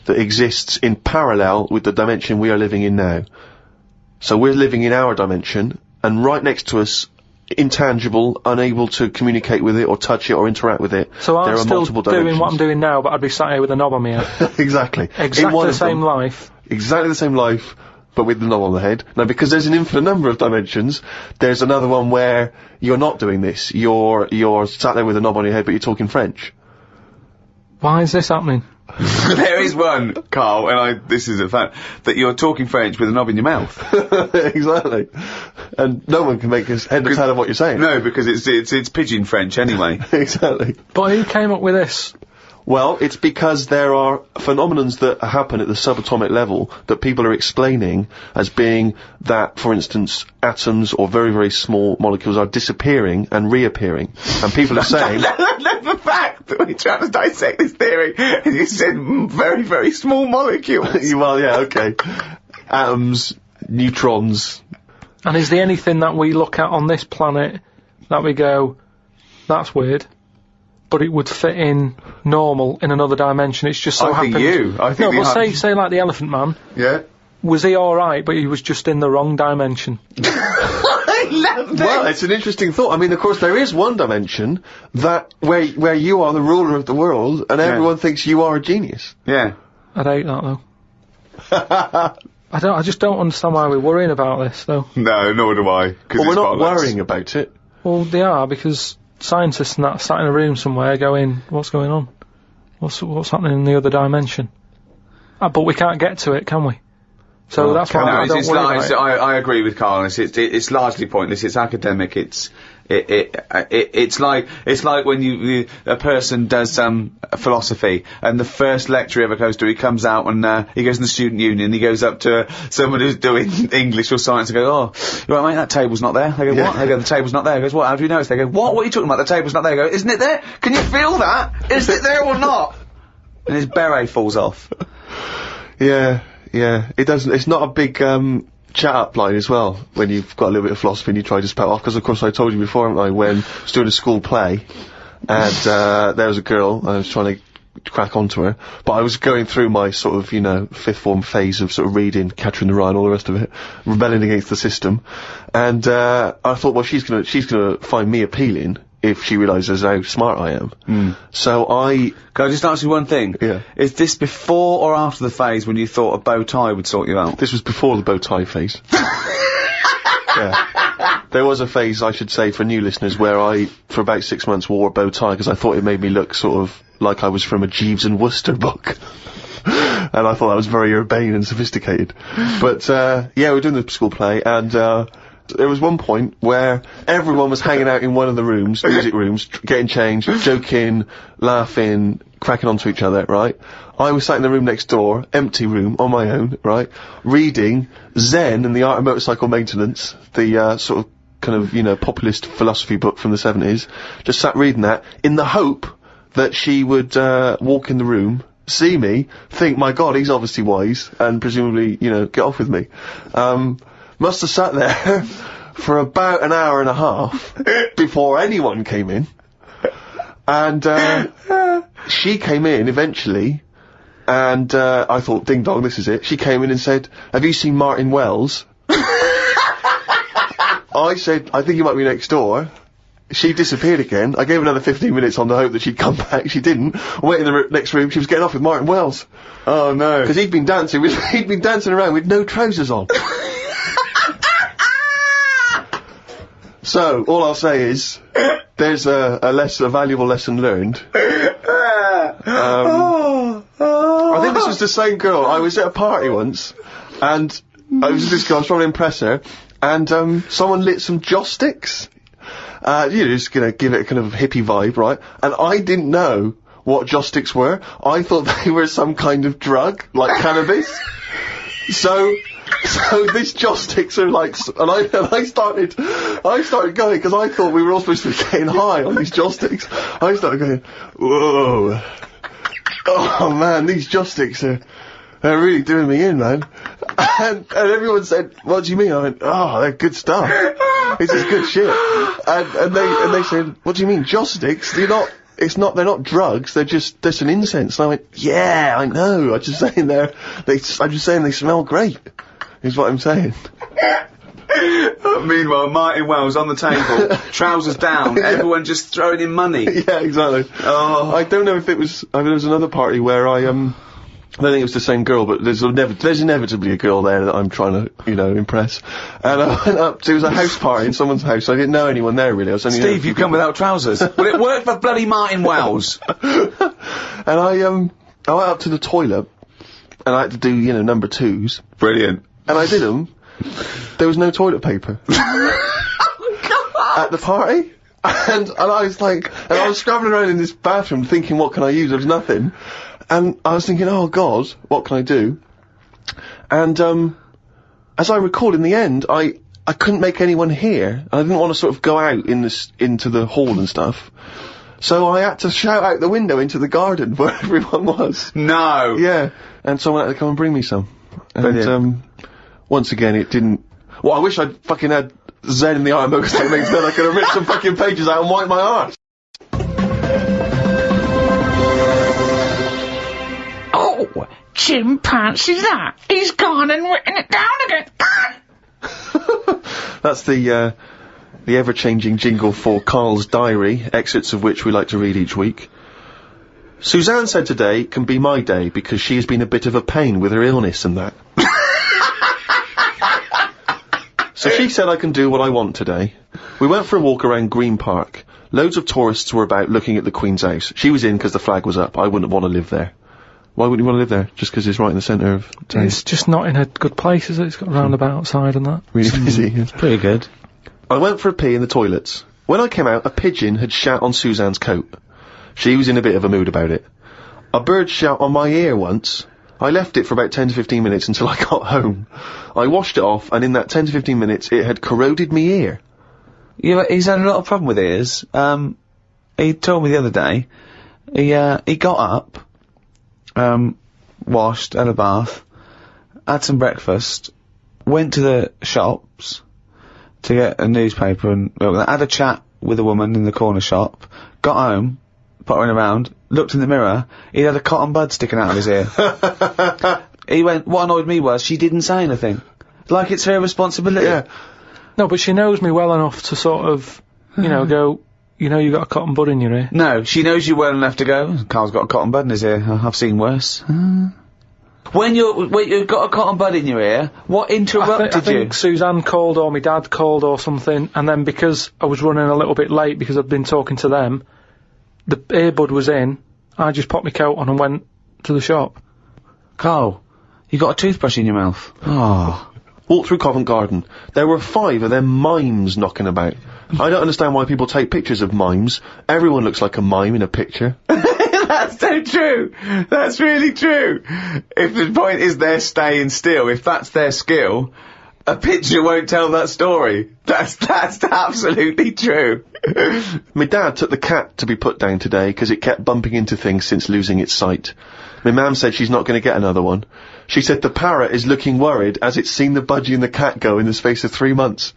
that exists in parallel with the dimension we are living in now. So we're living in our dimension, and right next to us, intangible, unable to communicate with it or touch it or interact with it. So I'm there are still multiple doing dimensions. what I'm doing now, but I'd be sat here with a knob on my head. Exactly. Exactly the same life. Exactly the same life, but with the knob on the head. Now, because there's an infinite number of dimensions, there's another one where you're not doing this. You're sat there with a knob on your head, but you're talking French. Why is this happening? There is one, Karl, and this is a fact, that you're talking French with a knob in your mouth. Exactly. And no one can make a head or tail of what you're saying. No, because it's pidgin French anyway. Exactly. But who came up with this? Well, it's because there are phenomenons that happen at the subatomic level that people are explaining as being that, for instance, atoms or very, very small molecules are disappearing and reappearing. And people are saying... The fact that we're trying to dissect this theory, and you said very, very small molecules. Well, yeah, okay. Atoms, neutrons... And is there anything that we look at on this planet that we go, that's weird, but it would fit in normal in another dimension? It's just so happens... I think say like the Elephant Man. Yeah. Was he alright, but he was just in the wrong dimension? I love this! Well, it's an interesting thought. I mean, of course, there is one dimension that where you are the ruler of the world, and everyone thinks you are a genius. Yeah. I'd hate that, though. I just don't understand why we're worrying about this, though. No, nor do I. Well, we're not worrying about it. Well, they are, because scientists and that sat in a room somewhere going, what's going on? What's happening in the other dimension? But we can't get to it, can we? So that's why I don't worry about it. I agree with Karl. It's largely pointless. It's academic. It's like when a person does philosophy, and the first lecture he ever goes to, he comes out and he goes in the student union. He goes up to someone who's doing English or science and goes, "Oh, you right, mate? That table's not there." They go, "What?" They go, "The table's not there." He goes, "What? How do you notice?" They go, "What? What are you talking about? The table's not there." He goes, "Isn't it there? Can you feel that? Is it there or not?" And his beret falls off. Yeah. Yeah, it doesn't. It's not a big chat up line as well when you've got a little bit of philosophy and you try to spout off. Because of course I told you before, haven't I, when I was doing a school play and there was a girl and I was trying to crack onto her, but I was going through my sort of, you know, fifth form phase of sort of reading Catcher in the Rye and all the rest of it, rebelling against the system, and I thought, well, she's gonna find me appealing if she realises how smart I am. So Can I just ask you one thing? Yeah. Is this before or after the phase when you thought a bow tie would sort you out? This was before the bow tie phase. Yeah. There was a phase, I should say, for new listeners, where I, for about 6 months, wore a bow tie because I thought it made me look sort of like I was from a Jeeves and Wooster book. And I thought that was very urbane and sophisticated. But, yeah, we were doing the school play, and, there was one point where everyone was hanging out in one of the rooms, music rooms, getting changed, joking, laughing, cracking onto each other, right? I was sat in the room next door, empty room, on my own, right? Reading Zen and the Art of Motorcycle Maintenance, the, sort of, kind of, you know, populist philosophy book from the 70s. Just sat reading that, in the hope that she would, walk in the room, see me, think, my God, he's obviously wise, and presumably, you know, get off with me. Must have sat there for about an hour and a half before anyone came in. And, she came in eventually, and, I thought, ding dong, this is it. She came in and said, have you seen Martin Wells? I said, I think he might be next door. She disappeared again. I gave another 15 minutes on the hope that she'd come back. She didn't. I went in the next room. She was getting off with Martin Wells. Oh no. Because he'd been dancing around with no trousers on. So, all I'll say is, there's a valuable lesson learned. I think this was the same girl. I was at a party once, and I was with this girl, I was trying to impress her, and, someone lit some joss sticks. You know, just gonna give it a kind of hippie vibe, right? And I didn't know what joss sticks were. I thought they were some kind of drug, like cannabis. So these joss sticks are like, and I started going, because I thought we were all supposed to be getting high on these joss sticks. I started going, whoa. Oh man, these joss sticks they're really doing me in, man. And everyone said, what do you mean? I went, oh, they're good stuff. This is good shit. And they said, what do you mean, joss sticks? They're not drugs, they're an incense. And I went, yeah, I know, I'm just saying I'm just saying they smell great, is what I'm saying. Meanwhile, Martin Wells on the table, trousers down, everyone just throwing in money. Yeah, exactly. Oh. I don't know if it was, there was another party where I don't think it was the same girl, but there's inevitably a girl there that I'm trying to, you know, impress. And I went up to, it was a house party in someone's house, I didn't know anyone there really. I was only Steve, you come without trousers. Well, it worked for bloody Martin Wells. And I went up to the toilet, and I had to do, you know, number 2s. Brilliant. And I did them. There was no toilet paper. At the party. And I was like, and I was scrabbling around in this bathroom thinking, what can I use? There was nothing. And I was thinking, oh God, what can I do? And, as I recall in the end, I couldn't make anyone hear. I didn't want to sort of go out into the hall and stuff. So I had to shout out the window into the garden where everyone was. No! Yeah. And someone had to come and bring me some. Brilliant. And, once again, it didn't, well, I wish I'd fucking had Zen in the Art of Motorcycle Maintenance, then I could have ripped some fucking pages out and wiped my arse. Oh, Jim fancies that. He's gone and written it down again. That's the ever-changing jingle for Karl's diary, excerpts of which we like to read each week. Suzanne said today can be my day because she has been a bit of a pain with her illness and that. So she said I can do what I want today. We went for a walk around Green Park. Loads of tourists were about looking at the Queen's house. She was in because the flag was up. I wouldn't want to live there. Why wouldn't you want to live there? Just because it's right in the centre of town? It's just not in a good place, is it? It's got a roundabout outside and that. Really busy. It's pretty good. I went for a pee in the toilets. When I came out, a pigeon had shat on Suzanne's coat. She was in a bit of a mood about it. A bird shat on my ear once. I left it for about 10 to 15 minutes until I got home. I washed it off, and in that 10 to 15 minutes, it had corroded me ear. Yeah, he's had a lot of problem with ears. He told me the other day, he got up, washed, had a bath, had some breakfast, went to the shops to get a newspaper and had a chat with a woman in the corner shop, got home, pottering around, looked in the mirror, he had a cotton bud sticking out of his ear. He went, what annoyed me was she didn't say anything. Like it's her responsibility. Yeah. No, but she knows me well enough to sort of, you know, go, you know you got a cotton bud in your ear. No, she knows you well enough to go, Carl's got a cotton bud in his ear, I've seen worse. When you've got a cotton bud in your ear, what interrupted I think Suzanne called or my dad called or something, and then because I was running a little bit late because I'd been talking to them, the earbud was in, I just popped my coat on and went to the shop. Carl, you got a toothbrush in your mouth. Oh. Walked through Covent Garden. There were 5 of them mimes knocking about. I don't understand why people take pictures of mimes. Everyone looks like a mime in a picture. That's so true. That's really true. If the point is they're staying still, if that's their skill, a picture won't tell that story. That's absolutely true. My dad took the cat to be put down today because it kept bumping into things since losing its sight. My mum said she's not going to get another one. She said the parrot is looking worried as it's seen the budgie and the cat go in the space of 3 months.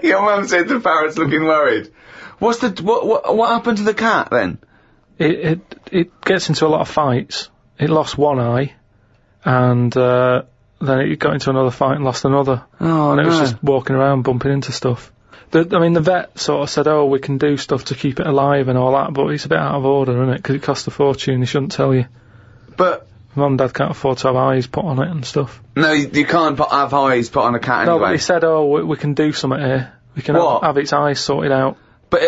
Your mum said the parrot's looking worried. What happened to the cat then? It gets into a lot of fights. It lost one eye, and then it got into another fight and lost another. Oh, and it was just walking around bumping into stuff. The vet sort of said, oh, we can do stuff to keep it alive and all that, but it's a bit out of order, isn't it? Because it costs a fortune, they shouldn't tell you. But Mum and Dad can't afford to have eyes put on it and stuff. No, you can't have eyes put on a cat anyway. No, but they said, oh, we can do something here. We can have its eyes sorted out. But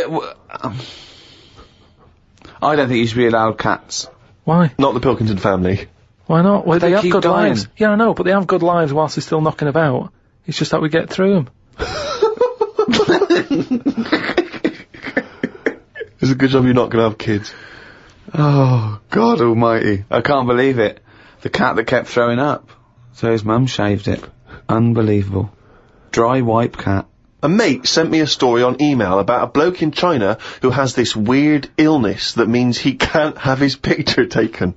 I don't think you should be allowed cats. Why? Not the Pilkington family. Why not? Well, they have keep good dying. lives. Yeah, I know, but they have good lives whilst they're still knocking about. It's just that we get through them. It's a good job you're not going to have kids. Oh, God almighty. I can't believe it. The cat that kept throwing up. So his mum shaved it. Unbelievable. Dry wipe cat. A mate sent me a story on email about a bloke in China who has this weird illness that means he can't have his picture taken.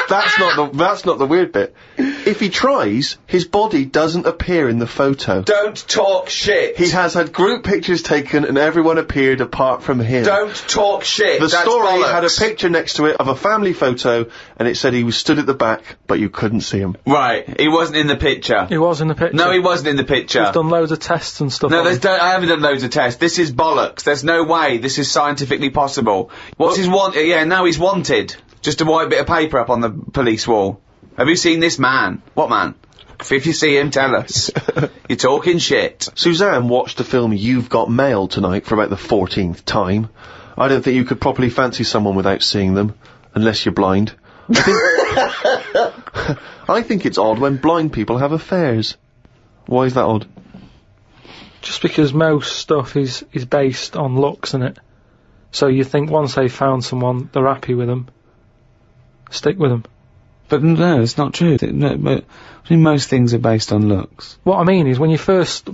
That's not the weird bit. If he tries, his body doesn't appear in the photo. Don't talk shit. He has had group pictures taken and everyone appeared apart from him. Don't talk shit. The That's story bollocks. had a picture next to it of a family photo and it said he was stood at the back, but you couldn't see him. Right, he wasn't in the picture. He was in the picture. No, he wasn't in the picture. We've done loads of tests and stuff. No, I haven't done loads of tests. This is bollocks. There's no way this is scientifically possible. What's his Yeah, now he's wanted. Just a white bit of paper up on the police wall. Have you seen this man? What man? If you see him, tell us. You're talking shit. Suzanne watched the film You've Got Mail tonight for about the 14th time. I don't think you could properly fancy someone without seeing them, unless you're blind. I think it's odd when blind people have affairs. Why is that odd? Just because most stuff is based on looks, innit? So you think once they've found someone, they're happy with them. Stick with them. But no, it's not true. But I mean, most things are based on looks. What I mean is when you first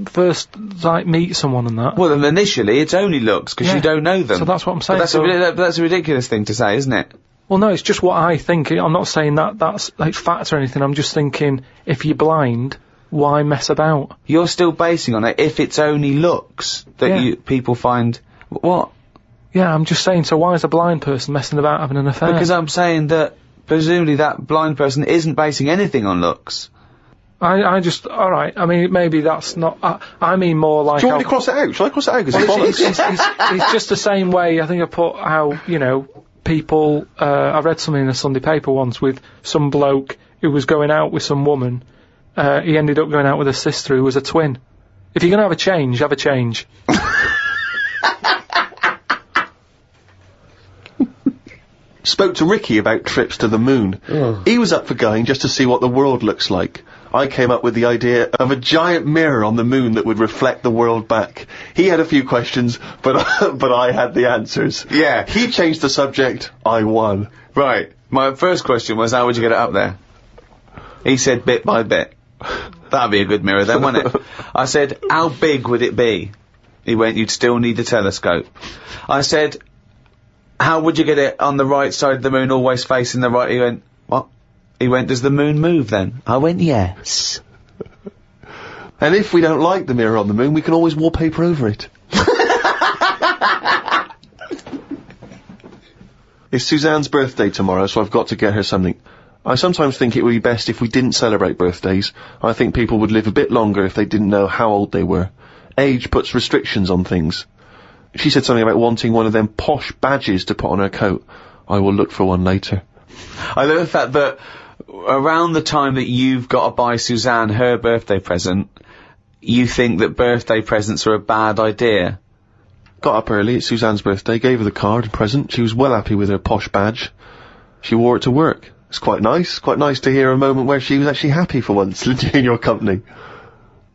like meet someone and that. Well, initially it's only looks because you don't know them. So that's what I'm saying. But that's a ridiculous thing to say, isn't it? Well, no, it's just what I think. I'm not saying that's like fact or anything. I'm just thinking if you're blind, why mess about? You're still basing on it if it's only looks that people find. What? Yeah, I'm just saying. So why is a blind person messing about having an affair? Because I'm saying that. Presumably that blind person isn't basing anything on looks. Alright, I mean, maybe that's not, I mean more like... Do you want me to cross it out? Shall I cross it out? It's just the same way, I think I put how, you know, people, I read something in a Sunday paper once with some bloke who was going out with some woman, he ended up going out with a sister who was a twin. If you're gonna have a change, have a change. Spoke to Ricky about trips to the moon. He was up for going just to see what the world looks like. I came up with the idea of a giant mirror on the moon that would reflect the world back. He had a few questions, but I had the answers. Yeah. He changed the subject, I won. Right. My first question was, how would you get it up there? He said bit by bit. That'd be a good mirror then, wouldn't it? I said, how big would it be? He went, you'd still need a telescope. I said, how would you get it on the right side of the moon, always facing the right? He went, what? He went, does the moon move then? I went, yes. And if we don't like the mirror on the moon, we can always wallpaper over it. It's Suzanne's birthday tomorrow, so I've got to get her something. I sometimes think it would be best if we didn't celebrate birthdays. I think people would live a bit longer if they didn't know how old they were. Age puts restrictions on things. She said something about wanting one of them posh badges to put on her coat. I will look for one later. I love the fact that around the time that you've got to buy Suzanne her birthday present, you think that birthday presents are a bad idea. Got up early, it's Suzanne's birthday, gave her the card and present. She was well happy with her posh badge. She wore it to work. It's quite nice to hear a moment where she was actually happy for once in your company.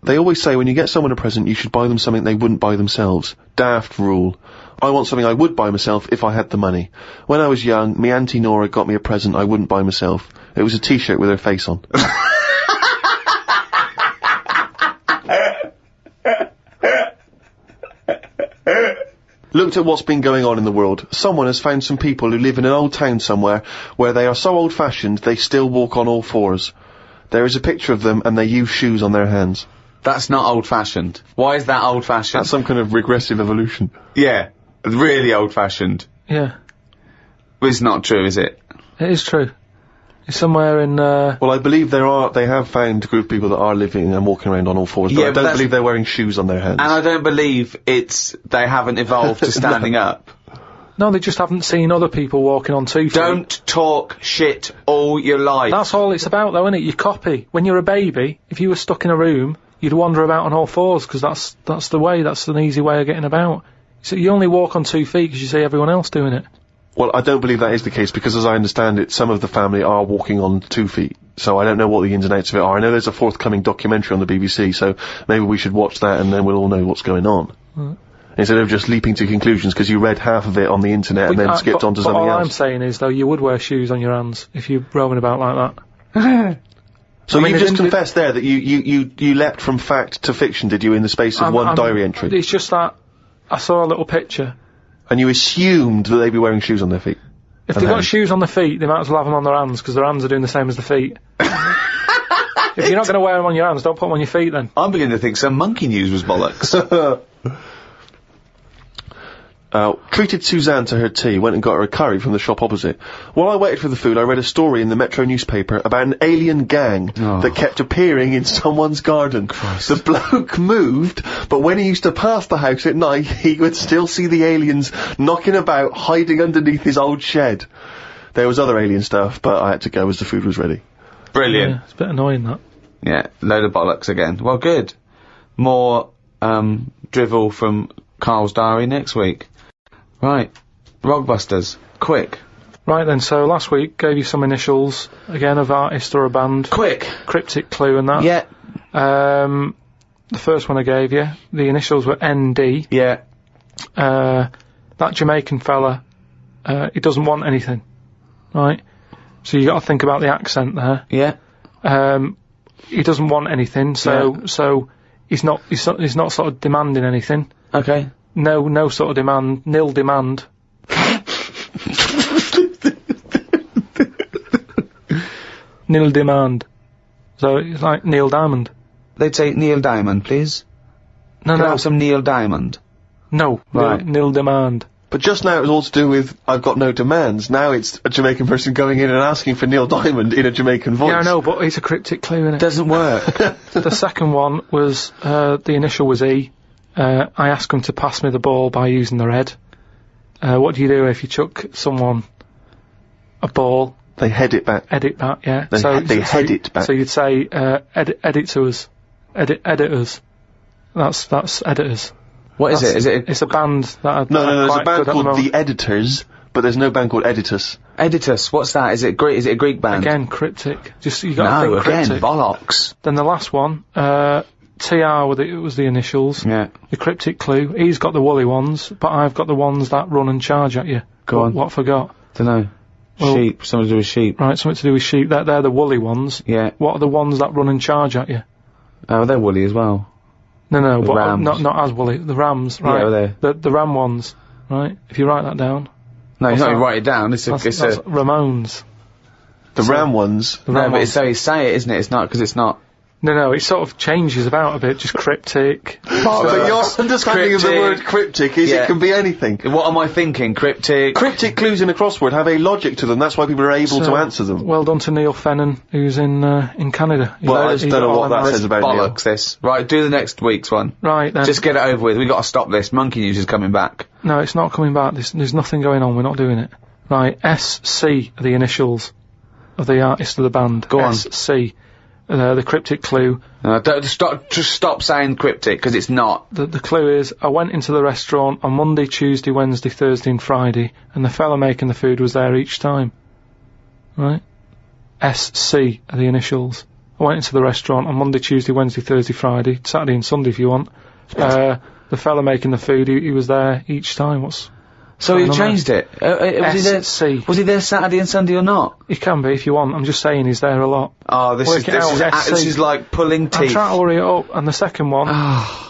They always say when you get someone a present, you should buy them something they wouldn't buy themselves. Daft rule. I want something I would buy myself if I had the money. When I was young, me Auntie Nora got me a present I wouldn't buy myself. It was a t-shirt with her face on. Looked at what's been going on in the world. Someone has found some people who live in an old town somewhere where they are so old-fashioned they still walk on all fours. There is a picture of them and they use shoes on their hands. That's not old-fashioned. Why is that old-fashioned? That's some kind of regressive evolution. Yeah, really old-fashioned. Yeah. It's not true, is it? It is true. It's somewhere in, Well, I believe they have found a group of people that are living and walking around on all fours, but Yeah, I but don't believe they're wearing shoes on their hands. And I don't believe they haven't evolved to standing up. No, they just haven't seen other people walking on 2 feet. Don't talk shit all your life. That's all it's about, though, isn't it? You copy. When you're a baby, if you were stuck in a room, you'd wander about on all fours, because that's the way, that's an easy way of getting about. So you only walk on 2 feet because you see everyone else doing it. Well, I don't believe that is the case, because as I understand it, some of the family are walking on 2 feet. So I don't know what the ins and outs of it are. I know there's a forthcoming documentary on the BBC, so maybe we should watch that and then we'll all know what's going on. Instead of just leaping to conclusions because you read half of it on the internet and then skipped on to something all else. I'm saying is, though, you would wear shoes on your hands if you're roaming about like that. So you just confessed there that you leapt from fact to fiction, did you, in the space of one diary entry? It's just that I saw a little picture. And you assumed that they'd be wearing shoes on their feet? If they've got shoes on their feet, they might as well have them on their hands, because their hands are doing the same as the feet. If you're not going to wear them on your hands, don't put them on your feet then. I'm beginning to think some monkey news was bollocks. Treated Suzanne to her tea, went and got her a curry from the shop opposite. While I waited for the food, I read a story in the Metro newspaper about an alien gang that kept appearing in someone's garden. Christ. The bloke moved, but when he used to pass the house at night, he would still see the aliens knocking about, hiding underneath his old shed. There was other alien stuff, but I had to go as the food was ready. Brilliant. Yeah, it's a bit annoying, that. Yeah, load of bollocks again. Well, good. More, drivel from Karl's diary next week. Right. Rockbusters. Quick. Right then, so last week gave you some initials, again, of artist or a band. Quick. Cryptic clue and that. Yeah. The first one I gave you, the initials were ND. Yeah. That Jamaican fella, he doesn't want anything. Right? So you got to think about the accent there. Yeah. He doesn't want anything, so he's not sort of demanding anything. Okay. No sort of demand, nil demand. Nil demand. So it's like Neil Diamond. They'd say Neil Diamond, please. No, Can I no. have some Neil Diamond? No. Right. Nil demand. But just now it was all to do with, I've got no demands. Now it's a Jamaican person going in and asking for Neil Diamond in a Jamaican voice. Yeah, I know, but it's a cryptic clue, innit? Doesn't work. The second one was, the initial was E. I asked them to pass me the ball by using their head. What do you do if you chuck someone a ball? They head it back. Edit back, yeah. They head it back. So you'd say, edit to us. Editors. That's editors. What is it? Is it? It's a band that No, there's a band called The The Editors, but there's no band called Editus. Editus. What's that? Is it Greek? Is it a Greek band? Again, cryptic. Just, you gotta think again, cryptic. bollocks. Then the last one, TR was the initials. Yeah. The cryptic clue. He's got the woolly ones, but I've got the ones that run and charge at you. Go on. What I forgot? Dunno. Well, Sheep. Something to do with sheep. Right, something to do with sheep. They're the woolly ones. Yeah. What are the ones that run and charge at you? Oh, they're woolly as well. No, The but rams. not as woolly. The rams, right? Yeah, the ram ones, right? If you write that down. No, What's you're not that? even write it down. It's That's Ramones. The round ones. No, but it's how you say it, isn't it? It's not, because it's not. No, it sort of changes about a bit, just cryptic. But your understanding of the word cryptic is it can be anything. What am I thinking? Cryptic? Cryptic clues in a crossword have a logic to them, that's why people are able to answer them. Well done to Neil Fennon, who's in Canada. Well, I don't know what that says about Neil. Bollocks, this. Right, do the next week's one. Right, then. Just get it over with. We've got to stop this. Monkey News is coming back. No, it's not coming back. There's nothing going on. We're not doing it. Right, SC are the initials of the artist of the band. Go on. SC. The cryptic clue. Just stop saying cryptic, because it's not. The clue is, I went into the restaurant on Monday, Tuesday, Wednesday, Thursday and Friday, and the fella making the food was there each time. Right? SC are the initials. I went into the restaurant on Monday, Tuesday, Wednesday, Thursday, Friday, Saturday and Sunday if you want. The fella making the food, he was there each time. So you changed it? SC. Was he there Saturday and Sunday or not? He can be if you want. I'm just saying he's there a lot. Oh, this is like pulling teeth. I'm trying to hurry it up. And the second one,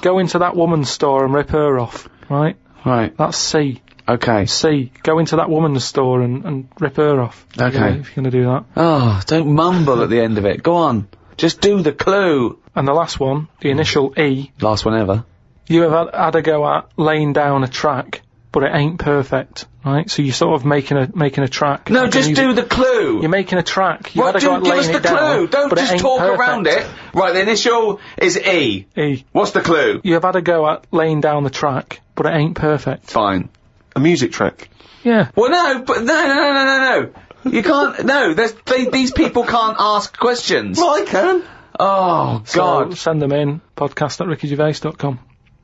go into that woman's store and rip her off. Right? Right. That's C. Okay. C. Go into that woman's store and rip her off. Okay. If you're gonna do that. Oh, don't mumble at the end of it. Go on. Just do the clue. And the last one, the initial E. Last one ever. You have had a go at laying down a track, but it ain't perfect, right? So you're sort of making a track. No, just do the clue. You're making a track. You Well, give us the clue. Don't just talk around it. Right, the initial is E. E. What's the clue? You have had a go at laying down the track, but it ain't perfect. Fine. A music track. Yeah. Well, no. You can't. No, these people can't ask questions. Well, I can. Oh God. So send them in. podcast@rickygervais.com.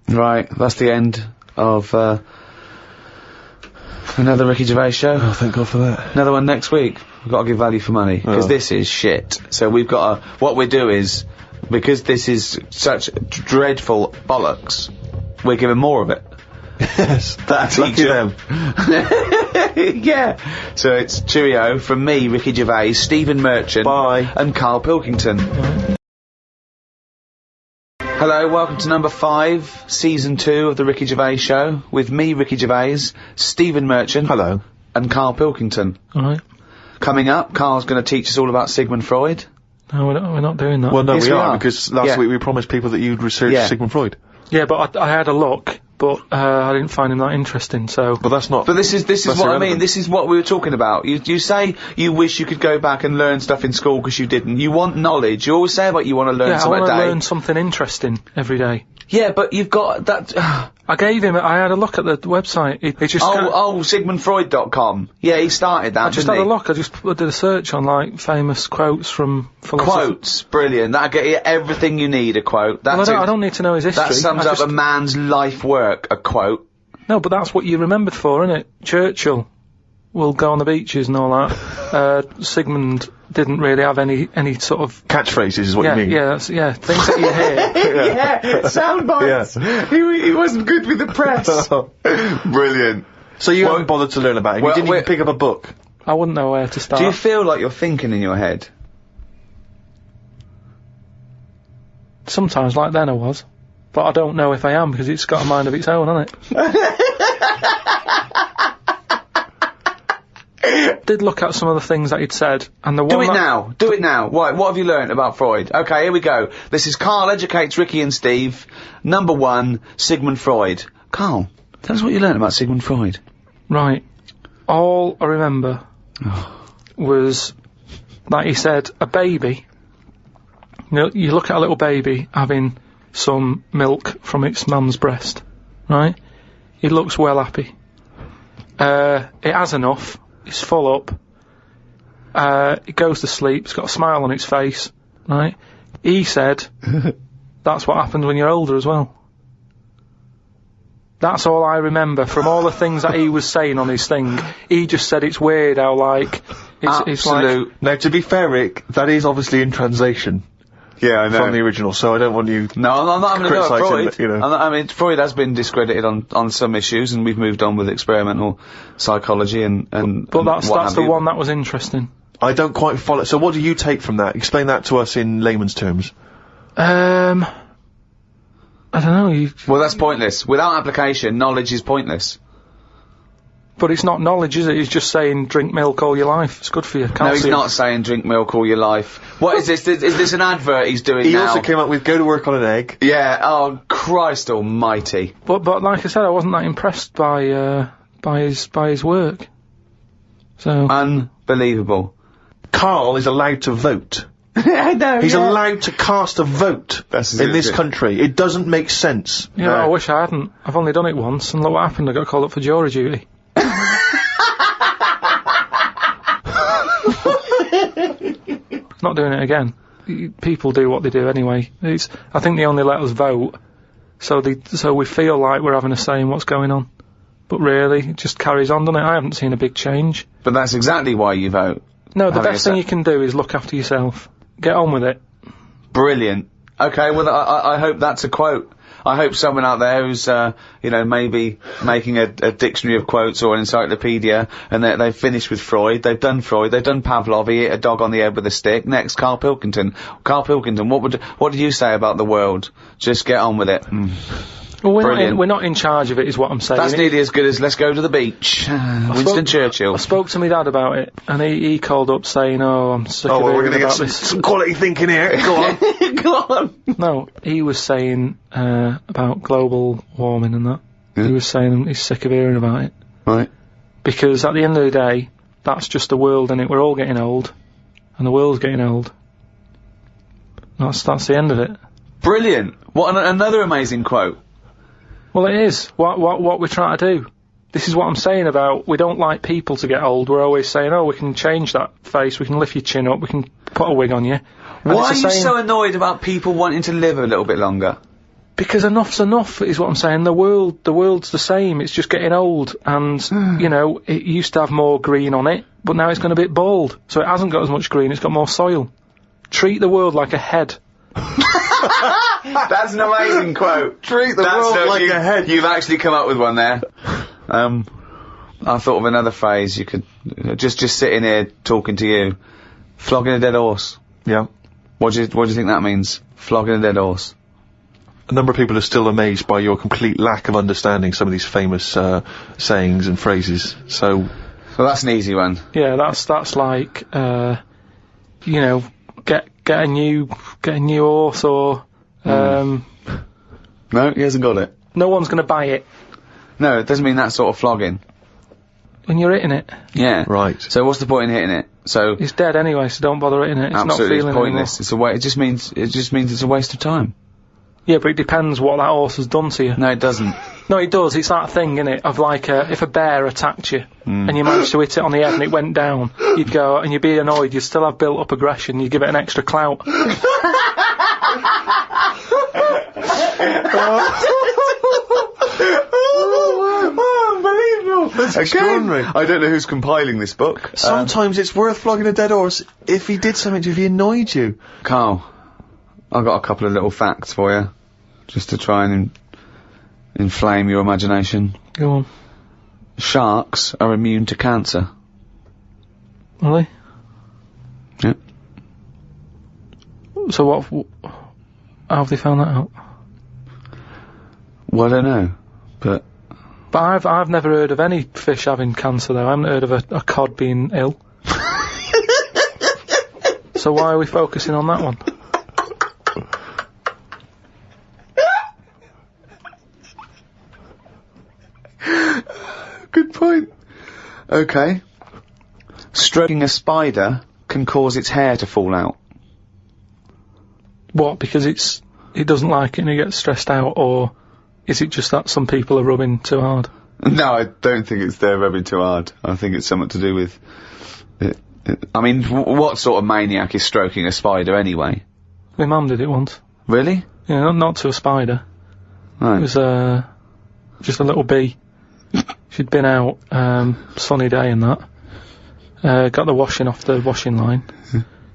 Right, that's the end of another Ricky Gervais show. Oh, thank God for that. Another one next week. We've got to give value for money, because this is shit. So we've got to, what we do is, because this is such dreadful bollocks, we're giving more of it. Yes, that's lucky them. Yeah. So it's cheerio from me, Ricky Gervais, Stephen Merchant. Bye. And Karl Pilkington. Hello, welcome to number 5, season 2 of the Ricky Gervais show, with me, Ricky Gervais, Stephen Merchant. Hello. And Karl Pilkington. Alright. Coming up, Karl's going to teach us all about Sigmund Freud. No, we're not doing that. Well, no, Yes, we we are, are. because last week we promised people that you'd research Sigmund Freud. Yeah, but I had a look, but I didn't find him that interesting, so... But that's not... But this is what irrelevant. I mean, this is what we were talking about. You say you wish you could go back and learn stuff in school because you didn't. You want knowledge. You always say about you want to learn something a day. I want to learn something interesting every day. Yeah, but you've got that... I had a look at the website. It just... SigmundFreud.com. Yeah, he started that, I just had a look. I just did a search on, like, famous quotes from philosophers. Quotes. Brilliant. That'll get you everything you need, a quote. Well, I don't need to know his history. That sums up a man's life work, a quote. No, but that's what you're remembered for, isn't it? Churchill will go on the beaches and all that. Sigmund didn't really have any sort of... Catchphrases is what you mean. Yeah, things that you hear. Yeah, sound bites. Yeah. He wasn't good with the press. Brilliant. So you haven't bothered to learn about him? You didn't even pick up a book? I wouldn't know where to start. Do you feel like you're thinking in your head? Sometimes, like then I was. But I don't know if I am, because it's got a mind of its own, hasn't it? Did look at some of the things that he'd said, and the one Do it now. What have you learnt about Freud? Okay, here we go. This is Karl Educates Ricky and Steve. Number 1, Sigmund Freud. Karl, tell us what you learnt about Sigmund Freud. Right. All I remember was that he said a baby, you look at a little baby having some milk from its mum's breast, right? It looks well happy. It has enough. It's full up. It goes to sleep. It's got a smile on its face, right? He said that's what happens when you're older as well. That's all I remember from all the things that he was saying on his thing. He just said it's weird how, like, it's like... Now, to be fair, Rick, that is obviously in translation. Yeah, I know. From the original, so I don't want you... No, I'm not having a go at Freud. You know. I mean, Freud has been discredited on some issues, and we've moved on with experimental psychology and But that's the one that was interesting. I don't quite follow... So what do you take from that? Explain that to us in layman's terms. I don't know. Well, that's pointless. Without application, knowledge is pointless. But it's not knowledge, is it? He's just saying drink milk all your life. It's good for you. No, he's not saying drink milk all your life. What is this? Is this an advert he's doing He now? also came up with go to work on an egg. Yeah, oh, Christ almighty. But like I said, I wasn't that impressed by his work. So. Unbelievable. Karl is allowed to vote. I know, He's allowed to cast a vote in this country. It doesn't make sense. Yeah, I wish I hadn't. I've only done it once, and look what happened. I got called up for jury duty. Not doing it again. People do what they do anyway. I think they only let us vote, so we feel like we're having a say in what's going on. But really, it just carries on, doesn't it? I haven't seen a big change. But that's exactly why you vote. No, the best thing you can do is look after yourself. Get on with it. Brilliant. Okay, well, I hope that's a quote. I hope someone out there who's, maybe making a dictionary of quotes or an encyclopedia, and they've finished with Freud, they've done Pavlov, he hit a dog on the head with a stick. Next, Karl Pilkington. Karl Pilkington, what did you say about the world? Just get on with it. Well, we're not in charge of it, is what I'm saying. That's nearly as good as let's go to the beach. Winston Churchill. I spoke to my dad about it, and he called up saying, "Oh, I'm sick of hearing about this." Some quality thinking here. Go on. Go on. No, he was saying about global warming and that. Yeah. He was saying he's sick of hearing about it. Right. Because at the end of the day, that's just the world, innit? We're all getting old, and the world's getting old. That's the end of it. Brilliant. What another amazing quote. Well, it is. What we're trying to do. This is what I'm saying about we don't like people to get old. We're always saying, oh, we can change that face, we can lift your chin up, we can put a wig on you. And why are you so annoyed about people wanting to live a little bit longer? Because enough's enough, is what I'm saying. The world's the same. It's just getting old, and it used to have more green on it, but now it's gone a bit bald, so it hasn't got as much green. It's got more soil. Treat the world like a head. That's an amazing quote. Treat the world like a head. You've actually come up with one there. I thought of another phrase you could just sitting here talking to you. Flogging a dead horse. Yeah. What do you think that means? Flogging a dead horse. A number of people are still amazed by your complete lack of understanding some of these famous sayings and phrases. So that's an easy one. Yeah, that's like get a new horse or No, he hasn't got it. No one's going to buy it. No, it doesn't mean that sort of flogging. When you're hitting it. Yeah. Right. So what's the point in hitting it? So it's dead anyway, so don't bother hitting it. It's absolutely, not feeling it's pointless. anymore. It just means it's a waste of time. Yeah, but it depends what that horse has done to you. No, it doesn't. No, it does. It's that thing, innit, of like if a bear attacked you and you managed to hit it on the head and it went down, you'd go and you'd be annoyed. You'd still have built up aggression. You'd give it an extra clout. Unbelievable. That's extraordinary. I don't know who's compiling this book. Sometimes it's worth flogging a dead horse if he did something to you, if he annoyed you. Karl, I've got a couple of little facts for you, just to try and inflame your imagination. Go on. Sharks are immune to cancer. Are they? Yeah. So how have they found that out? Well, I don't know, but I've never heard of any fish having cancer though. I haven't heard of a cod being ill. So why are we focusing on that one? Good point. Okay. Stroking a spider can cause its hair to fall out. What? Because it doesn't like it and it gets stressed out, or is it just that some people are rubbing too hard? No, I don't think it's they're rubbing too hard. I think it's something to do with it. I mean, what sort of maniac is stroking a spider anyway? My mum did it once. Really? Yeah, not to a spider. Right. It was just a little bee. She'd been out, sunny day and that. Got the washing off the washing line.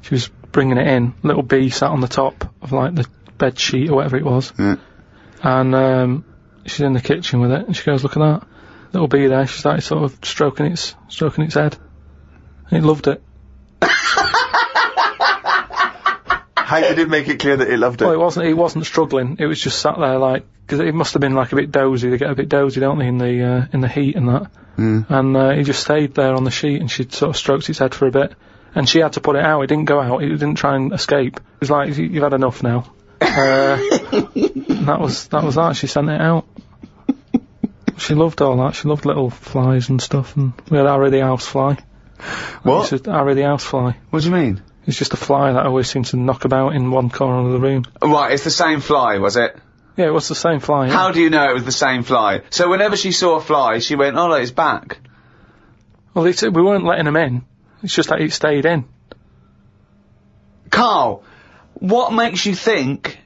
She was bringing it in. Little bee sat on the top of like the bed sheet or whatever it was. Yeah. And she's in the kitchen with it, and she goes, "Look at that little bee there." She started sort of stroking its head. And it loved it. How did it make it clear that it loved it? Well, it wasn't struggling. It was just sat there like, because it must have been like a bit dozy. They get a bit dozy, don't they, in the heat and that. And he just stayed there on the sheet, and she sort of stroked its head for a bit, and she had to put it out. It didn't go out. It didn't try and escape. It was like, you've had enough now. That was that. She sent it out. She loved all that. She loved little flies and stuff, and we had Harry the housefly. What? Harry the housefly. What do you mean? It's just a fly that always seemed to knock about in one corner of the room. Right, it's the same fly, was it? Yeah, it was the same fly. Yeah. How do you know it was the same fly? So whenever she saw a fly, she went, oh, look, it's back. Well, we weren't letting him in. It's just that it stayed in. Karl, what makes you think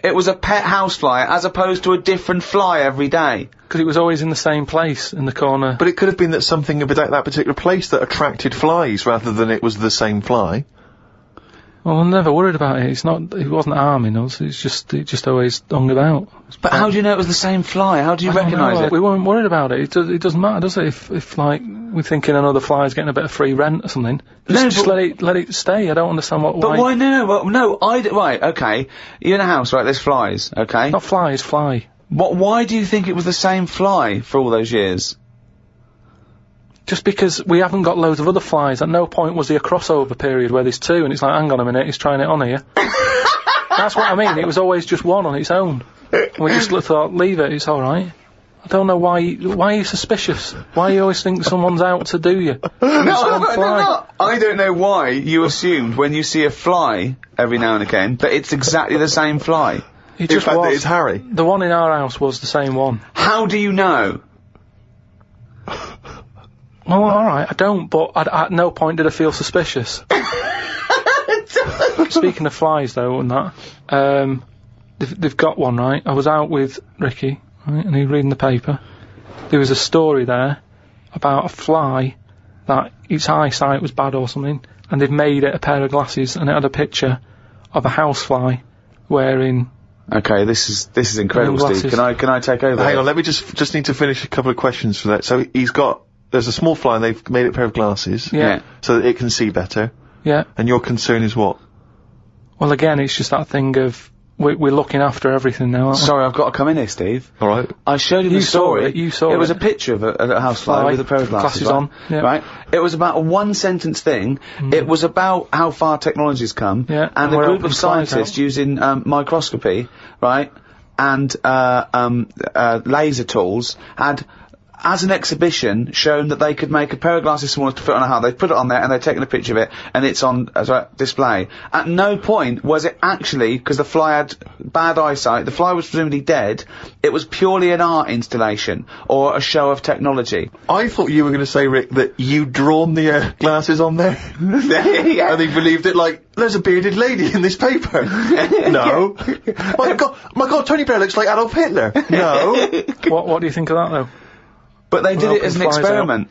it was a pet housefly as opposed to a different fly every day? Because it was always in the same place, in the corner. But it could have been that something about that particular place that attracted flies rather than it was the same fly. Well, I'm never worried about it. It wasn't harming us. It just always hung about. But how do you know it was the same fly? How do you recognise it? We weren't worried about it. It doesn't matter, does it? If like, we're thinking another fly's getting a bit of free rent or something. Just let it stay. I don't understand why. But why no, right, okay. You're in a house, right, there's flies, okay? Not flies, fly. Why do you think it was the same fly for all those years? Just because we haven't got loads of other flies. At no point was there a crossover period where there's two, and it's like, hang on a minute, he's trying it on here. That's what I mean. It was always just one on its own. And we just thought, leave it, it's alright. I don't know why are you suspicious? Why you always think someone's out to do you? No. I don't know why you assumed when you see a fly every now and again that it's exactly the same fly. It just in fact, was. it's Harry. The one in our house was the same one. How do you know? Well, alright, I don't, but at no point did I feel suspicious. Speaking of flies, though, and that, they've got one, right? I was out with Ricky, right, and he was reading the paper. There was a story there about a fly that its eyesight was bad or something, and they've made it a pair of glasses, and it had a picture of a housefly wearing... Okay, this is incredible, Steve. Can I take over? Hang on, let me just need to finish a couple of questions for that. So there's a small fly and they've made it a pair of glasses. Yeah. So that it can see better. Yeah. And your concern is what? Well, again, it's just that thing of, we're looking after everything now, aren't we? Sorry, I've got to come in here, Steve. Alright. I showed you the story. You saw it. It was a picture of a housefly with a pair of glasses right? on. Yeah. Right? It was about a one-sentence thing. It was about how far technology's come. Yeah. And a group of scientists using microscopy, right, and laser tools had, as an exhibition, shown that they could make a pair of glasses smaller to fit on a hat. They put it on there and they'd taken a picture of it, and it's on display. At no point was it actually, because the fly had bad eyesight, the fly was presumably dead, it was purely an art installation, or a show of technology. I thought you were going to say, Rick, that you'd drawn the glasses on there. Yeah. And they believed it like, there's a bearded lady in this paper. No. My God, Tony Blair looks like Adolf Hitler. No. What do you think of that, though? But they did it as an experiment.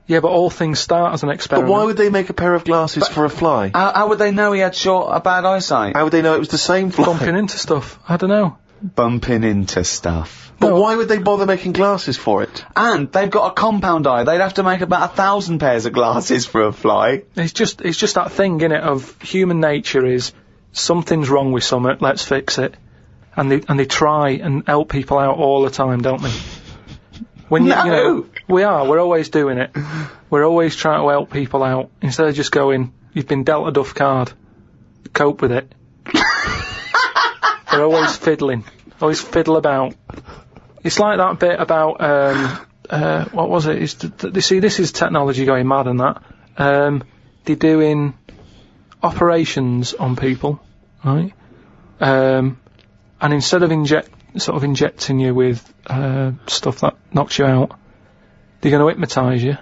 Yeah, but all things start as an experiment. But why would they make a pair of glasses for a fly? How would they know he had bad eyesight? How would they know it was the same fly? Bumping into stuff. I don't know. Bumping into stuff. But why would they bother making glasses for it? And they've got a compound eye. They'd have to make about 1,000 pairs of glasses for a fly. It's just that thing, innit, of human nature is, something's wrong with something, let's fix it. And they try and help people out all the time, don't they? When you know, we're always doing it. We're always trying to help people out. Instead of just going, you've been dealt a duff card, cope with it. They're always fiddling. Always fiddle about. It's like that bit about, what was it? See, this is technology going mad and that. They're doing operations on people, right? And instead of injecting you with stuff that knocks you out, they're going to hypnotise you,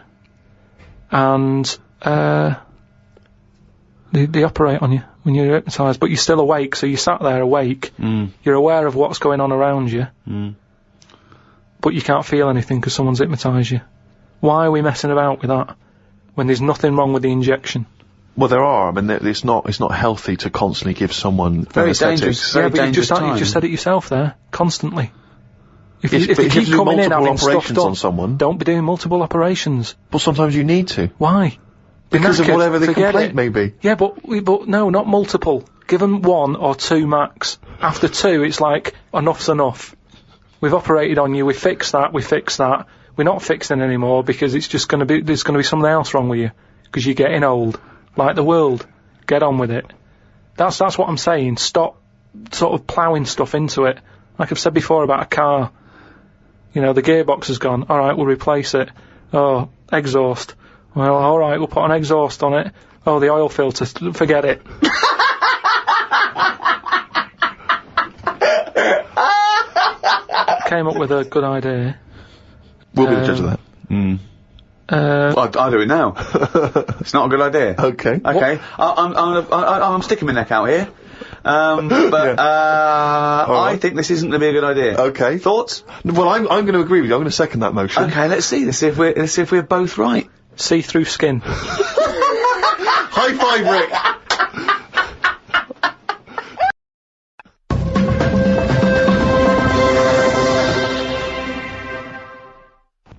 and they operate on you when you're hypnotised, but you're still awake, so you sat there awake, you're aware of what's going on around you, but you can't feel anything because someone's hypnotised you. Why are we messing about with that when there's nothing wrong with the injection? Well, there are. I mean, it's not healthy to constantly give someone very dangerous. Yeah, but you just said it yourself there, constantly. If you keep coming in having stuff done, on someone, don't be doing multiple operations. Well, sometimes you need to. Why? Because of whatever the complaint may be. Yeah, but no, not multiple. Give them 1 or 2 max. After 2, it's like, enough's enough. We've operated on you, we fixed that. We're not fixing anymore because it's just there's gonna be something else wrong with you. Because you're getting old. Like the world. Get on with it. That's what I'm saying. Stop sort of ploughing stuff into it. Like I've said before about a car. You know, the gearbox has gone. Alright, we'll replace it. Oh, exhaust. Well, alright, we'll put an exhaust on it. Oh, the oil filter. Forget it. Came up with a good idea. We'll be the judge of that. Well, I'll do it now. It's not a good idea. Okay. Okay. I'm sticking my neck out here. I think this isn't going to be a good idea. Okay. Thoughts? Well, I'm going to agree with you. I'm going to second that motion. Okay, let's see. Let's see if we're both right. See-through skin. High five, Rick!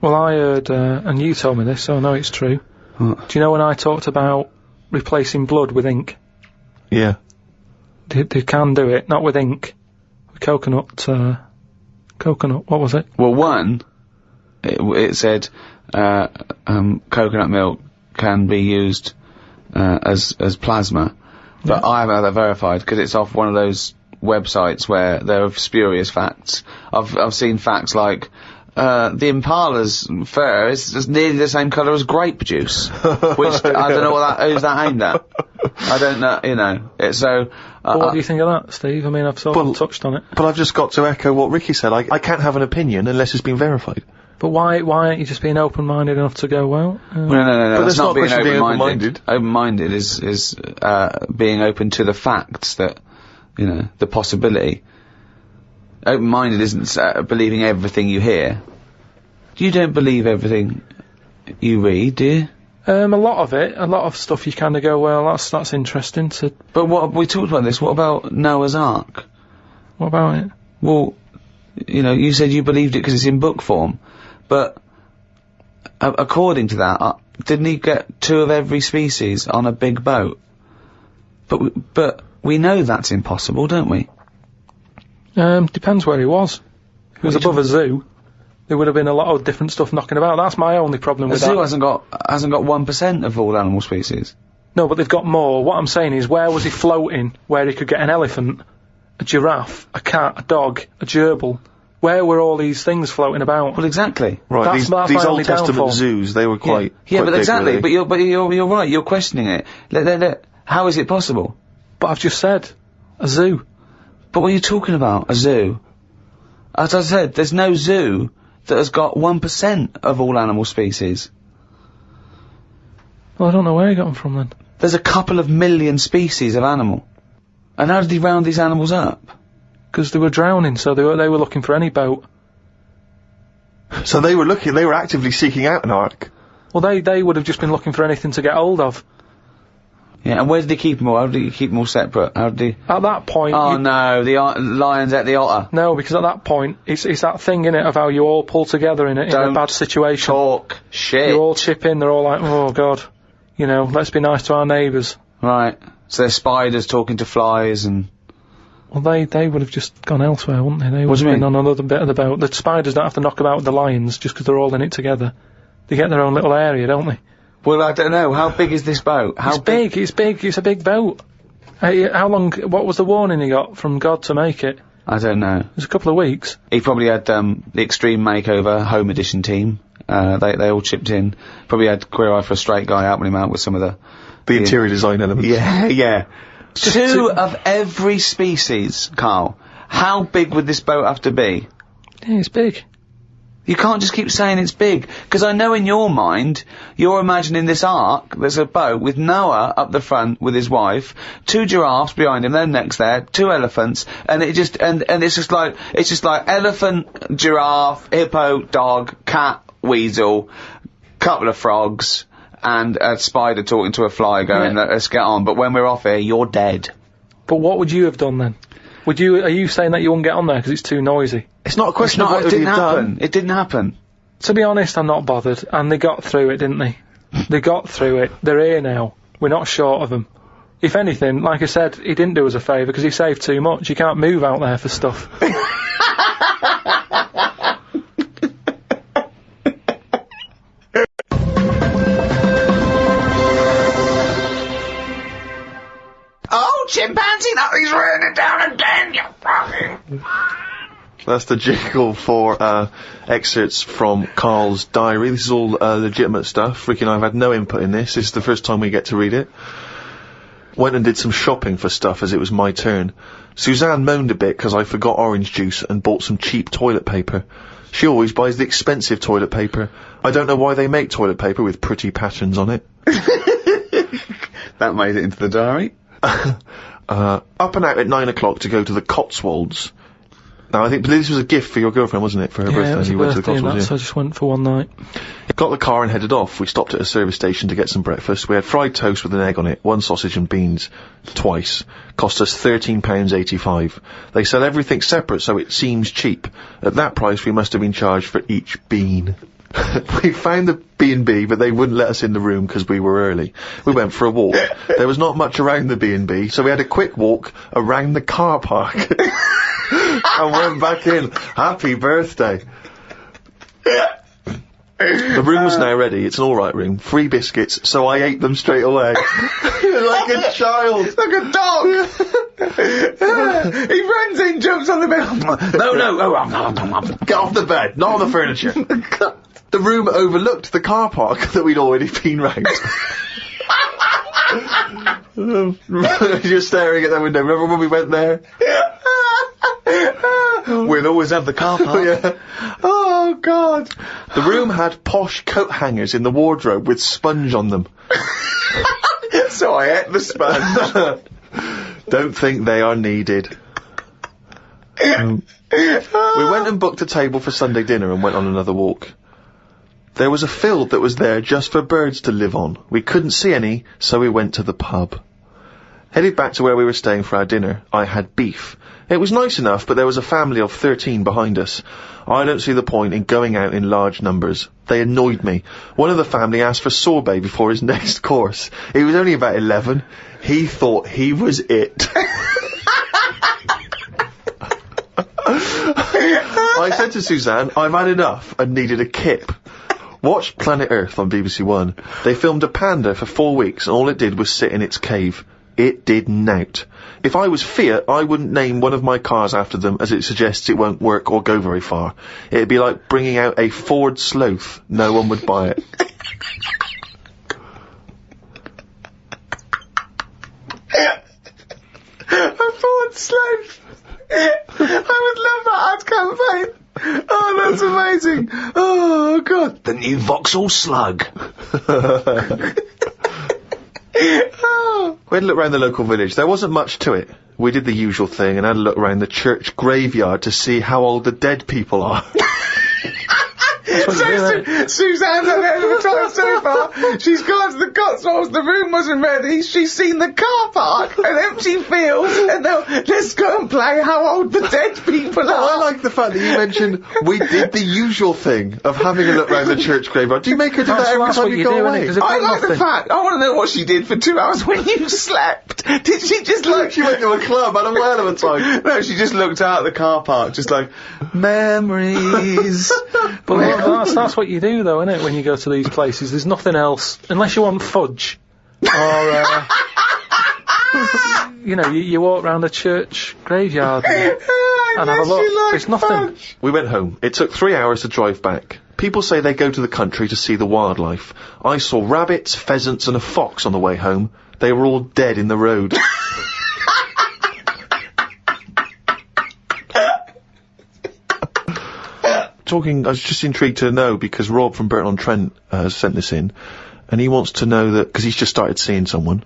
Well, I heard, and you told me this, so I know it's true. What? Do you know when I talked about replacing blood with ink? Yeah. They can do it, not with ink. With coconut, what was it? Well, one, it said, coconut milk can be used, as plasma. But I haven't had that verified, because it's off one of those websites where there are spurious facts. I've seen facts like, the Impala's fur is just nearly the same colour as grape juice. Which, I don't know who's that aimed at. I don't know, you know. It's so... Well, what do you think of that, Steve? I mean, I've sort of touched on it. But I've just got to echo what Ricky said. I can't have an opinion unless it's been verified. But why aren't you just being open-minded enough to go, well... No, But that's not being open-minded. Open-minded is being open to the facts that, you know, the possibility. Open-minded isn't believing everything you hear. You don't believe everything you read, do you? A lot of stuff you kind of go, well, that's interesting to... But we talked about this, what about Noah's Ark? What about it? Well, you know, you said you believed it because it's in book form, but according to that, didn't he get 2 of every species on a big boat? But we know that's impossible, don't we? Depends where he was. If he was above a zoo, there would have been a lot of different stuff knocking about. That's my only problem with that. A zoo hasn't got 1% of all animal species. No, but they've got more. What I'm saying is, where was he floating where he could get an elephant, a giraffe, a cat, a dog, a gerbil? Where were all these things floating about? Well, exactly. Right, That's these my Old only Testament downfall. zoos, they were quite but big, exactly. really. But you're right. You're questioning it. How is it possible? But I've just said, a zoo. But what are you talking about? A zoo? As I said, there's no zoo that has got 1% of all animal species. Well, I don't know where he got them from then. There's a couple of million species of animal. And how did he round these animals up? Because they were drowning, so they were looking for any boat. So they were actively seeking out an ark. Well, they would have just been looking for anything to get hold of. Yeah, and where did he keep them all? How did he keep them all separate? How did he... At that point... Oh no, the lions ate the otter. No, because at that point, it's that thing, innit, of how you all pull together in a bad situation. Talk shit. You all chip in, they're all like, oh god, you know, let's be nice to our neighbours. Right. So there's spiders talking to flies and... Well, they would have just gone elsewhere, wouldn't they? They would What do have you been mean? on another bit of the boat. The spiders don't have to knock about the lions just because they're all in it together. They get their own little area, don't they? Well, I don't know. How big is this boat? It's big. It's a big boat. How long, what was the warning he got from God to make it? I don't know. It was a couple of weeks. He probably had, the Extreme Makeover Home Edition team. They all chipped in. Probably had Queer Eye for a Straight Guy helping him out with some of The interior design elements. Yeah. Two of every species, Karl. How big would this boat have to be? Yeah, it's big. You can't just keep saying it's big, because I know in your mind, you're imagining this ark, there's a boat with Noah up the front with his wife, 2 giraffes behind him, then next there, 2 elephants, and it just, and it's just like elephant, giraffe, hippo, dog, cat, weasel, couple of frogs, and a spider talking to a fly going, let's get on, but when we're off here, you're dead. But what would you have done then? Are you saying that you wouldn't get on there because it's too noisy? It's not a question of what it didn't you've happen. done. It didn't happen. To be honest, I'm not bothered. And they got through it, didn't they? They got through it. They're here now. We're not short of them. If anything, like I said, he didn't do us a favour because he saved too much. You can't move out there for stuff. Oh, chimpanzee, nothing's raining down again, you fucking... That's the jingle for excerpts from Karl's diary. This is all legitimate stuff. Ricky and I have had no input in this. This is the first time we get to read it. Went and did some shopping for stuff as it was my turn. Suzanne moaned a bit because I forgot orange juice and bought some cheap toilet paper. She always buys the expensive toilet paper. I don't know why they make toilet paper with pretty patterns on it. That made it into the diary. Up and out at 9 o'clock to go to the Cotswolds. Now, I think this was a gift for your girlfriend, wasn't it, for her birthday? Yeah, it was a You went to the birthday and Cotswolds, that, so I just went for one night. Got the car and headed off. We stopped at a service station to get some breakfast. We had fried toast with an egg on it, 1 sausage and beans, twice. Cost us £13.85. They sell everything separate, so it seems cheap. At that price, we must have been charged for each bean. We found the B&B, but they wouldn't let us in the room because we were early. We went for a walk. There was not much around the B&B, so we had a quick walk around the car park. And went back in. Happy birthday. The room was now ready. It's an alright room. 3 biscuits, so I ate them straight away. Like a child. Like a dog. He runs in, jumps on the bed. No. Get off the bed, not on the furniture. The room overlooked the car park that we'd already been round. You're staring at that window. Remember when we went there? We'll always have the car park. Yeah. Oh, God. The room had posh coat hangers in the wardrobe with sponge on them. So I ate the sponge. Don't think they are needed. We went and booked a table for Sunday dinner and went on another walk. There was a field that was there just for birds to live on. We couldn't see any, so we went to the pub. Headed back to where we were staying for our dinner. I had beef. It was nice enough, but there was a family of 13 behind us. I don't see the point in going out in large numbers. They annoyed me. One of the family asked for sorbet before his next course. He was only about 11. He thought he was it. I said to Suzanne, I've had enough and needed a kip. Watched Planet Earth on BBC One. They filmed a panda for 4 weeks and all it did was sit in its cave. It did nout. If I was Fiat, I wouldn't name one of my cars after them as it suggests it won't work or go very far. It'd be like bringing out a Ford Sloth. No one would buy it. A Ford Sloth. I would love that ad campaign. Oh, that's amazing. Oh, God. The new Vauxhall Slug. We had a look around the local village. There wasn't much to it. We did the usual thing and had a look around the church graveyard to see how old the dead people are. Suzanne's had it over time so far. She's gone to the Cotswolds, the room wasn't ready, she's seen the car park, an empty field, and now let's go and play how old the dead people are. I like the fact that you mentioned we did the usual thing of having a look round the church graveyard. Do you make her do that every time you go away? I like the fact, I want to know what she did for 2 hours when you slept. Did she just like... She went to a club, had a whale of a time. No, she just looked out at the car park, just like, memories. But that's what you do, though, isn't it, when you go to these places? There's nothing else, unless you want fudge. Or, you know, you walk round a church graveyard and have a look. There's nothing. Fudge. We went home. It took 3 hours to drive back. People say they go to the country to see the wildlife. I saw rabbits, pheasants and a fox on the way home. They were all dead in the road. I was just intrigued to know, because Rob from Burton-on-Trent has sent this in, and he wants to know that, because he's just started seeing someone,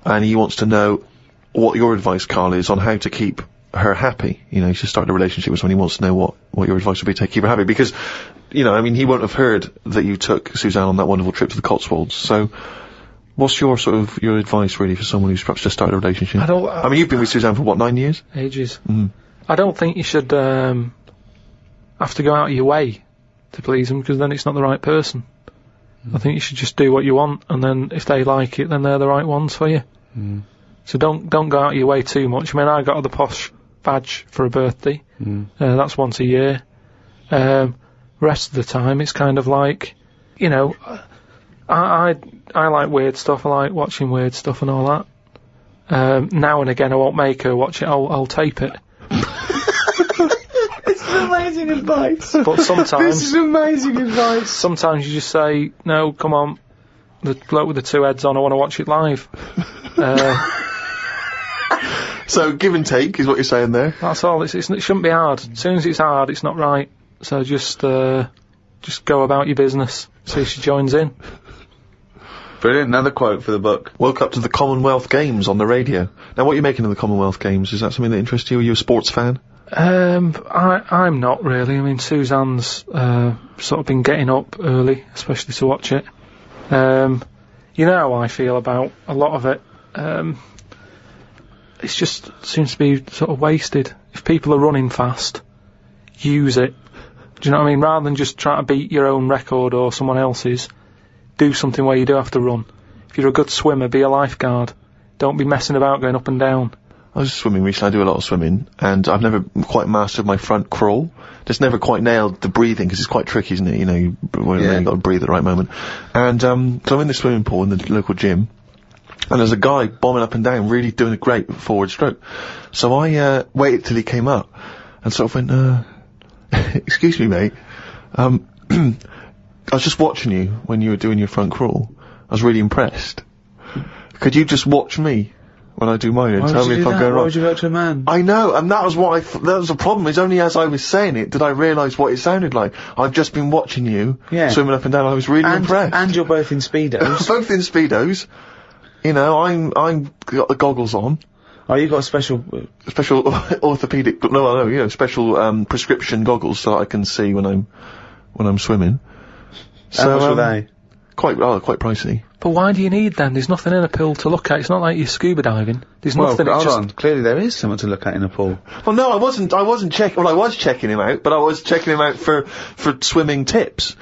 and he wants to know what your advice, Karl, is on how to keep her happy. You know, he's just started a relationship with someone, he wants to know what your advice would be to keep her happy, because, you know, I mean, he won't have heard that you took Suzanne on that wonderful trip to the Cotswolds, so... What's your advice, really, for someone who's perhaps just started a relationship? I mean, you've been with Suzanne for, what, 9 years? Ages. I don't think you should, have to go out of your way to please them, because then it's not the right person. I think you should just do what you want, and then if they like it, then they're the right ones for you. So don't go out of your way too much. I mean, I got the posh badge for a birthday. That's once a year. Rest of the time, it's kind of like, you know, I like weird stuff. I like watching weird stuff and all that. Now and again, I won't make her watch it. I'll tape it. This is amazing advice. But sometimes This is amazing advice. sometimes you just say, no, come on, the bloke with the two heads on, I want to watch it live. So give and take is what you're saying there. That's all. It shouldn't be hard. As soon as it's hard, it's not right. So just go about your business. See if she joins in. Brilliant. Another quote for the book. Woke up to the Commonwealth Games on the radio. Now, what are you making of the Commonwealth Games? Is that something that interests you? Are you a sports fan? I'm not really. I mean, Suzanne's sort of been getting up early, especially to watch it. You know how I feel about a lot of it. It just seems to be sort of wasted. If people are running fast, use it. Do you know what I mean? Rather than just trying to beat your own record or someone else's, do something where you do have to run. If you're a good swimmer, be a lifeguard. Don't be messing about going up and down. I was swimming recently. I do a lot of swimming, and I've never quite mastered my front crawl. Just never quite nailed the breathing, because it's quite tricky, isn't it? You know, you've got to breathe at the right moment. And so I'm in the swimming pool in the local gym, and there's a guy bombing up and down, really doing a great forward stroke. So I waited till he came up, and sort of went, excuse me, mate. I was just watching you when you were doing your front crawl. I was really impressed. Could you just watch me when I do mine and tell me if I'm going wrong? Why would you go to a man? I know, and that was what that was the problem, is only as I was saying it did I realise what it sounded like. I've just been watching you swimming up and down. I was really impressed. And you're both in Speedos. Both in Speedos. You know, I'm got the goggles on. Oh, you got a special orthopedic, special prescription goggles so I can see when I'm swimming. How much were they? Quite pricey. But why do you need them? There's nothing in a pool to look at. It's not like you're scuba diving. There's nothing. Hold on. Clearly there is something to look at in a pool. Well, no, I wasn't checking. Well, I was checking him out, but I was checking him out for swimming tips.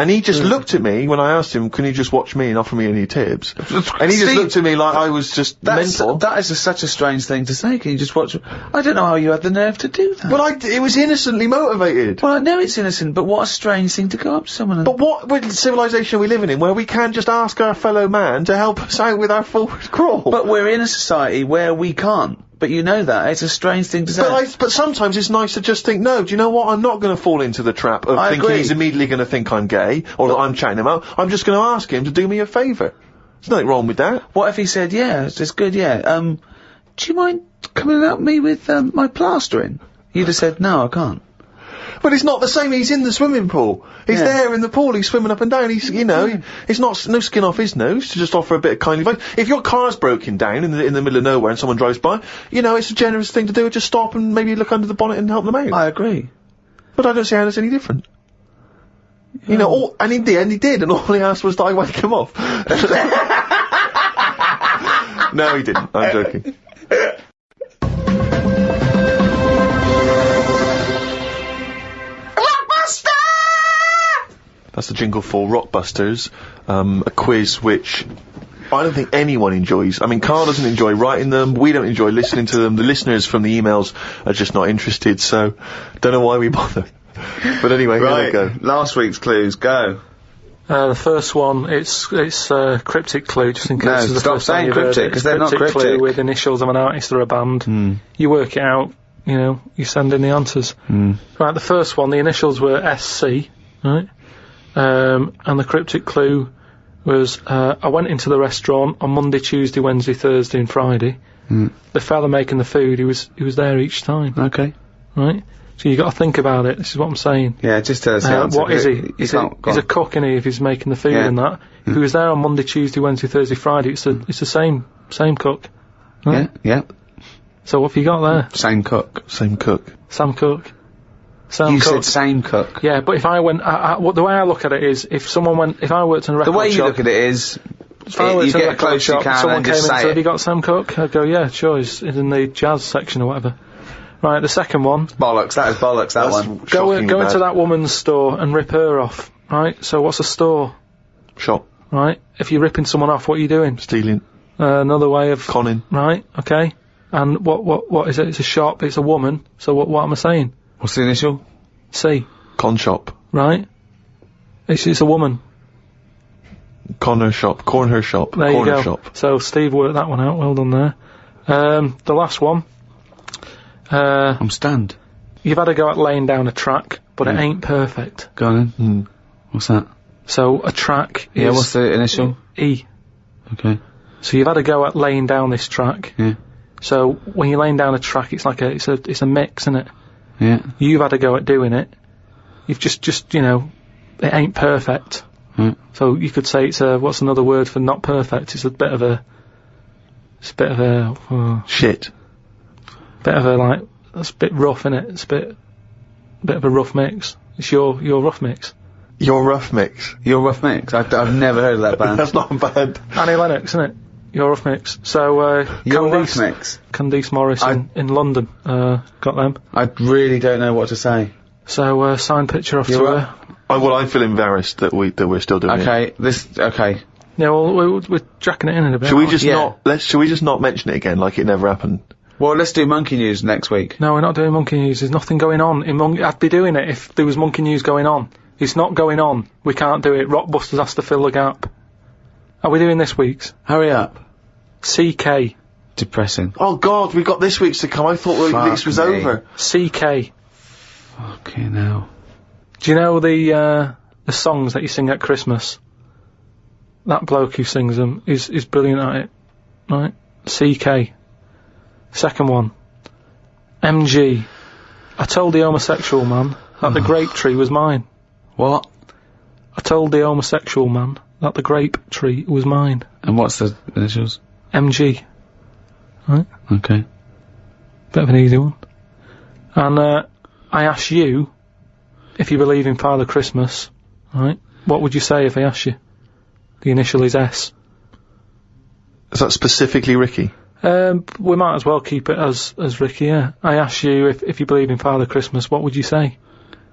And he just looked at me when I asked him, can you just watch me and offer me any tips? And he just looked at me like I was just mental. That is such a strange thing to say. Can you just watch? I don't know how you had the nerve to do that. Well, it was innocently motivated. Well, I know it's innocent, but what a strange thing to go up to someone and... But what civilization are we living in where we can't just ask our fellow man to help us out with our forward crawl? But we're in a society where we can't. But you know that. It's a strange thing to say. But sometimes it's nice to just think, no, do you know what? I'm not going to fall into the trap of thinking he's immediately going to think I'm gay, or that I'm chatting him up. I'm just going to ask him to do me a favour. There's nothing wrong with that. What if he said, yeah, it's good, yeah, do you mind coming and help me with, my plastering? You'd have said, no, I can't. But it's not the same. He's in the swimming pool. He's there in the pool. He's swimming up and down. He's, it's not no skin off his nose to just offer a bit of kindly advice. If your car's broken down in the middle of nowhere and someone drives by, it's a generous thing to do. Just stop and maybe look under the bonnet and help them out. I agree. But I don't see how that's any different. And in the end he did, and all he asked was that I wake him off. No, he didn't. I'm joking. That's the jingle for Rockbusters, a quiz which I don't think anyone enjoys. I mean, Karl doesn't enjoy writing them, we don't enjoy listening to them, the listeners from the emails are just not interested, so don't know why we bother. But anyway, right, here we go. Last week's clues, go. The first one, it's cryptic clue, just in case. No, it's the stop first time saying you've heard cryptic, it. because they're not Cryptic cryptic. clue with initials of an artist or a band. You work it out, you send in the answers. Right, the first one, the initials were SC, right? And the cryptic clue was, I went into the restaurant on Monday, Tuesday, Wednesday, Thursday and Friday. The fella making the food, he was there each time. Okay. Right? So you got to think about it. This is what I'm saying. Yeah, just tell us the answer. What is he? He's a cook, isn't he, if he's making the food and that. If he was there on Monday, Tuesday, Wednesday, Thursday, Friday, it's the same cook. Right? Yeah. So what have you got there? Same cook. Same cook. Sam Cook. You said same cook. Yeah, but if I went, the way I look at it is, if I worked in a record shop... The way you look at it is, if I worked you in a get record close shop, you can someone and came just in and say said, it. have you got Sam Cook? I'd go, yeah, sure, he's in the jazz section or whatever. Right, the second one. Bollocks, that is bollocks, that one. Go into that woman's store and rip her off. Right, so what's a store? Shop. Right, if you're ripping someone off, what are you doing? Stealing. Another way of... Conning. Right, okay. And what is it? It's a shop, it's a woman. So what am I saying? What's the initial? C. Con shop. Right? It's a woman. Corner shop. Corner shop. There corner you go. shop. So Steve worked that one out. Well done there. The last one. I'm stunned. You've had a go at laying down a track, but it ain't perfect. Go on then. What's that? So a track is... Yeah, what's the initial? E. Okay. So you've had a go at laying down this track. Yeah. So when you're laying down a track, it's like it's a mix, isn't it? Yeah. You've had a go at doing it. You've just you know, it ain't perfect. So you could say it's a, what's another word for not perfect? It's a bit of a Shit. bit of a, like, it's a bit rough, innit? It's a bit of a rough mix. It's your rough mix. Your rough mix. Your rough mix. I've never heard of that band. That's not bad. Annie Lennox, isn't it? Your rough mix. So Your rough mix. Candice Morris in London got them. I really don't know what to say. So signed picture off to You're her. Well, I feel embarrassed that we're still doing it. Okay. Yeah, well, we're jacking it in a bit. Should we aren't just should we just not mention it again like it never happened? Well, let's do Monkey News next week. No, we're not doing Monkey News. There's nothing going on. I'd be doing it if there was Monkey News going on. It's not going on. We can't do it. Rockbusters has to fill the gap. Are we doing this week's? Hurry up. CK. Depressing. Oh God, we've got this week's to come. I thought this was over. CK. Okay, now. Do you know the songs that you sing at Christmas? That bloke who sings them is brilliant at it. Right? CK. Second one. MG. I told the homosexual man that the grape tree was mine. What? I told the homosexual man that the grape tree was mine. And what's the initials? MG. Right? Okay. Bit of an easy one. And I ask you if you believe in Father Christmas, right? What would you say if I asked you? The initial is S. Is that specifically Ricky? We might as well keep it as Ricky, yeah. I ask you if you believe in Father Christmas, what would you say?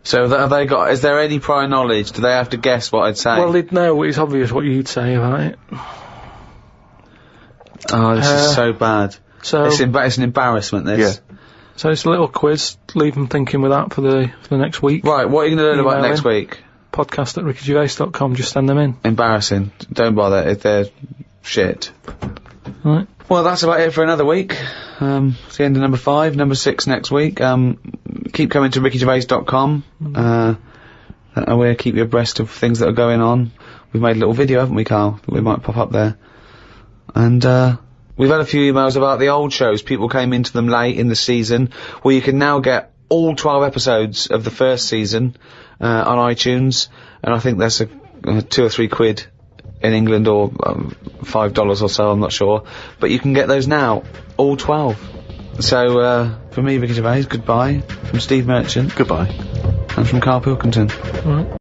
So have they got, is there any prior knowledge? Do they have to guess what I'd say? Well, they'd know. It's obvious what you'd say about it. Oh, this is so bad. So it's an embarrassment, this. Yeah. So it's a little quiz. Leave them thinking with that for the next week. Right, what are you going to learn about Email next in. week? podcast@rickygervais.com. Just send them in. Embarrassing. Don't bother if they're shit. Right. Well, that's about it for another week. It's the end of number 5, number 6 next week. Keep coming to rickygervais.com. That way keep you abreast of things that are going on. We've made a little video, haven't we, Karl? That we might pop up there. And, we've had a few emails about the old shows. People came into them late in the season. Well, you can now get all 12 episodes of the first season, on iTunes. And I think that's a 2 or 3 quid in England, or $5 or so, I'm not sure. But you can get those now, all 12. So, from me, Ricky Gervais, goodbye. From Steve Merchant. Goodbye. And from Karl Pilkington. Right.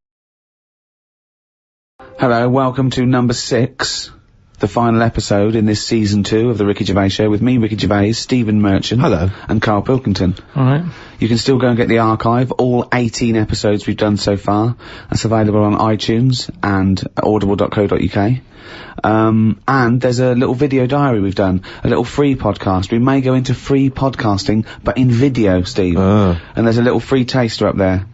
Hello, welcome to number 6. The final episode in this season 2 of the Ricky Gervais Show with me, Ricky Gervais, Stephen Merchant. Hello. And Karl Pilkington. Alright. You can still go and get the archive, all 18 episodes we've done so far. That's available on iTunes and audible.co.uk. And there's a little video diary we've done, a little free podcast. We may go into free podcasting, but in video, Steve. And there's a little free taster up there.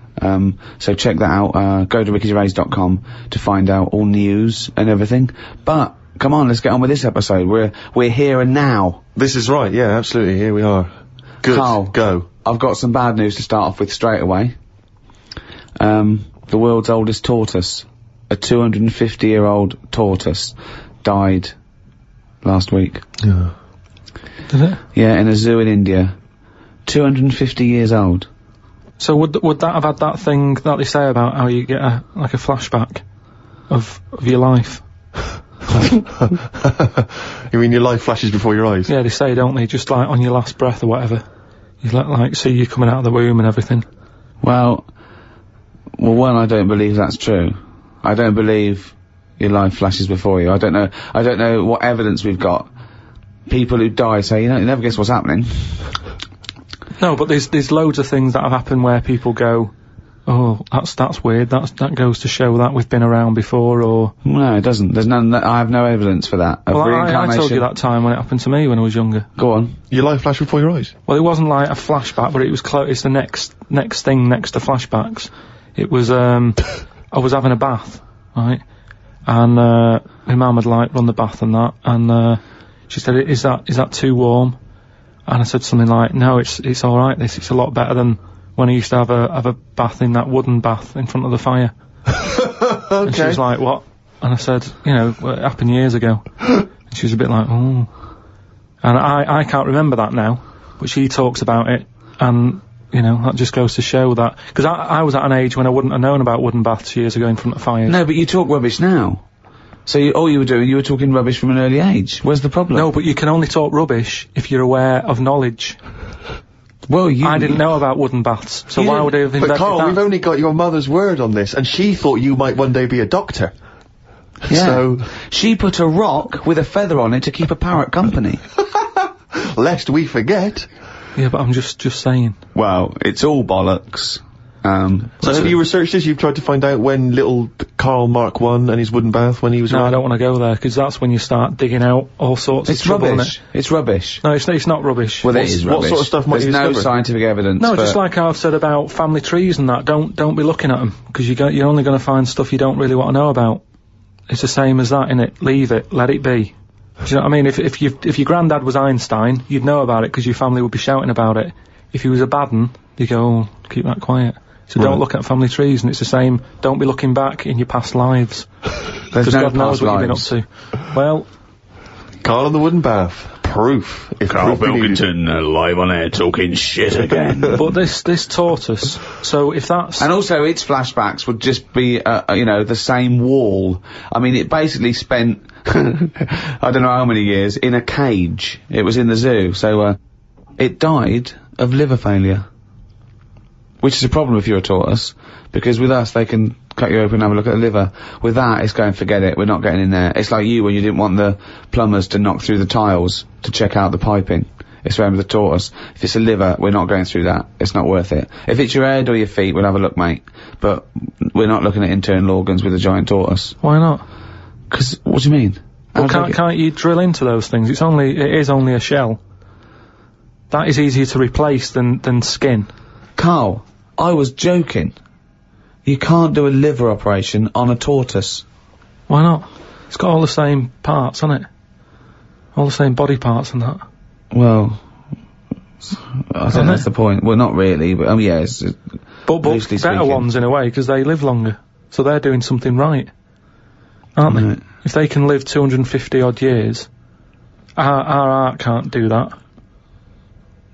So check that out. Go to rickygervais.com to find out all news and everything. But come on, let's get on with this episode. We're here and now. This is right, yeah, absolutely, here we are. Good, Karl, go. I've got some bad news to start off with straight away. The world's oldest tortoise, a 250-year-old tortoise, died last week. Yeah. Did it? Yeah, in a zoo in India. 250 years old. So would that have had that thing that they say about how you get a flashback of your life? You mean your life flashes before your eyes? Yeah, they say, don't they? Just like on your last breath or whatever. You like see you coming out of the womb and everything. Well, one, I don't believe that's true. I don't believe your life flashes before you. I don't know what evidence we've got. People who die say, you never guess what's happening. No, but there's loads of things that have happened where people go, Oh, that's weird. That goes to show that we've been around before, or... No, it doesn't. There's none. I have no evidence for that. Of Well, reincarnation. I told you that time when it happened to me when I was younger. Go on. Your life flashed before your eyes? Well, it wasn't like a flashback, but it was close. It's the next thing next to flashbacks. It was, I was having a bath, right? And, my mum had, like, run the bath and that, and, she said, is that too warm? And I said something like, no, it's alright, it's a lot better than when I used to have a bath in that wooden bath in front of the fire. Okay. And she was like, what? And I said, you know, well, it happened years ago. And she was a bit like, oh. And I can't remember that now, but she talks about it, and, you know, that just goes to show that, because I was at an age when I wouldn't have known about wooden baths years ago in front of fires. No, but you talk rubbish now. So all you were doing, you were talking rubbish from an early age. Where's the problem? No, but you can only talk rubbish if you're aware of knowledge. Well, I didn't know about wooden baths, so why would I have invented But Karl, that? we've only got your mother's word on this, and she thought you might one day be a doctor. Yeah. So, she put a rock with a feather on it to keep a parrot company. lest we forget. Yeah, but I'm just saying. Well, it's all bollocks. So have you researched this? You've tried to find out when little Karl Mark I and his wooden bath, when he was... No, I don't want to go there, because that's when you start digging out all sorts It's of trouble, rubbish. innit? It's rubbish. No, it's not rubbish. Well, it is rubbish. What sort of stuff might There's you no discover? scientific evidence. No, but just like I've said about family trees and that, don't be looking at them, because you're only going to find stuff you don't really want to know about. It's the same as that, innit? Leave it, let it be. Do you know what I mean? If your granddad was Einstein, you'd know about it, because your family would be shouting about it. If he was a bad un, you go, oh, keep that quiet. So don't look at family trees, and it's the same, don't be looking back in your past lives. Because no God knows past what lives. you've been up to. Well, Karl and the wooden bath. Proof. If Karl proof be needed. Pilkington, live on air, talking shit again. but this taught us, so if that's... And also, its flashbacks would just be, you know, the same wall. I mean, it basically spent, I don't know how many years, in a cage. It was in the zoo, so, it died of liver failure. Which is a problem if you're a tortoise, because with us, they can cut you open and have a look at the liver. With that, it's going, forget it, we're not getting in there. It's like you when you didn't want the plumbers to knock through the tiles to check out the piping. It's around with the tortoise. If it's a liver, we're not going through that. It's not worth it. If it's your head or your feet, we'll have a look, mate. But we're not looking at internal organs with a giant tortoise. Why not? 'Cause, what do you mean? Well, can't you drill into those things? It is only a shell. That is easier to replace than skin. Karl, I was joking. You can't do a liver operation on a tortoise. Why not? It's got all the same parts, hasn't it? All the same body parts and that. Well, I think that's the point. Well, not really, but yeah, it's But loosely better speaking. ones in a way, because they live longer. So they're doing something right. Aren't Right. they? If they can live 250 odd years, our art can't do that.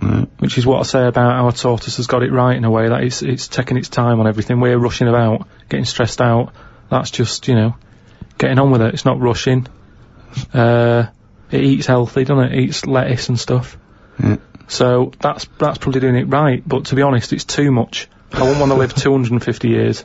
Right. Which is what I say about our tortoise has got it right in a way, that it's taking its time on everything. We're rushing about, getting stressed out. That's just, you know, getting on with it. It's not rushing. It eats healthy, doesn't it? It eats lettuce and stuff. Yeah. So that's probably doing it right, but to be honest, it's too much. I wouldn't want to live 250 years.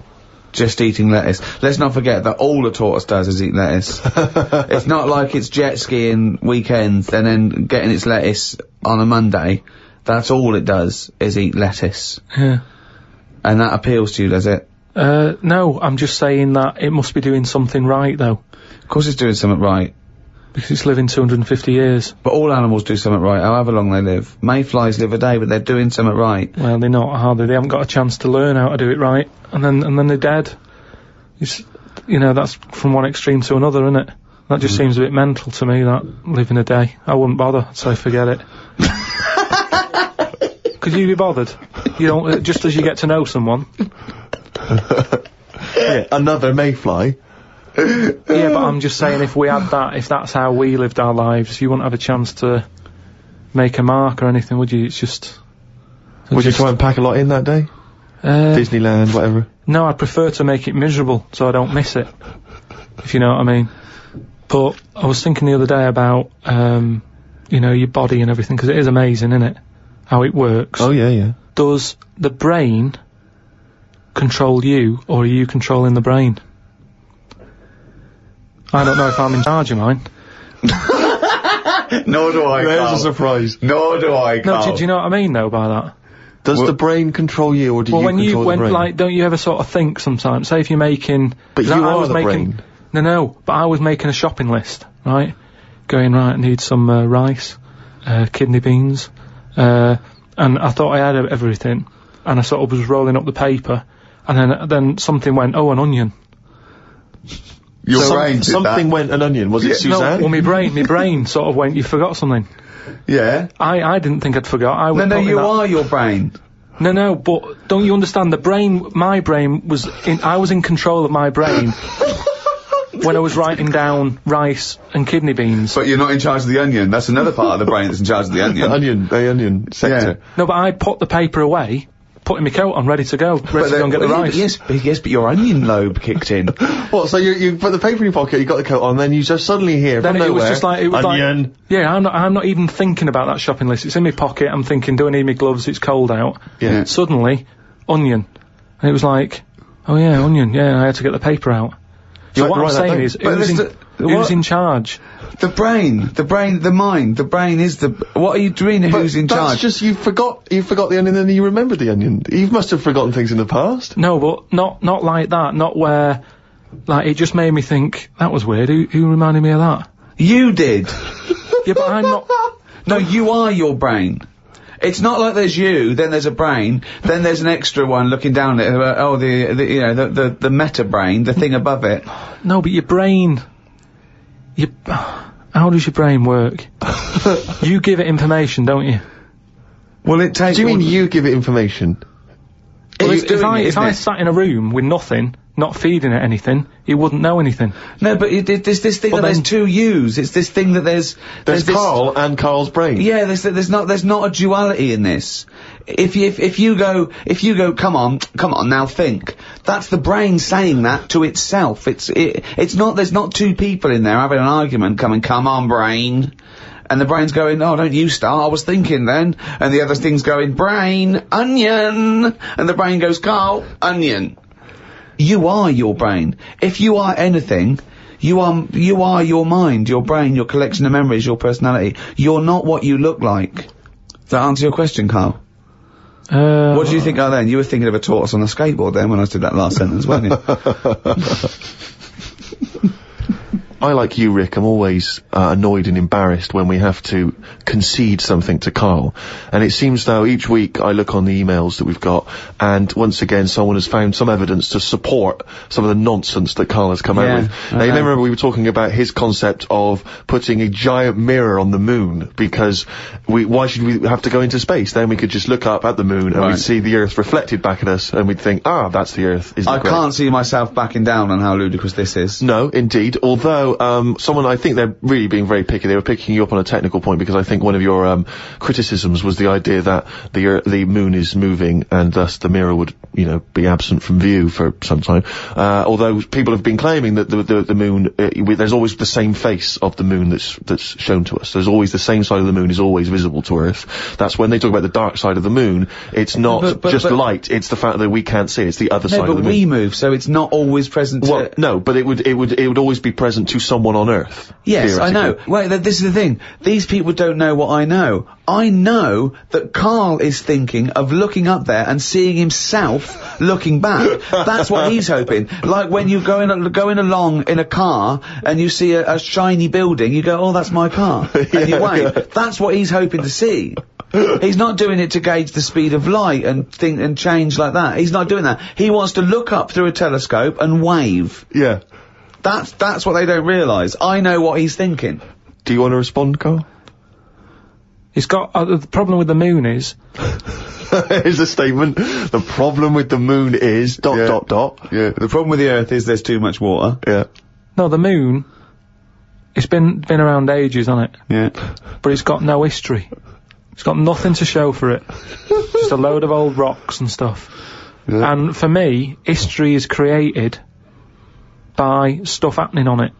Just eating lettuce. Let's not forget that all a tortoise does is eat lettuce. It's not like it's jet skiing weekends and then getting its lettuce on a Monday. That's all it does is eat lettuce. Yeah. And that appeals to you, does it? No, I'm just saying that it must be doing something right, though. Of course it's doing something right. Because it's living 250 years. But all animals do something right, however long they live. Mayflies live a day, but they're doing something right. Well, they're not, are they? They haven't got a chance to learn how to do it right, and then they're dead. It's, you know, that's from one extreme to another, isn't it? That just seems a bit mental to me, that, living a day. I wouldn't bother, I'd say forget it. Could you be bothered? You don't, just as you get to know someone. Yeah, another mayfly. Yeah, but I'm just saying, if we had that, if that's how we lived our lives, you wouldn't have a chance to make a mark or anything, would you? It's just... Would you try and pack a lot in that day? Disneyland, whatever. No, I'd prefer to make it miserable, so I don't miss it. If you know what I mean. But I was thinking the other day about, you know, your body and everything, because it is amazing, isn't it? How it works. Oh, yeah, yeah. Does the brain control you, or are you controlling the brain? I don't know if I'm in charge of mine. Nor do I, There's Karl. a surprise. Nor do I, No, Karl. do you know what I mean, though, by that? Does the brain control you, or do you control the brain? Like, don't you ever sort of think sometimes, say if you're making... But you are the brain. No, but I was making a shopping list, right? Going, right, I need some rice, kidney beans, and I thought I had everything, and I sort of was rolling up the paper, and then something went, oh, an onion. Your brain did something that. went an onion, was it Suzanne? No, well, my brain sort of went, you forgot something. Yeah. I didn't think I'd forgot. I was you are your brain. No, but don't you understand? My brain was I was in control of my brain when I was writing down rice and kidney beans. But you're not in charge of the onion. That's another part of the brain that's in charge of the onion. The onion sector. Yeah. No, but I put the paper away, putting my coat on, ready to go and get the rice. Yes, but your onion lobe kicked in. What, so you put the paper in your pocket, you got the coat on, then you just suddenly hear then from nowhere, it was just like, onion. Yeah, I'm not even thinking about that shopping list. It's in my pocket, I'm thinking, do I need my gloves, it's cold out. Yeah. Suddenly, onion. And it was like, oh yeah, onion, yeah, I had to get the paper out. So what I'm saying is, who's in charge? The brain, the mind, the brain is what are you doing? Who's in charge? That's just, you forgot the onion and then you remembered the onion. You must have forgotten things in the past. No, but not like that, not where, like, it just made me think, that was weird, who reminded me of that? You did! Yeah, but I'm not... No, you are your brain. It's not like there's you, then there's a brain, then there's an extra one looking down at it, the meta brain, the thing above it. No, but your brain... How does your brain work? You give it information, don't you? Well, it takes... Do you mean you give it information? Well, if I sat in a room with nothing, not feeding it anything, it wouldn't know anything. No, but there's this thing that there's two yous. It's this thing that there's Karl and Karl's brain. Yeah, there's not a duality in this. If you go, come on, now think. That's the brain saying that to itself. It's not, there's not two people in there having an argument come on, brain. And the brain's going, oh, don't you start, I was thinking then. And the other thing's going, brain, onion. And the brain goes, Karl, onion. You are your brain. If you are anything, you are your mind, your brain, your collection of memories, your personality. You're not what you look like. Does that answer your question, Karl? What do you think then? You were thinking of a tortoise on a skateboard then when I did that last sentence, weren't you? I, like you, Rick, I'm always annoyed and embarrassed when we have to concede something to Karl. And it seems though each week I look on the emails that we've got, and once again someone has found some evidence to support some of the nonsense that Karl has come out with. Now, you may remember we were talking about his concept of putting a giant mirror on the moon, because why should we have to go into space? Then we could just look up at the moon and we'd see the Earth reflected back at us, and we'd think, that's the Earth. Isn't it great? Can't see myself backing down on how ludicrous this is. No, indeed. Although, someone, I think they're really being very picky. They were picking you up on a technical point, because I think one of your criticisms was the idea that the moon is moving and thus the mirror would, be absent from view for some time. Although people have been claiming that the moon, there's always the same face of the moon that's shown to us. There's always the same side of the moon is always visible to Earth. That's when they talk about the dark side of the moon. It's not just light. It's the fact that we can't see. It's the other side of the moon. No, but we move, so it's not always present. Well, no, but it would always be present to someone on Earth. Yes, I know. Wait, this is the thing. These people don't know what I know. I know that Karl is thinking of looking up there and seeing himself looking back. That's what he's hoping. Like when you're going along in a car and you see a shiny building, you go, oh, that's my car. And you wait. That's what he's hoping to see. He's not doing it to gauge the speed of light and think and change like that. He's not doing that. He wants to look up through a telescope and wave. Yeah. That's what they don't realise. I know what he's thinking. Do you want to respond, Karl? He's got, the problem with the moon is... Here's a statement. The problem with the moon is... ... Yeah, the problem with the Earth is there's too much water. Yeah. No, the moon, it's been around ages, hasn't it? Yeah. But it's got no history. It's got nothing to show for it. Just a load of old rocks and stuff. Yeah. And for me, history is created by stuff happening on it.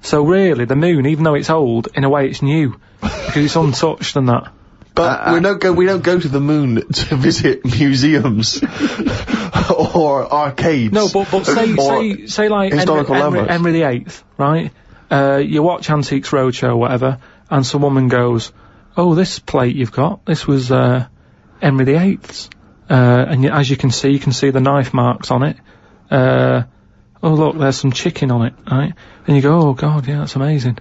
So really, the moon, even though it's old, in a way it's new, because it's untouched and that. But we don't go to the moon to visit museums or arcades. No, but say like Henry VIII, right? You watch Antiques Roadshow or whatever, and some woman goes, "Oh, this plate you've got, this was Henry VIII's. And as you can see the knife marks on it. Oh look, there's some chicken on it, right? And you go, oh god, yeah, that's amazing.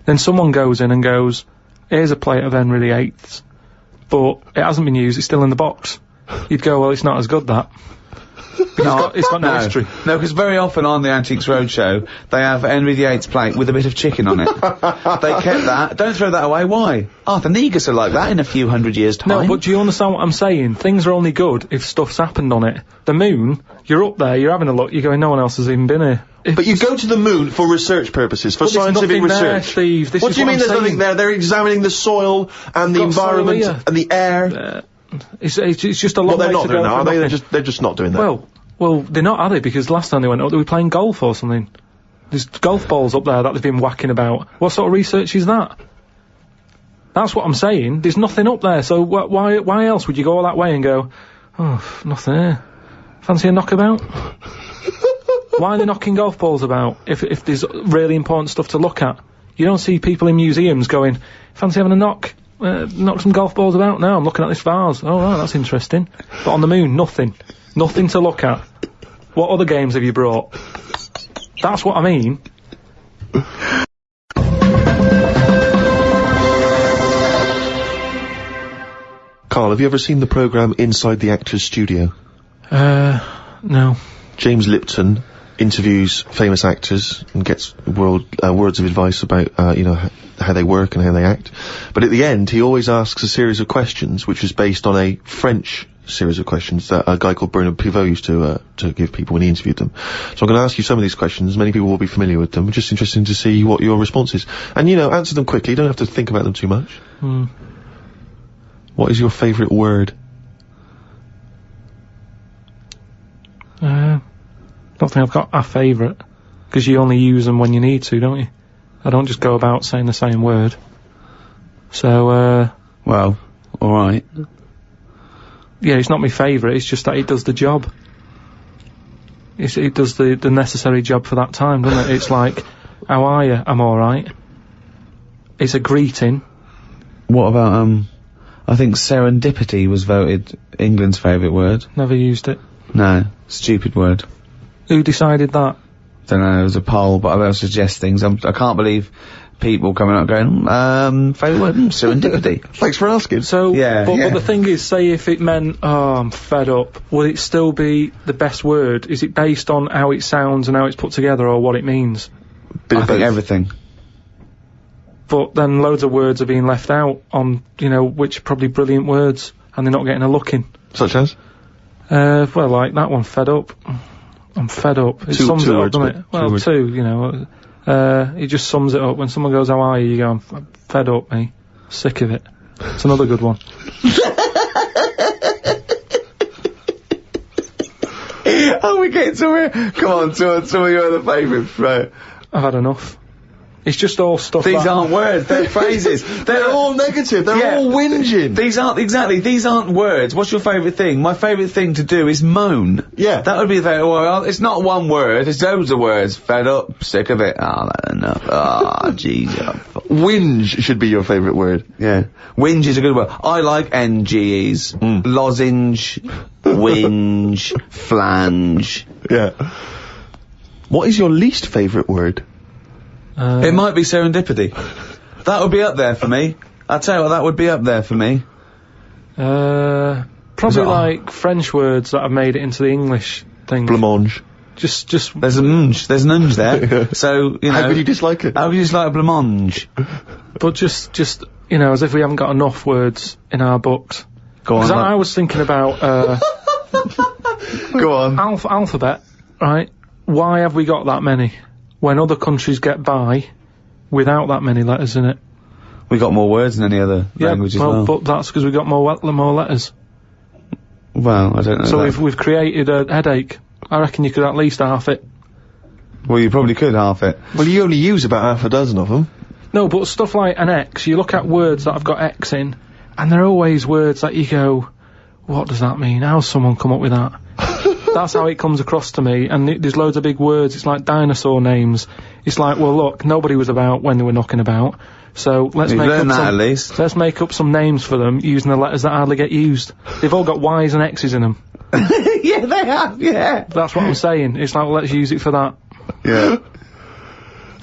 Then someone goes in and goes, here's a plate of Henry VIII's, but it hasn't been used, it's still in the box. You'd go, well, it's not as good, that. It's got no history. No, because very often on the Antiques Roadshow, they have Henry VIII's plate with a bit of chicken on it. They kept that. Don't throw that away. Why? Arthur Negus are like that in a few hundred years' time. No, but do you understand what I'm saying? Things are only good if stuff's happened on it. The moon, you're up there, you're having a look, you're going, no one else has even been here. But you go to the moon for research purposes, for scientific research. There, Steve. What do you mean there's nothing there? They're examining the soil and the environment and the air. It's just a long way to go. Well, they're not doing that, are they? They're just not doing that. Well, they're not, are they? Because last time they went up, they were playing golf or something. There's golf balls up there that they've been whacking about. What sort of research is that? That's what I'm saying. There's nothing up there, so why else would you go all that way and go, oh, nothing here. Fancy a knockabout? Why are they knocking golf balls about if there's really important stuff to look at? You don't see people in museums going, fancy having a knock some golf balls about? No, I'm looking at this vase. Oh, right, that's interesting. But on the moon, nothing. Nothing to look at. What other games have you brought? That's what I mean. Karl, have you ever seen the programme Inside the Actors Studio? No. James Lipton interviews famous actors and gets words of advice about, how they work and how they act. But at the end, he always asks a series of questions, which is based on a French series of questions that a guy called Bernard Pivot used to give people when he interviewed them. So I'm going to ask you some of these questions. Many people will be familiar with them. It's just interesting to see what your response is. And, answer them quickly. You don't have to think about them too much. What is your favourite word? Don't think I've got a favourite, because you only use them when you need to, don't you? I don't just go about saying the same word. So, well, alright. Yeah, it's not my favourite, it's just that it does the job. It does the necessary job for that time, doesn't it? It's like, how are you? I'm alright. It's a greeting. What about, I think serendipity was voted England's favourite word. Never used it. No, stupid word. Who decided that? Don't know, it was a poll, but I will suggest things. I can't believe people coming up going, favourite word, serendipity. Thanks for asking. So, but the thing is, say if it meant, I'm fed up, would it still be the best word? Is it based on how it sounds and how it's put together, or what it means? I think everything. But then loads of words are being left out on, which are probably brilliant words, and they're not getting a look in. Such as? Well, like that one, fed up. I'm fed up. It sums it up, doesn't it? Well, two, it just sums it up. When someone goes, how are you? You go, I'm fed up, mate. Sick of it. It's another good one. Oh, we get somewhere. Come on, some of your other favourites, right? I've had enough. It's just all stuff. These aren't words, they're phrases. They're all negative, they're all whinging. These aren't words. What's your favourite thing? My favourite thing to do is moan. Yeah. That would be well, it's not one word, it's loads of words. Fed up, sick of it. That's enough. Jeez. Whinge should be your favourite word. Yeah. Whinge is a good word. I like NGEs. Lozenge, whinge, flange. Yeah. What is your least favourite word? It might be serendipity. That would be up there for me. I'll tell you what, that would be up there for me. Probably like French words that have made it into the English thing. Blancmange. Just. There's an unge there. So, How could you dislike it? How could you dislike a blancmange? But just, as if we haven't got enough words in our books. Go on. Because I was thinking about, Go on. Alphabet, right? Why have we got that many? When other countries get by without that many letters in it. We got more words than any other language as well. But that's because we got more letters. Well, I don't know. So we've created a headache. I reckon you could at least half it. Well, you probably could half it. Well, you only use about half a dozen of them. No, but stuff like an X, you look at words that have got X in, and they're always words that you go, what does that mean? How's someone come up with that? That's how it comes across to me, and there's loads of big words. It's like dinosaur names. It's like, well, look, nobody was about when they were knocking about, so let's make up some names for them using the letters that hardly get used. They've all got Y's and X's in them. Yeah, they have, yeah. That's what I'm saying. It's like, well, let's use it for that. Yeah.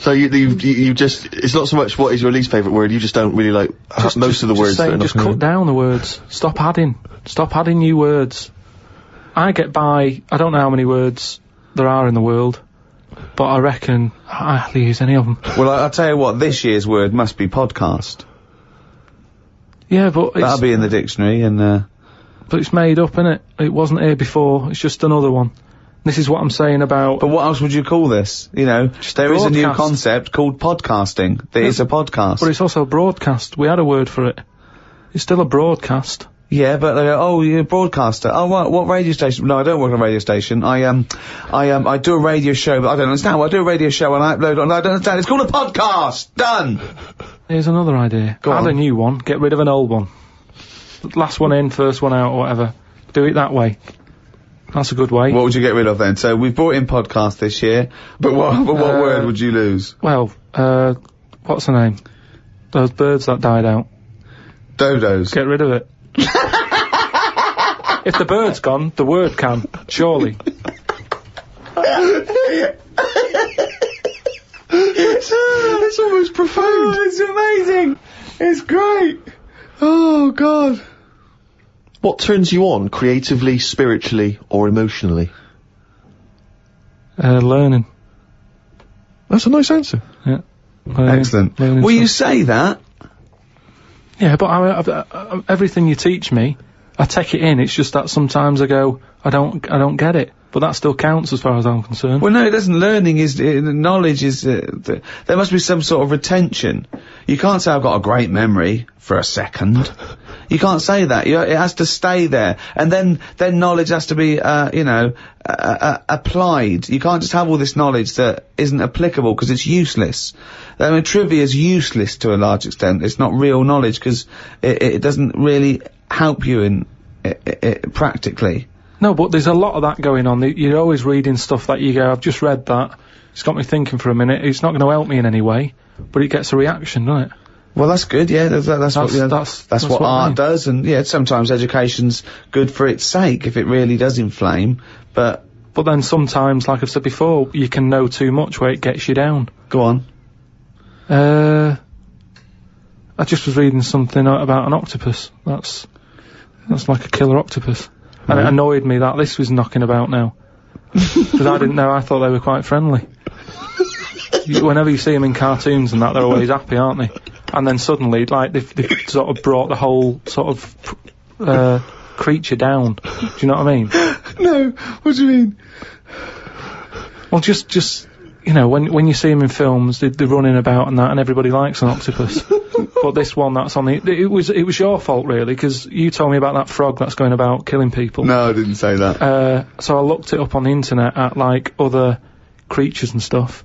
So you just, it's not so much what is your least favourite word, you just don't really like most of the words that are just cut down the words. Stop adding new words. I get by, I don't know how many words there are in the world, but I reckon I hardly use any of them. Well, I'll tell you what, this year's word must be podcast. Yeah, but that'll be in the dictionary, and but it's made up, innit? It wasn't here before, it's just another one. This is what I'm saying about... But what else would you call this? You know, there is a new concept called podcasting. That is a podcast. But it's also a broadcast. We had a word for it. It's still a broadcast. Yeah, but they go, oh, you're a broadcaster. Oh, what radio station? No, I don't work on a radio station. I do a radio show, but I don't understand. Well, I do a radio show and I upload on... I don't understand. It's called a podcast! Done! Here's another idea. Add a new one, get rid of an old one. Last one in, first one out, or whatever. Do it that way. That's a good way. What would you get rid of then? So we've brought in podcast this year, but what word would you lose? Well, what's the name? Those birds that died out. Dodos. Get rid of it. If the bird's gone, the word can, surely. It's almost profound. Oh, it's amazing. It's great. Oh, God. What turns you on, creatively, spiritually, or emotionally? Learning. That's a nice answer. Yeah. Excellent. Will you say that? Yeah, but everything you teach me, I take it in. It's just that sometimes I go, I don't get it. But that still counts as far as I'm concerned. Well, no, it doesn't. Learning is, knowledge is, there must be some sort of retention. You can't say I've got a great memory for a second. You can't say that. It has to stay there. And then knowledge has to be, applied. You can't just have all this knowledge that isn't applicable because it's useless. I mean, trivia is useless to a large extent. It's not real knowledge because it doesn't really help you in, practically. No, but there's a lot of that going on. You're always reading stuff that you go, I've just read that. It's got me thinking for a minute. It's not going to help me in any way, but it gets a reaction, doesn't it? Well, that's good, yeah. That's what art does, and yeah, sometimes education's good for its sake if it really does inflame, but then sometimes, like I've said before, you can know too much where it gets you down. Go on. I just was reading something about an octopus. That's like a killer octopus. And it annoyed me that this was knocking about now. Because I didn't know, I thought they were quite friendly. Whenever you see them in cartoons and that, they're always happy, aren't they? And then suddenly, like, they've sort of brought the whole sort of, creature down. Do you know what I mean? No, what do you mean? Well, just, you know, when you see them in films, they're running about and that, and everybody likes an octopus. But this one that's on it was your fault really, because you told me about that frog that's going about killing people. No, I didn't say that. So I looked it up on the internet at like other creatures and stuff.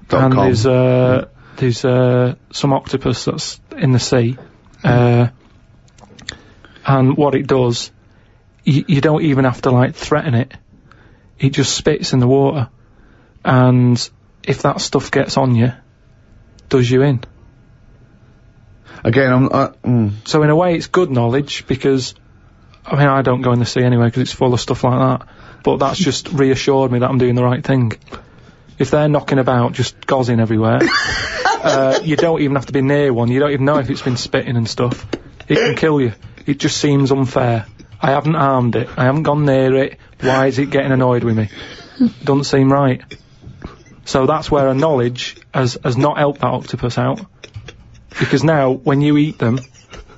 .com. And there's some octopus that's in the sea. And what it does, you don't even have to like threaten it. It just spits in the water. And if that stuff gets on you, does you in. Again, So in a way it's good knowledge because, I mean, I don't go in the sea anyway because it's full of stuff like that. But that's just reassured me that I'm doing the right thing. If they're knocking about, just gozzing everywhere, you don't even have to be near one. You don't even know if it's been spitting and stuff. It can kill you. It just seems unfair. I haven't harmed it. I haven't gone near it. Why is it getting annoyed with me? Doesn't seem right. So that's where a knowledge has not helped that octopus out. Because now, when you eat them,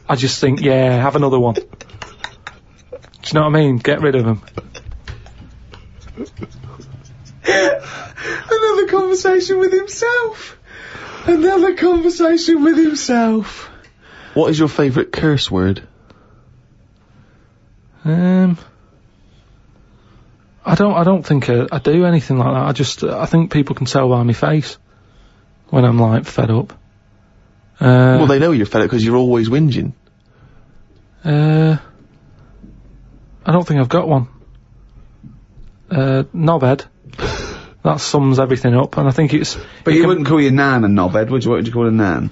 I just think, yeah, have another one. Do you know what I mean? Get rid of them. Another conversation with himself. Another conversation with himself. What is your favourite curse word? I don't think I do anything like that. I think people can tell by my face when I'm like fed up. Well, they know you're fed up because you're always whinging. I don't think I've got one. Knobhead. That sums everything up, and I think it's... But you wouldn't call your nan a knobhead, would you? What would you call a nan?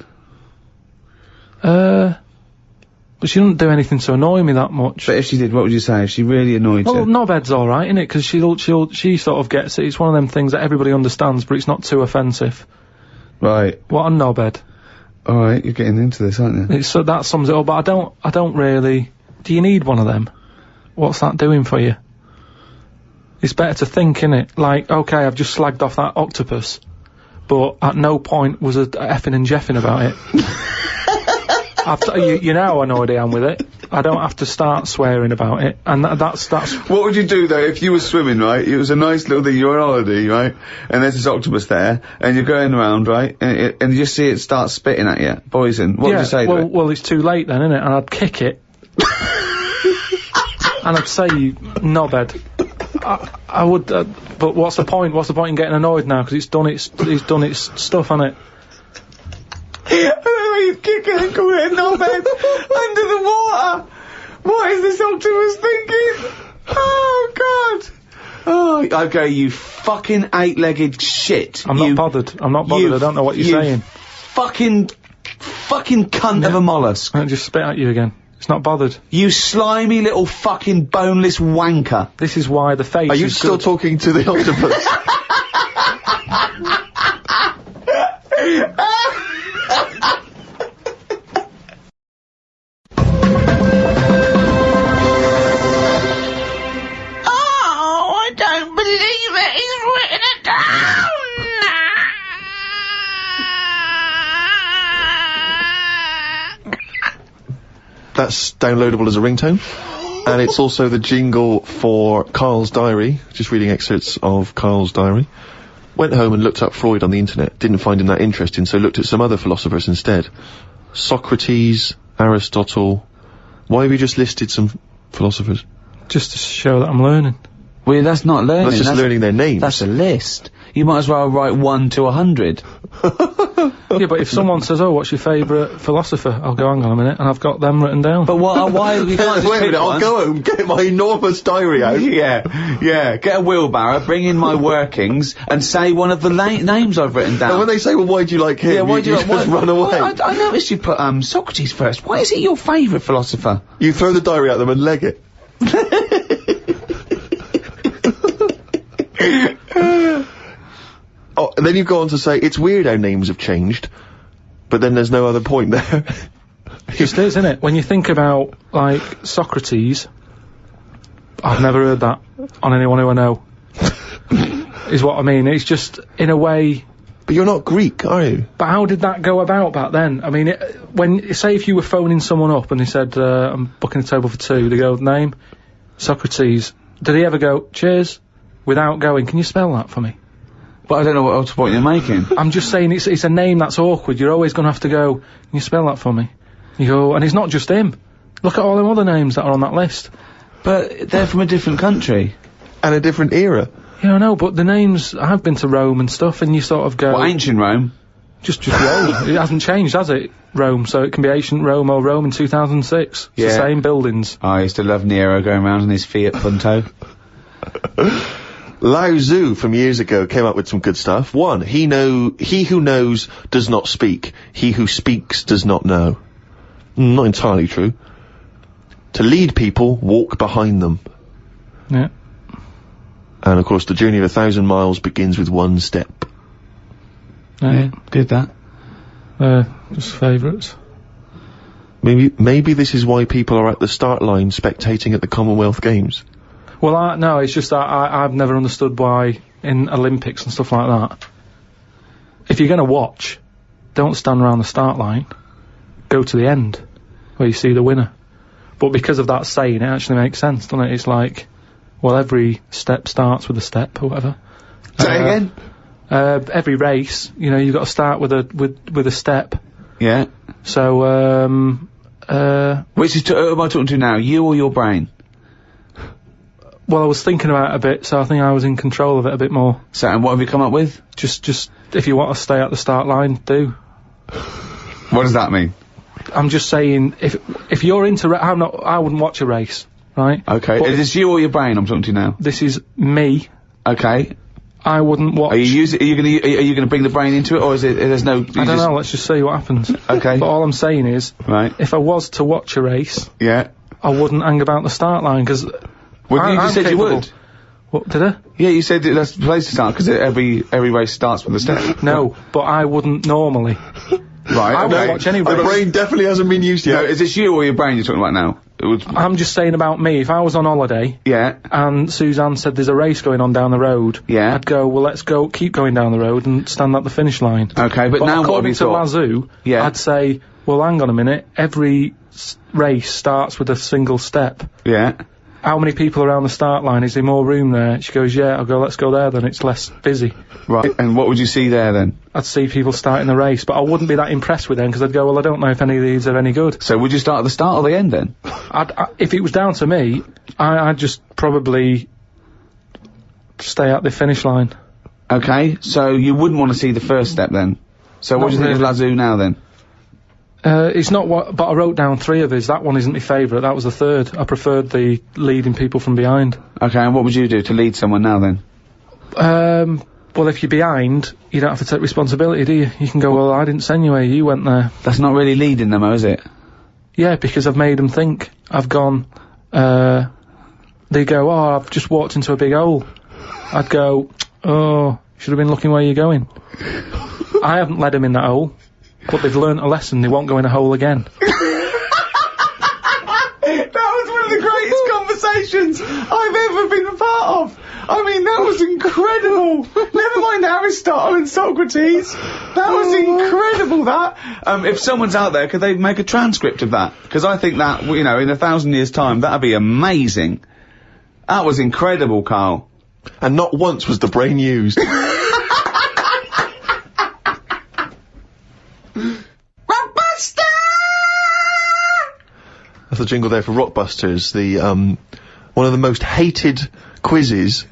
But she doesn't do anything to annoy me that much. But if she did, what would you say? If she really annoyed you? Well, knobhead's alright, innit? Because she sort of gets it. It's one of them things that everybody understands, but it's not too offensive. Right. What a knobhead. Alright, you're getting into this, aren't you? So that sums it up, but I don't really... Do you need one of them? What's that doing for you? It's better to think, innit? Like, okay, I've just slagged off that Octopus, but at no point was a effing and jeffing about it. You know how annoyed I am with it. I don't have to start swearing about it, and that's... What would you do, though, if you were swimming, right? It was a nice little thing, you're on holiday, right? And there's this octopus there, and you're going around, right? And you just see it start spitting at you. Poison. What would you say to it? Well, it's too late then, innit? And I'd kick it. And I'd say, knobhead. I would, but what's the point? What's the point in getting annoyed now? Because it's done its stuff, hasn't it? He's kicking and calling it a knobhead under the water. What is this octopus thinking? Oh, God. Oh, okay, you fucking eight-legged shit. I'm not bothered. I don't know what you're saying. Fucking cunt of a mollusk. I just spit at you again. It's not bothered. You slimy little fucking boneless wanker. This is why the face Are you is still good. talking to the octopus? Oh, I don't believe it. He's written it down. That's downloadable as a ringtone. And it's also the jingle for Karl's diary. Just reading excerpts of Karl's diary. Went home and looked up Freud on the internet. Didn't find him that interesting, so looked at some other philosophers instead. Socrates, Aristotle. Why have you just listed some philosophers? Just to show that I'm learning. Well, that's not learning. That's just learning their names. That's a list. You might as well write 1 to 100. Yeah, but if someone says, "Oh, what's your favourite philosopher?" I'll go, "Hang on a minute," and I've got them written down. But why you can't just Wait a pick minute, I'll one? go home, get my enormous diary out. Yeah, get a wheelbarrow, bring in my workings, and say one of the names I've written down. And when they say, well, why do you like him? Yeah, why do you just run away. Well, I noticed you put, Socrates first. Why is he your favourite philosopher? You throw the diary at them and leg it. Oh, and then you go on to say, it's weird how names have changed, but then there's no other point there. It just is, isn't it? When you think about, like, Socrates, I've never heard that on anyone who I know. Is what I mean. It's just, in a way... But you're not Greek, are you? But how did that go about back then? I mean, say if you were phoning someone up and they said, I'm booking a table for 2, they go, name? Socrates. Did he ever go, cheers? Without going, can you spell that for me? But I don't know what point you're making. I'm just saying it's a name that's awkward. You're always going to have to go, can you spell that for me? You go, and it's not just him. Look at all them other names that are on that list. But they're from a different country. And a different era. Yeah, I know, but the names, I've been to Rome and stuff, and you sort of go... What, ancient Rome? Just Rome. It hasn't changed, has it? Rome, so it can be ancient Rome or Rome in 2006. It's the same buildings. I used to love Nero going around in his Fiat Punto. Lao Tzu from years ago came up with some good stuff. 1, he who knows does not speak. He who speaks does not know. Not entirely true. To lead people, walk behind them. Yeah. And of course, the journey of 1,000 miles begins with 1 step. Yeah, did that. Just favourites. Maybe this is why people are at the start line spectating at the Commonwealth Games. Well, no, it's just that I've never understood why in Olympics and stuff like that, if you're going to watch, don't stand around the start line, go to the end, where you see the winner. But because of that saying, it actually makes sense, doesn't it? It's like, well, every step starts with a step, or whatever. Say again? Every race, you know, you've got to start with a step. Yeah. So, Which is, who am I talking to now, you or your brain? Well, I was thinking about it a bit, so I think I was in control of it a bit more. So, and what have you come up with? Just, if you want to stay at the start line, do. What does that mean? I'm just saying, if you're into, I wouldn't watch a race. right? Okay. But Is this you or your brain I'm talking to now? this is me. Okay. I wouldn't watch. Are you gonna bring the brain into it, or is it, there's no... I don't know, let's just see what happens. Okay. But all I'm saying is, Right. if I was to watch a race, Yeah. I wouldn't hang about the start line, because Well, you just said you would. What, did I? Yeah, you said that's the place to start, because every race starts with a step. No, but I wouldn't normally. Right, I okay. won't watch any The race. brain definitely hasn't been used No, yet. is this you or your brain you're talking about now? I'm just saying about me, if I was on holiday, Yeah. and Suzanne said there's a race going on down the road, Yeah. I'd go, well, let's go, keep going down the road and stand at the finish line. Okay, but now what have according you to thought? Lazoo, Yeah. I'd say, well, hang on a minute, every race starts with a single step. Yeah. How many people around the start line? Is there more room there? She goes, yeah. I'll go, let's go there then, it's less busy. Right. And what would you see there then? I'd see people starting the race, but I wouldn't be that impressed with them, because I'd go, well, I don't know if any of these are any good. So would you start at the start or the end then? If it was down to me, I'd just probably stay at the finish line. Okay, so you wouldn't want to see the first step then? So what Not do you think of really. Lazoo now then? It's not what, but I wrote down 3 of his. That one isn't my favourite. That was the 3rd. I preferred the leading people from behind. Okay, and what would you do to lead someone now then? Well, if you're behind, you don't have to take responsibility, do you? You can go, well, I didn't send you here. You went there. That's not really leading them, though, is it? Yeah, because I've made them think. I've gone, they go, oh, I've just walked into a big hole. I'd go, oh, should have been looking where you're going. I haven't led them in that hole, but they've learnt a lesson. They won't go in a hole again. That was one of the greatest conversations I've ever been a part of. I mean, that was incredible. Never mind Aristotle and Socrates. That was incredible, that. If someone's out there, could they make a transcript of that? Because I think that, you know, in 1,000 years' time, that'd be amazing. That was incredible, Karl. And not once was the brain used. Rockbuster! That's the jingle there for Rockbusters, the, one of the most hated quizzes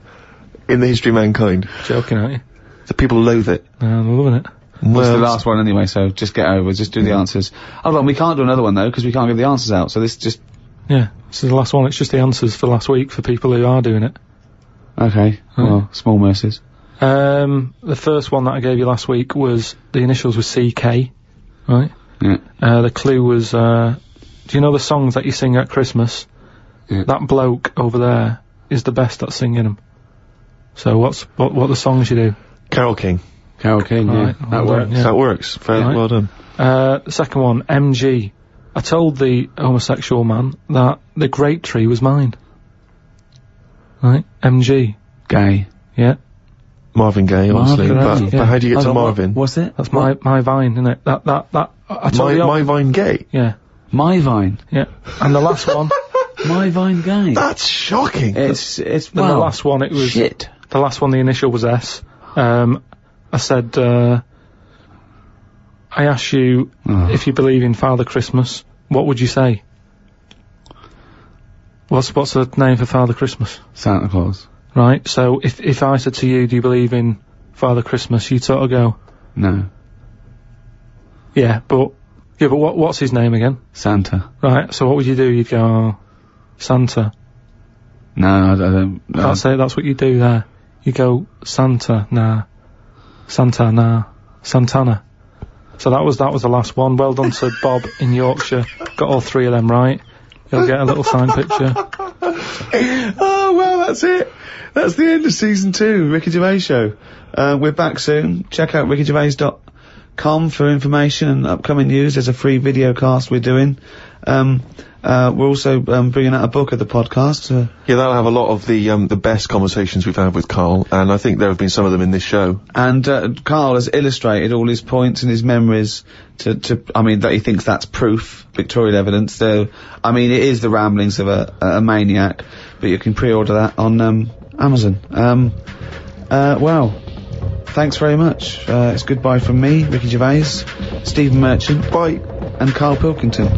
in the history of mankind. Joking, aren't you? The people loathe it. I'm loving it. Well, it's the Well, last one anyway, so just get over it. Just do the answers. Hold on, we can't do another one, though, because we can't give the answers out, so this just... Yeah, this is the last one. It's just the answers for last week for people who are doing it. Okay, well, small mercies. The first one that I gave you last week was, the initials were CK, right? Yeah. The clue was, do you know the songs that you sing at Christmas? Yeah. That bloke over there is the best at singing them. So what are the songs you do? Carol King. Carol King, yeah. Right, That well works. done, yeah. That works. Very Right. well done. The second one, MG. I told the homosexual man that the grape tree was mine. Right? MG. Gay. Yeah. Marvin Gaye, obviously. Marvin Gaye, But yeah. how do you get Hold to on, Marvin? What's it? That's my vine, isn't it? I told you. My Vine Gay? Yeah. My Vine. Yeah. And the last one, My Vine Gay. That's shocking. It's, and the well, last one, it was, shit. the last one, the initial was S. I said, I asked you if you believe in Father Christmas, what would you say? What's the name for Father Christmas? Santa Claus. Right, so if I said to you, do you believe in Father Christmas, you'd sort of go, No. yeah, but what's his name again? Santa. Right, so what would you do? You'd go, oh, Santa. No, I don't. That's it, that's what you do there. You go, Santa, nah. Santa, nah. Santana. So that was the last one. Well done to Bob in Yorkshire. Got all 3 of them right. You'll get a little signed picture. Oh, well, that's it. That's the end of season 2, Ricky Gervais Show. We're back soon. Check out rickygervais.com for information and upcoming news. There's a free video cast we're doing. We're also bringing out a book of the podcast. Yeah, that'll have a lot of the best conversations we've had with Karl, and I think there have been some of them in this show. And Karl has illustrated all his points and his memories I mean, that he thinks that's proof, pictorial evidence. So, I mean, it is the ramblings of a maniac, but you can pre-order that on Amazon. Well, thanks very much. It's goodbye from me, Ricky Gervais, Stephen Merchant, Bye. and Karl Pilkington.